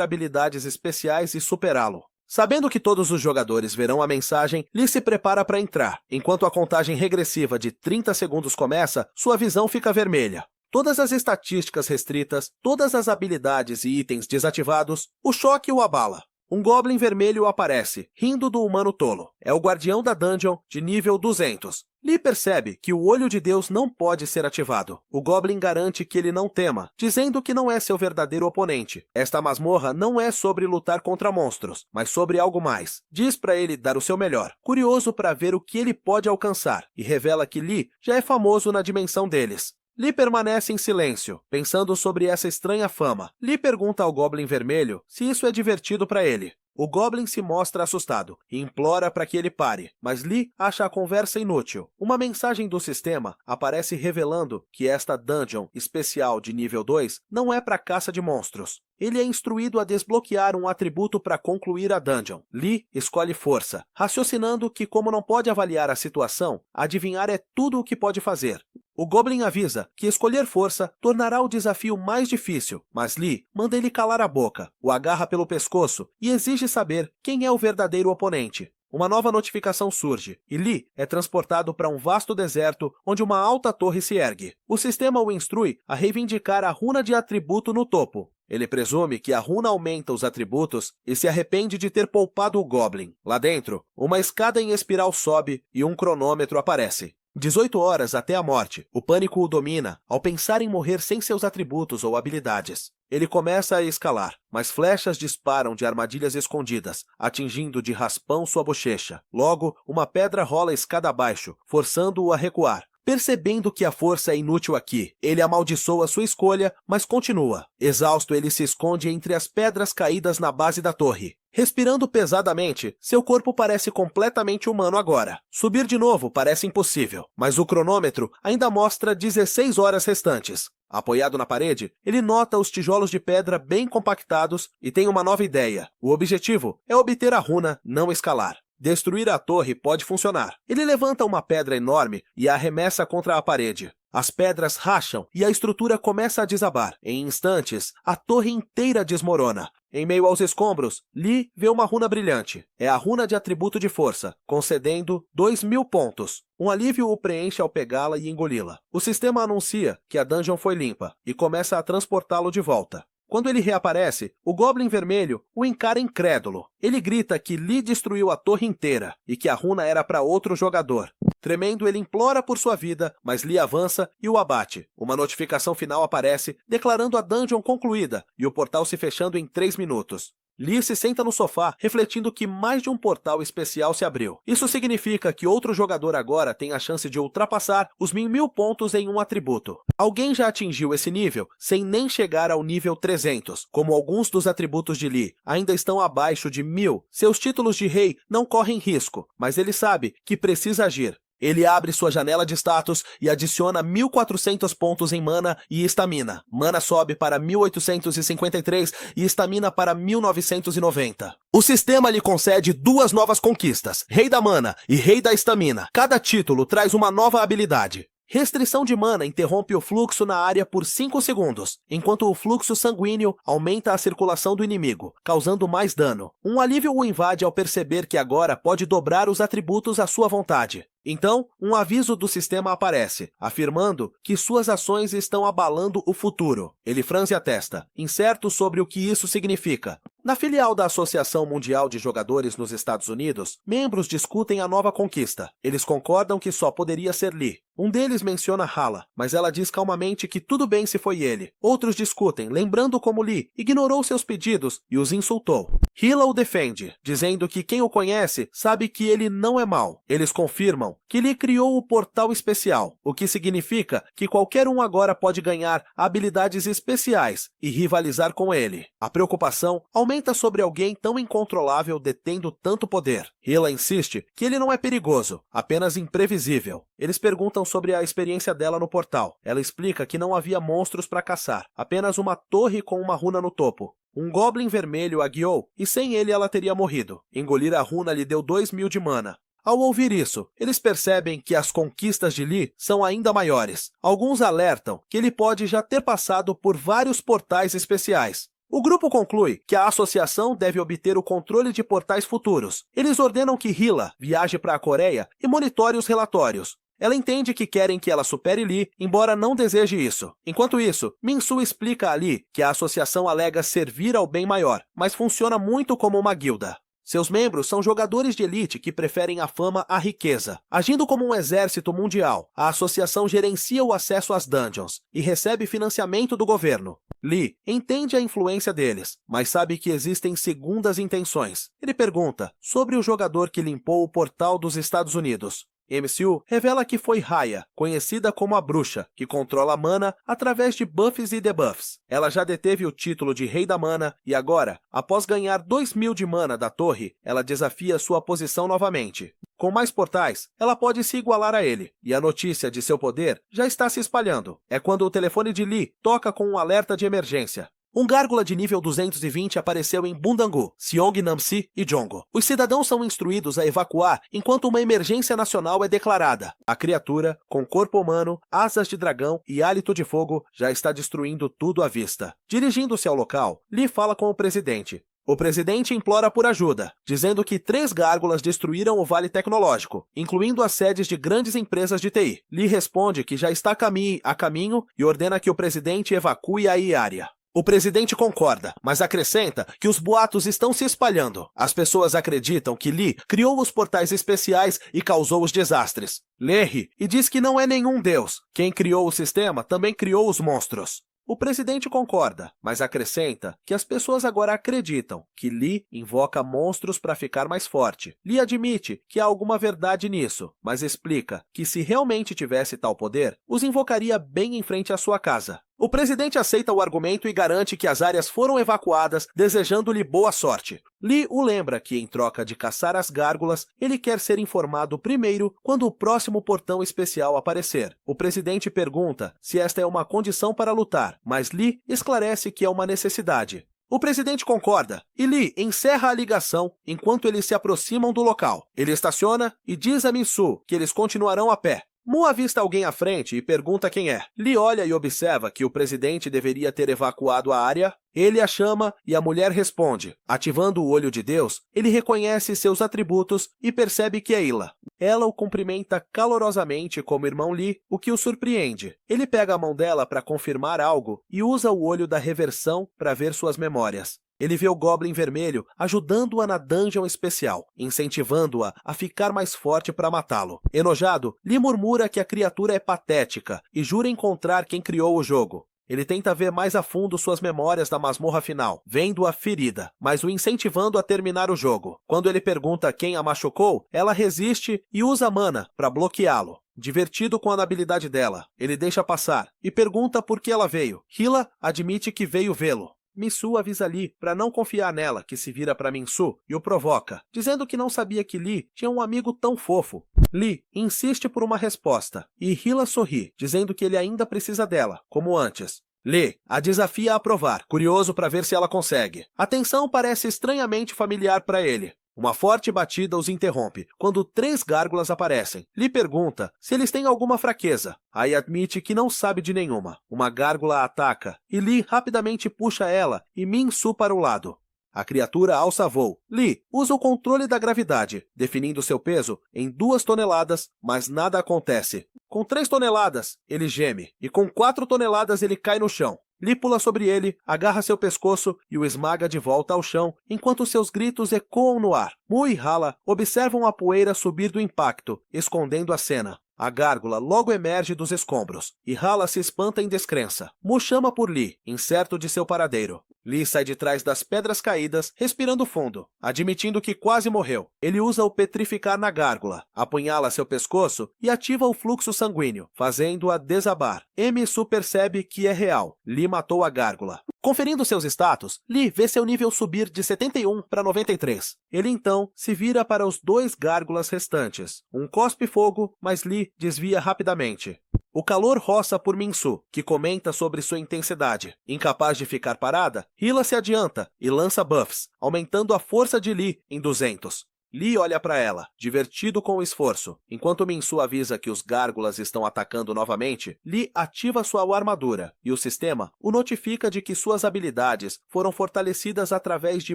habilidades especiais e superá-lo. Sabendo que todos os jogadores verão a mensagem, Lee se prepara para entrar. Enquanto a contagem regressiva de 30 segundos começa, sua visão fica vermelha. Todas as estatísticas restritas, todas as habilidades e itens desativados, o choque o abala. Um Goblin vermelho aparece, rindo do humano tolo. É o guardião da dungeon de nível 200. Lee percebe que o Olho de Deus não pode ser ativado. O Goblin garante que ele não tema, dizendo que não é seu verdadeiro oponente. Esta masmorra não é sobre lutar contra monstros, mas sobre algo mais. Diz para ele dar o seu melhor, curioso para ver o que ele pode alcançar, e revela que Lee já é famoso na dimensão deles. Lee permanece em silêncio, pensando sobre essa estranha fama. Lee pergunta ao Goblin vermelho se isso é divertido para ele. O Goblin se mostra assustado e implora para que ele pare, mas Lee acha a conversa inútil. Uma mensagem do sistema aparece revelando que esta dungeon especial de nível 2 não é para caça de monstros. Ele é instruído a desbloquear um atributo para concluir a dungeon. Lee escolhe força, raciocinando que, como não pode avaliar a situação, adivinhar é tudo o que pode fazer. O Goblin avisa que escolher força tornará o desafio mais difícil, mas Lee manda ele calar a boca, o agarra pelo pescoço e exige saber quem é o verdadeiro oponente. Uma nova notificação surge, e Lee é transportado para um vasto deserto onde uma alta torre se ergue. O sistema o instrui a reivindicar a runa de atributo no topo. Ele presume que a runa aumenta os atributos e se arrepende de ter poupado o Goblin. Lá dentro, uma escada em espiral sobe e um cronômetro aparece. 18 horas até a morte. O pânico o domina ao pensar em morrer sem seus atributos ou habilidades. Ele começa a escalar, mas flechas disparam de armadilhas escondidas, atingindo de raspão sua bochecha. Logo, uma pedra rola escada abaixo, forçando-o a recuar. Percebendo que a força é inútil aqui, ele amaldiçoa sua escolha, mas continua. Exausto, ele se esconde entre as pedras caídas na base da torre. Respirando pesadamente, seu corpo parece completamente humano agora. Subir de novo parece impossível, mas o cronômetro ainda mostra 16 horas restantes. Apoiado na parede, ele nota os tijolos de pedra bem compactados e tem uma nova ideia. O objetivo é obter a runa, não escalar. Destruir a torre pode funcionar. Ele levanta uma pedra enorme e a arremessa contra a parede. As pedras racham e a estrutura começa a desabar. Em instantes, a torre inteira desmorona. Em meio aos escombros, Lee vê uma runa brilhante. É a runa de atributo de força, concedendo 2.000 pontos. Um alívio o preenche ao pegá-la e engoli-la. O sistema anuncia que a dungeon foi limpa e começa a transportá-lo de volta. Quando ele reaparece, o Goblin vermelho o encara incrédulo. Ele grita que Lee destruiu a torre inteira e que a runa era para outro jogador. Tremendo, ele implora por sua vida, mas Lee avança e o abate. Uma notificação final aparece, declarando a dungeon concluída e o portal se fechando em 3 minutos. Lee se senta no sofá, refletindo que mais de um portal especial se abriu. Isso significa que outro jogador agora tem a chance de ultrapassar os 1.000 pontos em um atributo. Alguém já atingiu esse nível sem nem chegar ao nível 300. Como alguns dos atributos de Lee ainda estão abaixo de 1.000, seus títulos de rei não correm risco, mas ele sabe que precisa agir. Ele abre sua janela de status e adiciona 1.400 pontos em mana e estamina. Mana sobe para 1.853 e estamina para 1.990. O sistema lhe concede 2 novas conquistas, Rei da Mana e Rei da Estamina. Cada título traz uma nova habilidade. Restrição de mana interrompe o fluxo na área por 5 segundos, enquanto o fluxo sanguíneo aumenta a circulação do inimigo, causando mais dano. Um alívio o invade ao perceber que agora pode dobrar os atributos à sua vontade. Então, um aviso do sistema aparece, afirmando que suas ações estão abalando o futuro. Ele franze a testa, incerto sobre o que isso significa. Na filial da Associação Mundial de Jogadores nos Estados Unidos, membros discutem a nova conquista. Eles concordam que só poderia ser Lee. Um deles menciona Hala, mas ela diz calmamente que tudo bem se foi ele. Outros discutem, lembrando como Lee ignorou seus pedidos e os insultou. Hila o defende, dizendo que quem o conhece sabe que ele não é mau. Eles confirmam que Lee criou o portal especial, o que significa que qualquer um agora pode ganhar habilidades especiais e rivalizar com ele. A preocupação aumenta sobre alguém tão incontrolável detendo tanto poder. Hila insiste que ele não é perigoso, apenas imprevisível. Eles perguntam sobre a experiência dela no portal. Ela explica que não havia monstros para caçar, apenas uma torre com uma runa no topo. Um Goblin vermelho a guiou, e sem ele ela teria morrido. Engolir a runa lhe deu 2000 de mana. Ao ouvir isso, eles percebem que as conquistas de Lee são ainda maiores. Alguns alertam que ele pode já ter passado por vários portais especiais. O grupo conclui que a associação deve obter o controle de portais futuros. Eles ordenam que Hila viaje para a Coreia e monitore os relatórios. Ela entende que querem que ela supere Lee, embora não deseje isso. Enquanto isso, Min-Soo explica a Lee que a associação alega servir ao bem maior, mas funciona muito como uma guilda. Seus membros são jogadores de elite que preferem a fama à riqueza. Agindo como um exército mundial, a associação gerencia o acesso às dungeons e recebe financiamento do governo. Lee entende a influência deles, mas sabe que existem segundas intenções. Ele pergunta sobre o jogador que limpou o portal dos Estados Unidos. MCU revela que foi Raya, conhecida como a Bruxa, que controla a mana através de buffs e debuffs. Ela já deteve o título de Rei da Mana e agora, após ganhar 2000 de mana da torre, ela desafia sua posição novamente. Com mais portais, ela pode se igualar a ele, e a notícia de seu poder já está se espalhando. É quando o telefone de Lee toca com um alerta de emergência. Um gárgula de nível 220 apareceu em Bundangu, Seonggnam-si e Jongo. Os cidadãos são instruídos a evacuar enquanto uma emergência nacional é declarada. A criatura, com corpo humano, asas de dragão e hálito de fogo, já está destruindo tudo à vista. Dirigindo-se ao local, Lee fala com o presidente. O presidente implora por ajuda, dizendo que 3 gárgulas destruíram o Vale Tecnológico, incluindo as sedes de grandes empresas de TI. Lee responde que já está a caminho e ordena que o presidente evacue a área. O presidente concorda, mas acrescenta que os boatos estão se espalhando. As pessoas acreditam que Lee criou os portais especiais e causou os desastres. Lee ri e diz que não é nenhum deus. Quem criou o sistema também criou os monstros. O presidente concorda, mas acrescenta que as pessoas agora acreditam que Lee invoca monstros para ficar mais forte. Lee admite que há alguma verdade nisso, mas explica que se realmente tivesse tal poder, os invocaria bem em frente à sua casa. O presidente aceita o argumento e garante que as áreas foram evacuadas, desejando-lhe boa sorte. Lee o lembra que, em troca de caçar as gárgulas, ele quer ser informado primeiro quando o próximo portão especial aparecer. O presidente pergunta se esta é uma condição para lutar, mas Lee esclarece que é uma necessidade. O presidente concorda, e Lee encerra a ligação enquanto eles se aproximam do local. Ele estaciona e diz a Min-Soo que eles continuarão a pé. Mu avista alguém à frente e pergunta quem é. Lee olha e observa que o presidente deveria ter evacuado a área. Ele a chama e a mulher responde. Ativando o olho de Deus, ele reconhece seus atributos e percebe que é Hila. Ela o cumprimenta calorosamente como irmão Lee, o que o surpreende. Ele pega a mão dela para confirmar algo e usa o olho da reversão para ver suas memórias. Ele vê o Goblin vermelho ajudando-a na dungeon especial, incentivando-a a ficar mais forte para matá-lo. Enojado, Lee murmura que a criatura é patética e jura encontrar quem criou o jogo. Ele tenta ver mais a fundo suas memórias da masmorra final, vendo-a ferida, mas o incentivando a terminar o jogo. Quando ele pergunta quem a machucou, ela resiste e usa mana para bloqueá-lo. Divertido com a habilidade dela, ele deixa passar e pergunta por que ela veio. Hila admite que veio vê-lo. Min-Soo avisa Lee para não confiar nela, que se vira para Min-Soo e o provoca, dizendo que não sabia que Lee tinha um amigo tão fofo. Lee insiste por uma resposta, e Hila sorri, dizendo que ele ainda precisa dela, como antes. Lee a desafia a provar, curioso para ver se ela consegue. A tensão parece estranhamente familiar para ele. Uma forte batida os interrompe, quando 3 gárgulas aparecem. Lee pergunta se eles têm alguma fraqueza. Aí admite que não sabe de nenhuma. Uma gárgula a ataca, e Lee rapidamente puxa ela e Min-Soo para o lado. A criatura alça voo. Lee usa o controle da gravidade, definindo seu peso em 2 toneladas, mas nada acontece. Com 3 toneladas, ele geme, e com 4 toneladas ele cai no chão. Lee pula sobre ele, agarra seu pescoço e o esmaga de volta ao chão, enquanto seus gritos ecoam no ar. Mu e Hala observam a poeira subir do impacto, escondendo a cena. A gárgula logo emerge dos escombros, e Hala se espanta em descrença. Mu chama por Lee, incerto de seu paradeiro. Lee sai de trás das pedras caídas, respirando fundo, admitindo que quase morreu. Ele usa o petrificar na gárgula, apunhala seu pescoço e ativa o fluxo sanguíneo, fazendo-a desabar. Emisu percebe que é real. Lee matou a gárgula. Conferindo seus status, Lee vê seu nível subir de 71 para 93. Ele então se vira para os 2 gárgulas restantes. Um cospe fogo, mas Lee desvia rapidamente. O calor roça por Minsu, que comenta sobre sua intensidade. Incapaz de ficar parada, Hila se adianta e lança buffs, aumentando a força de Lee em 200. Lee olha para ela, divertido com o esforço. Enquanto Minsu avisa que os gárgulas estão atacando novamente, Lee ativa sua armadura, e o sistema o notifica de que suas habilidades foram fortalecidas através de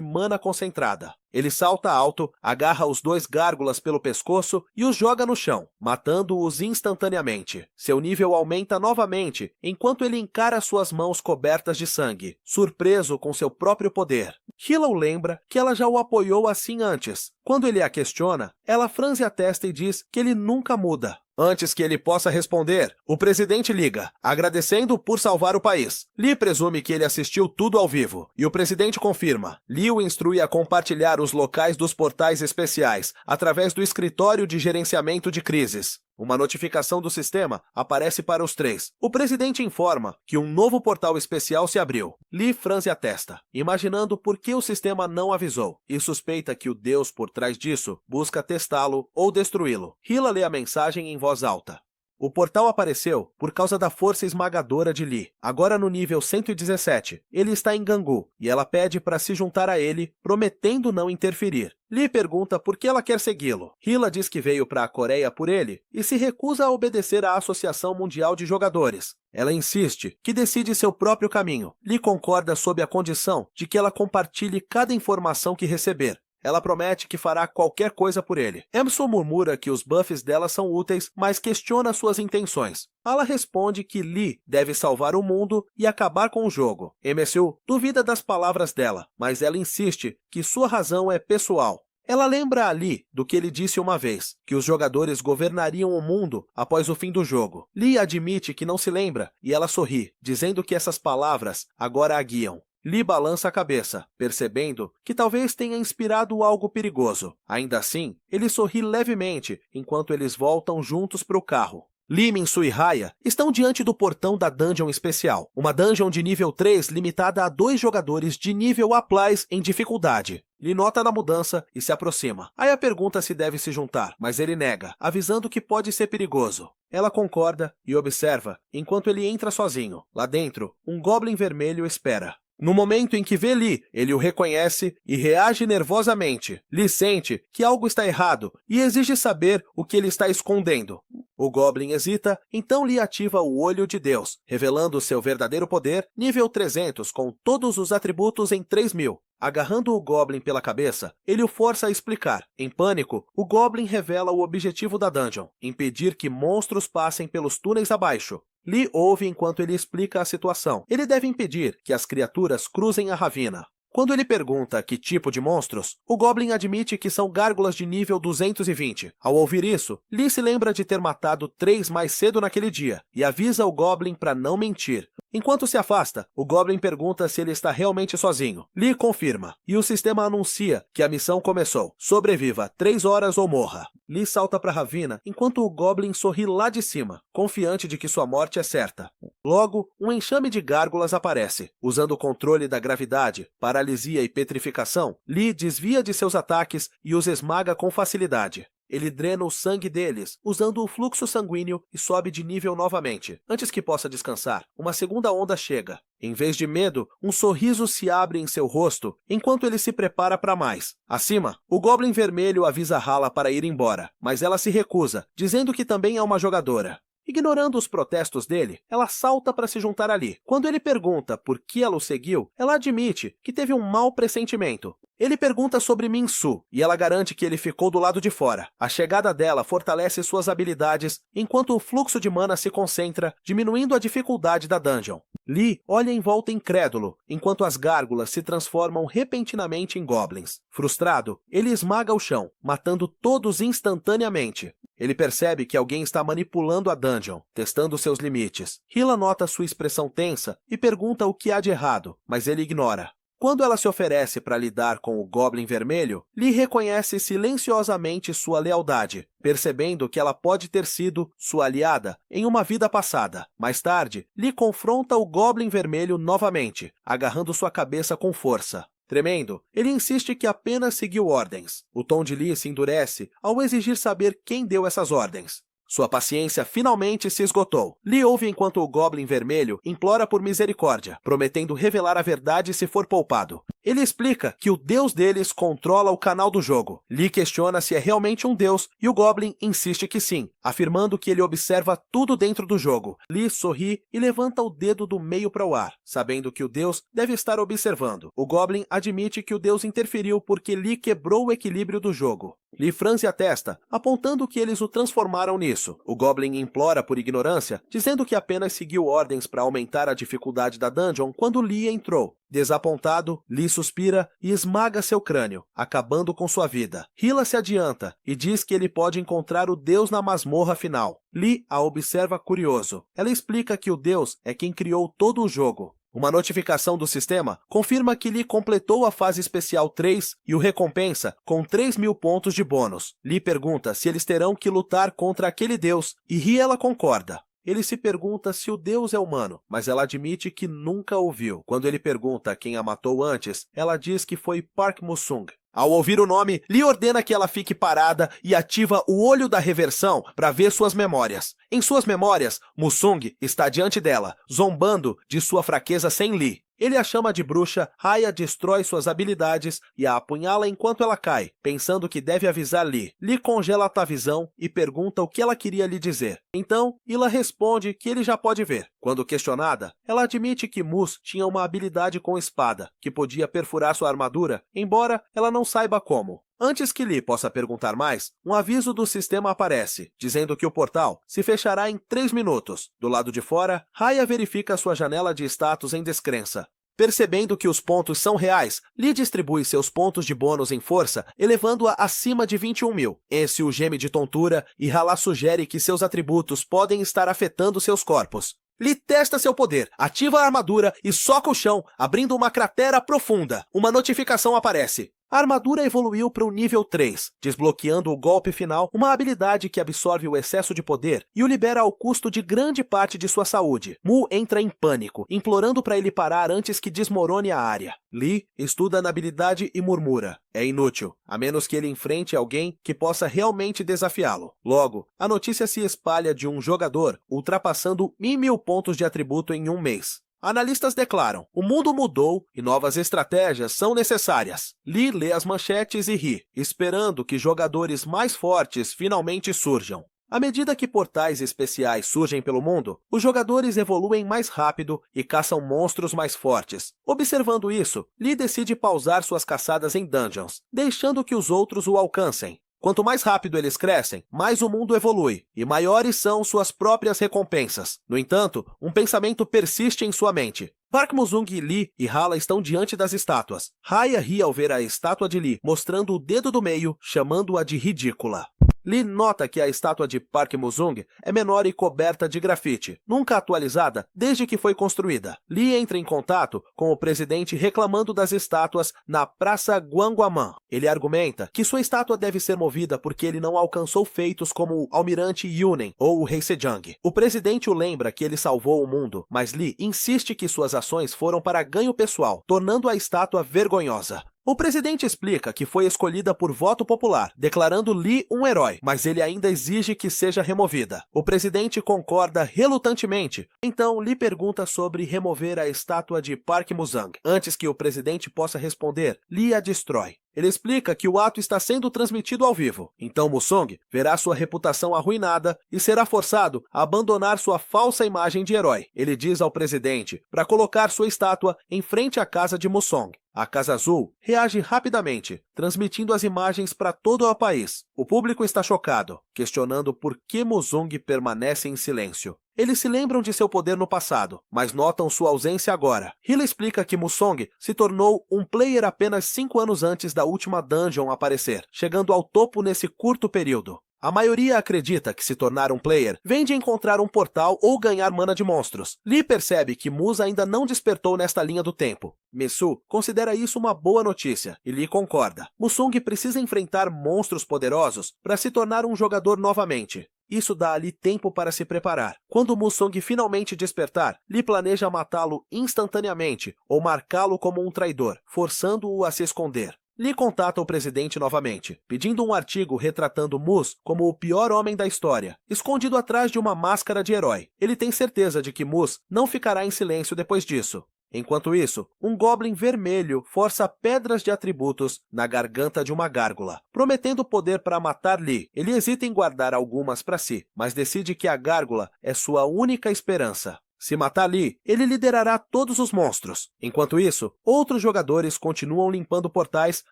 mana concentrada. Ele salta alto, agarra os 2 gárgulas pelo pescoço e os joga no chão, matando-os instantaneamente. Seu nível aumenta novamente, enquanto ele encara suas mãos cobertas de sangue, surpreso com seu próprio poder. Hila o lembra que ela já o apoiou assim antes. Quando ele a questiona, ela franze a testa e diz que ele nunca muda. Antes que ele possa responder, o presidente liga, agradecendo por salvar o país. Lee presume que ele assistiu tudo ao vivo, e o presidente confirma. Lee o instrui a compartilhar os locais dos portais especiais, através do escritório de gerenciamento de crises. Uma notificação do sistema aparece para os 3. O presidente informa que um novo portal especial se abriu. Lee franze a testa, imaginando por que o sistema não avisou, e suspeita que o deus por trás disso busca testá-lo ou destruí-lo. Hila lê a mensagem em voz alta. O portal apareceu por causa da força esmagadora de Lee. Agora no nível 117, ele está em Gangu, e ela pede para se juntar a ele, prometendo não interferir. Lee pergunta por que ela quer segui-lo. Hila diz que veio para a Coreia por ele e se recusa a obedecer à Associação Mundial de Jogadores. Ela insiste que decide seu próprio caminho. Lee concorda sob a condição de que ela compartilhe cada informação que receber. Ela promete que fará qualquer coisa por ele. Emerson murmura que os buffs dela são úteis, mas questiona suas intenções. Ela responde que Lee deve salvar o mundo e acabar com o jogo. MSU duvida das palavras dela, mas ela insiste que sua razão é pessoal. Ela lembra a Lee do que ele disse uma vez, que os jogadores governariam o mundo após o fim do jogo. Lee admite que não se lembra, e ela sorri, dizendo que essas palavras agora a guiam. Lee balança a cabeça, percebendo que talvez tenha inspirado algo perigoso. Ainda assim, ele sorri levemente enquanto eles voltam juntos para o carro. Lee, Minsu e Raya estão diante do portão da Dungeon Especial, uma dungeon de nível 3 limitada a 2 jogadores de nível A+ em dificuldade. Lee nota na mudança e se aproxima. Raya pergunta se deve se juntar, mas ele nega, avisando que pode ser perigoso. Ela concorda e observa enquanto ele entra sozinho. Lá dentro, um Goblin vermelho espera. No momento em que vê Lee, ele o reconhece e reage nervosamente. Lee sente que algo está errado e exige saber o que ele está escondendo. O Goblin hesita, então Lee ativa o Olho de Deus, revelando seu verdadeiro poder, nível 300, com todos os atributos em 3000. Agarrando o Goblin pela cabeça, ele o força a explicar. Em pânico, o Goblin revela o objetivo da dungeon: impedir que monstros passem pelos túneis abaixo. Lee ouve enquanto ele explica a situação. Ele deve impedir que as criaturas cruzem a ravina. Quando ele pergunta que tipo de monstros, o Goblin admite que são gárgulas de nível 220. Ao ouvir isso, Lee se lembra de ter matado 3 mais cedo naquele dia e avisa o Goblin para não mentir. Enquanto se afasta, o Goblin pergunta se ele está realmente sozinho. Lee confirma, e o sistema anuncia que a missão começou. Sobreviva 3 horas ou morra. Lee salta para a ravina, enquanto o Goblin sorri lá de cima, confiante de que sua morte é certa. Logo, um enxame de gárgulas aparece. Usando o controle da gravidade, paralisia e petrificação, Lee desvia de seus ataques e os esmaga com facilidade. Ele drena o sangue deles, usando o fluxo sanguíneo e sobe de nível novamente. Antes que possa descansar, uma segunda onda chega. Em vez de medo, um sorriso se abre em seu rosto, enquanto ele se prepara para mais. Acima, o Goblin vermelho avisa Hala para ir embora, mas ela se recusa, dizendo que também é uma jogadora. Ignorando os protestos dele, ela salta para se juntar a Lee. Quando ele pergunta por que ela o seguiu, ela admite que teve um mau pressentimento. Ele pergunta sobre Minsu, e ela garante que ele ficou do lado de fora. A chegada dela fortalece suas habilidades, enquanto o fluxo de mana se concentra, diminuindo a dificuldade da dungeon. Lee olha em volta incrédulo, enquanto as gárgulas se transformam repentinamente em goblins. Frustrado, ele esmaga o chão, matando todos instantaneamente. Ele percebe que alguém está manipulando a dungeon, testando seus limites. Hila nota sua expressão tensa e pergunta o que há de errado, mas ele ignora. Quando ela se oferece para lidar com o Goblin Vermelho, Lee reconhece silenciosamente sua lealdade, percebendo que ela pode ter sido sua aliada em uma vida passada. Mais tarde, Lee confronta o Goblin Vermelho novamente, agarrando sua cabeça com força. Tremendo, ele insiste que apenas seguiu ordens. O tom de Lee se endurece ao exigir saber quem deu essas ordens. Sua paciência finalmente se esgotou. Lee ouve enquanto o Goblin Vermelho implora por misericórdia, prometendo revelar a verdade se for poupado. Ele explica que o deus deles controla o canal do jogo. Lee questiona se é realmente um deus e o Goblin insiste que sim, afirmando que ele observa tudo dentro do jogo. Lee sorri e levanta o dedo do meio para o ar, sabendo que o deus deve estar observando. O Goblin admite que o deus interferiu porque Lee quebrou o equilíbrio do jogo. Lee franze a testa, apontando que eles o transformaram nisso. O Goblin implora por ignorância, dizendo que apenas seguiu ordens para aumentar a dificuldade da dungeon quando Lee entrou. Desapontado, Lee suspira e esmaga seu crânio, acabando com sua vida. Hila se adianta e diz que ele pode encontrar o deus na masmorra final. Lee a observa curioso. Ela explica que o deus é quem criou todo o jogo. Uma notificação do sistema confirma que Lee completou a fase especial 3 e o recompensa com 3.000 pontos de bônus. Lee pergunta se eles terão que lutar contra aquele deus e Hiela concorda. Ele se pergunta se o deus é humano, mas ela admite que nunca o viu. Quando ele pergunta quem a matou antes, ela diz que foi Park Musung. Ao ouvir o nome, Lee ordena que ela fique parada e ativa o olho da reversão para ver suas memórias. Em suas memórias, Musung está diante dela, zombando de sua fraqueza sem Lee. Ele a chama de bruxa, Raya destrói suas habilidades e a apunhala enquanto ela cai, pensando que deve avisar Lee. Lee congela a visão e pergunta o que ela queria lhe dizer. Então, Hila responde que ele já pode ver. Quando questionada, ela admite que Mus tinha uma habilidade com espada, que podia perfurar sua armadura, embora ela não saiba como. Antes que Lee possa perguntar mais, um aviso do sistema aparece, dizendo que o portal se fechará em 3 minutos. Do lado de fora, Raya verifica sua janela de status em descrença. Percebendo que os pontos são reais, Lee distribui seus pontos de bônus em força, elevando-a acima de 21.000. Esse o geme de tontura e Hala sugere que seus atributos podem estar afetando seus corpos. Lee testa seu poder, ativa a armadura e soca o chão, abrindo uma cratera profunda. Uma notificação aparece. A armadura evoluiu para o nível 3, desbloqueando o golpe final, uma habilidade que absorve o excesso de poder e o libera ao custo de grande parte de sua saúde. Mu entra em pânico, implorando para ele parar antes que desmorone a área. Lee estuda na habilidade e murmura. É inútil, a menos que ele enfrente alguém que possa realmente desafiá-lo. Logo, a notícia se espalha de um jogador ultrapassando 1.000 pontos de atributo em um mês. Analistas declaram, o mundo mudou e novas estratégias são necessárias. Lee lê as manchetes e ri, esperando que jogadores mais fortes finalmente surjam. À medida que portais especiais surgem pelo mundo, os jogadores evoluem mais rápido e caçam monstros mais fortes. Observando isso, Lee decide pausar suas caçadas em dungeons, deixando que os outros o alcancem. Quanto mais rápido eles crescem, mais o mundo evolui, e maiores são suas próprias recompensas. No entanto, um pensamento persiste em sua mente. Park Musung, Lee e Hala estão diante das estátuas. Raya ri ao ver a estátua de Lee, mostrando o dedo do meio, chamando-a de ridícula. Lee nota que a estátua de Park Musung é menor e coberta de grafite, nunca atualizada desde que foi construída. Lee entra em contato com o presidente reclamando das estátuas na Praça Guanguaman. Ele argumenta que sua estátua deve ser movida porque ele não alcançou feitos como o Almirante Yunen ou o Rei Sejong. O presidente o lembra que ele salvou o mundo, mas Lee insiste que suas ações foram para ganho pessoal, tornando a estátua vergonhosa. O presidente explica que foi escolhida por voto popular, declarando Lee um herói, mas ele ainda exige que seja removida. O presidente concorda relutantemente, então Lee pergunta sobre remover a estátua de Park Musung. Antes que o presidente possa responder, Lee a destrói. Ele explica que o ato está sendo transmitido ao vivo, então Musung verá sua reputação arruinada e será forçado a abandonar sua falsa imagem de herói. Ele diz ao presidente para colocar sua estátua em frente à casa de Musung. A Casa Azul reage rapidamente, transmitindo as imagens para todo o país. O público está chocado, questionando por que Musung permanece em silêncio. Eles se lembram de seu poder no passado, mas notam sua ausência agora. Hila explica que Musung se tornou um player apenas 5 anos antes da última dungeon aparecer, chegando ao topo nesse curto período. A maioria acredita que se tornar um player vem de encontrar um portal ou ganhar mana de monstros. Lee percebe que Muz ainda não despertou nesta linha do tempo. Misu considera isso uma boa notícia e Lee concorda. Musung precisa enfrentar monstros poderosos para se tornar um jogador novamente. Isso dá a Lee tempo para se preparar. Quando Musung finalmente despertar, Lee planeja matá-lo instantaneamente ou marcá-lo como um traidor, forçando-o a se esconder. Lee contata o presidente novamente, pedindo um artigo retratando Muz como o pior homem da história, escondido atrás de uma máscara de herói. Ele tem certeza de que Muz não ficará em silêncio depois disso. Enquanto isso, um Goblin vermelho força pedras de atributos na garganta de uma gárgula, prometendo poder para matar Lee. Ele hesita em guardar algumas para si, mas decide que a gárgula é sua única esperança. Se matar Lee, ele liderará todos os monstros. Enquanto isso, outros jogadores continuam limpando portais,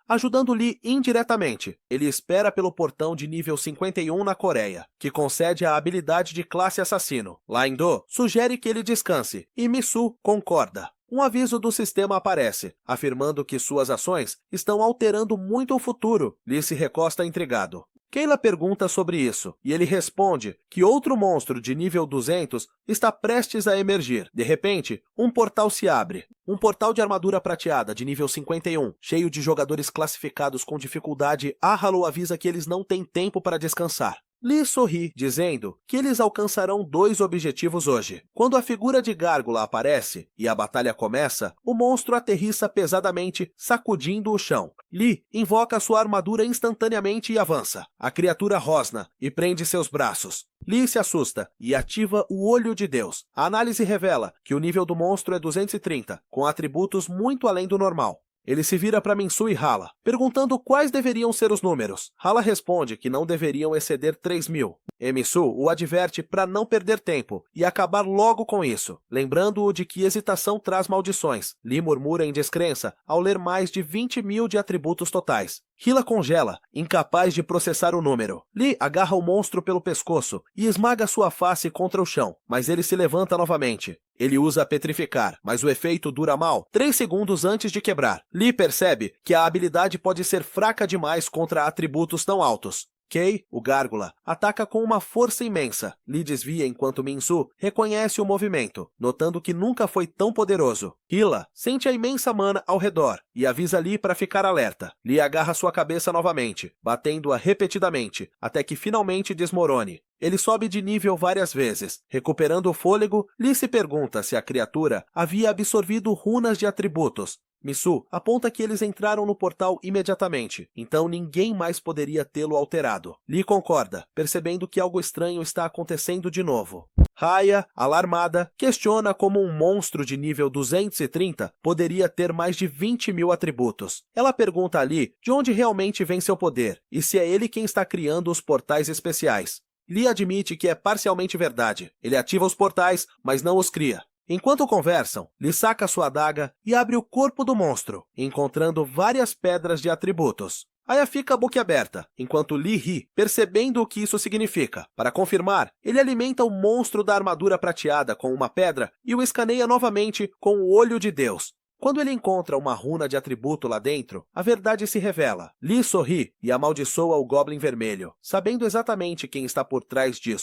ajudando Lee indiretamente. Ele espera pelo portão de nível 51 na Coreia, que concede a habilidade de classe assassino. Lain-do sugere que ele descanse, e Misu concorda. Um aviso do sistema aparece, afirmando que suas ações estão alterando muito o futuro. Lee se recosta intrigado. Kayla pergunta sobre isso, e ele responde que outro monstro de nível 200 está prestes a emergir. De repente, um portal se abre. Um portal de armadura prateada de nível 51, cheio de jogadores classificados com dificuldade. Ahalo avisa que eles não têm tempo para descansar. Lee sorri, dizendo que eles alcançarão 2 objetivos hoje. Quando a figura de gárgula aparece e a batalha começa, o monstro aterrissa pesadamente, sacudindo o chão. Lee invoca sua armadura instantaneamente e avança. A criatura rosna e prende seus braços. Lee se assusta e ativa o Olho de Deus. A análise revela que o nível do monstro é 230, com atributos muito além do normal. Ele se vira para Minsu e Hala, perguntando quais deveriam ser os números. Hala responde que não deveriam exceder 3.000. Minsu o adverte para não perder tempo e acabar logo com isso, lembrando-o de que hesitação traz maldições. Lee murmura em descrença ao ler mais de 20.000 de atributos totais. Hila congela, incapaz de processar o número. Lee agarra o monstro pelo pescoço e esmaga sua face contra o chão, mas ele se levanta novamente. Ele usa Petrificar, mas o efeito dura mal 3 segundos antes de quebrar. Lee percebe que a habilidade pode ser fraca demais contra atributos tão altos. Kei, o gárgula, ataca com uma força imensa. Lee desvia enquanto Minsu reconhece o movimento, notando que nunca foi tão poderoso. Hila sente a imensa mana ao redor e avisa Lee para ficar alerta. Lee agarra sua cabeça novamente, batendo-a repetidamente, até que finalmente desmorone. Ele sobe de nível várias vezes. Recuperando o fôlego, Lee se pergunta se a criatura havia absorvido runas de atributos. Misu aponta que eles entraram no portal imediatamente, então ninguém mais poderia tê-lo alterado. Lee concorda, percebendo que algo estranho está acontecendo de novo. Raya, alarmada, questiona como um monstro de nível 230 poderia ter mais de 20.000 atributos. Ela pergunta a Lee de onde realmente vem seu poder, e se é ele quem está criando os portais especiais. Lee admite que é parcialmente verdade. Ele ativa os portais, mas não os cria. Enquanto conversam, Lee saca sua adaga e abre o corpo do monstro, encontrando várias pedras de atributos. Aya fica boquiaberta, enquanto Lee ri, percebendo o que isso significa. Para confirmar, ele alimenta o monstro da armadura prateada com uma pedra e o escaneia novamente com o Olho de Deus. Quando ele encontra uma runa de atributo lá dentro, a verdade se revela. Lee sorri e amaldiçoa o Goblin Vermelho, sabendo exatamente quem está por trás disso.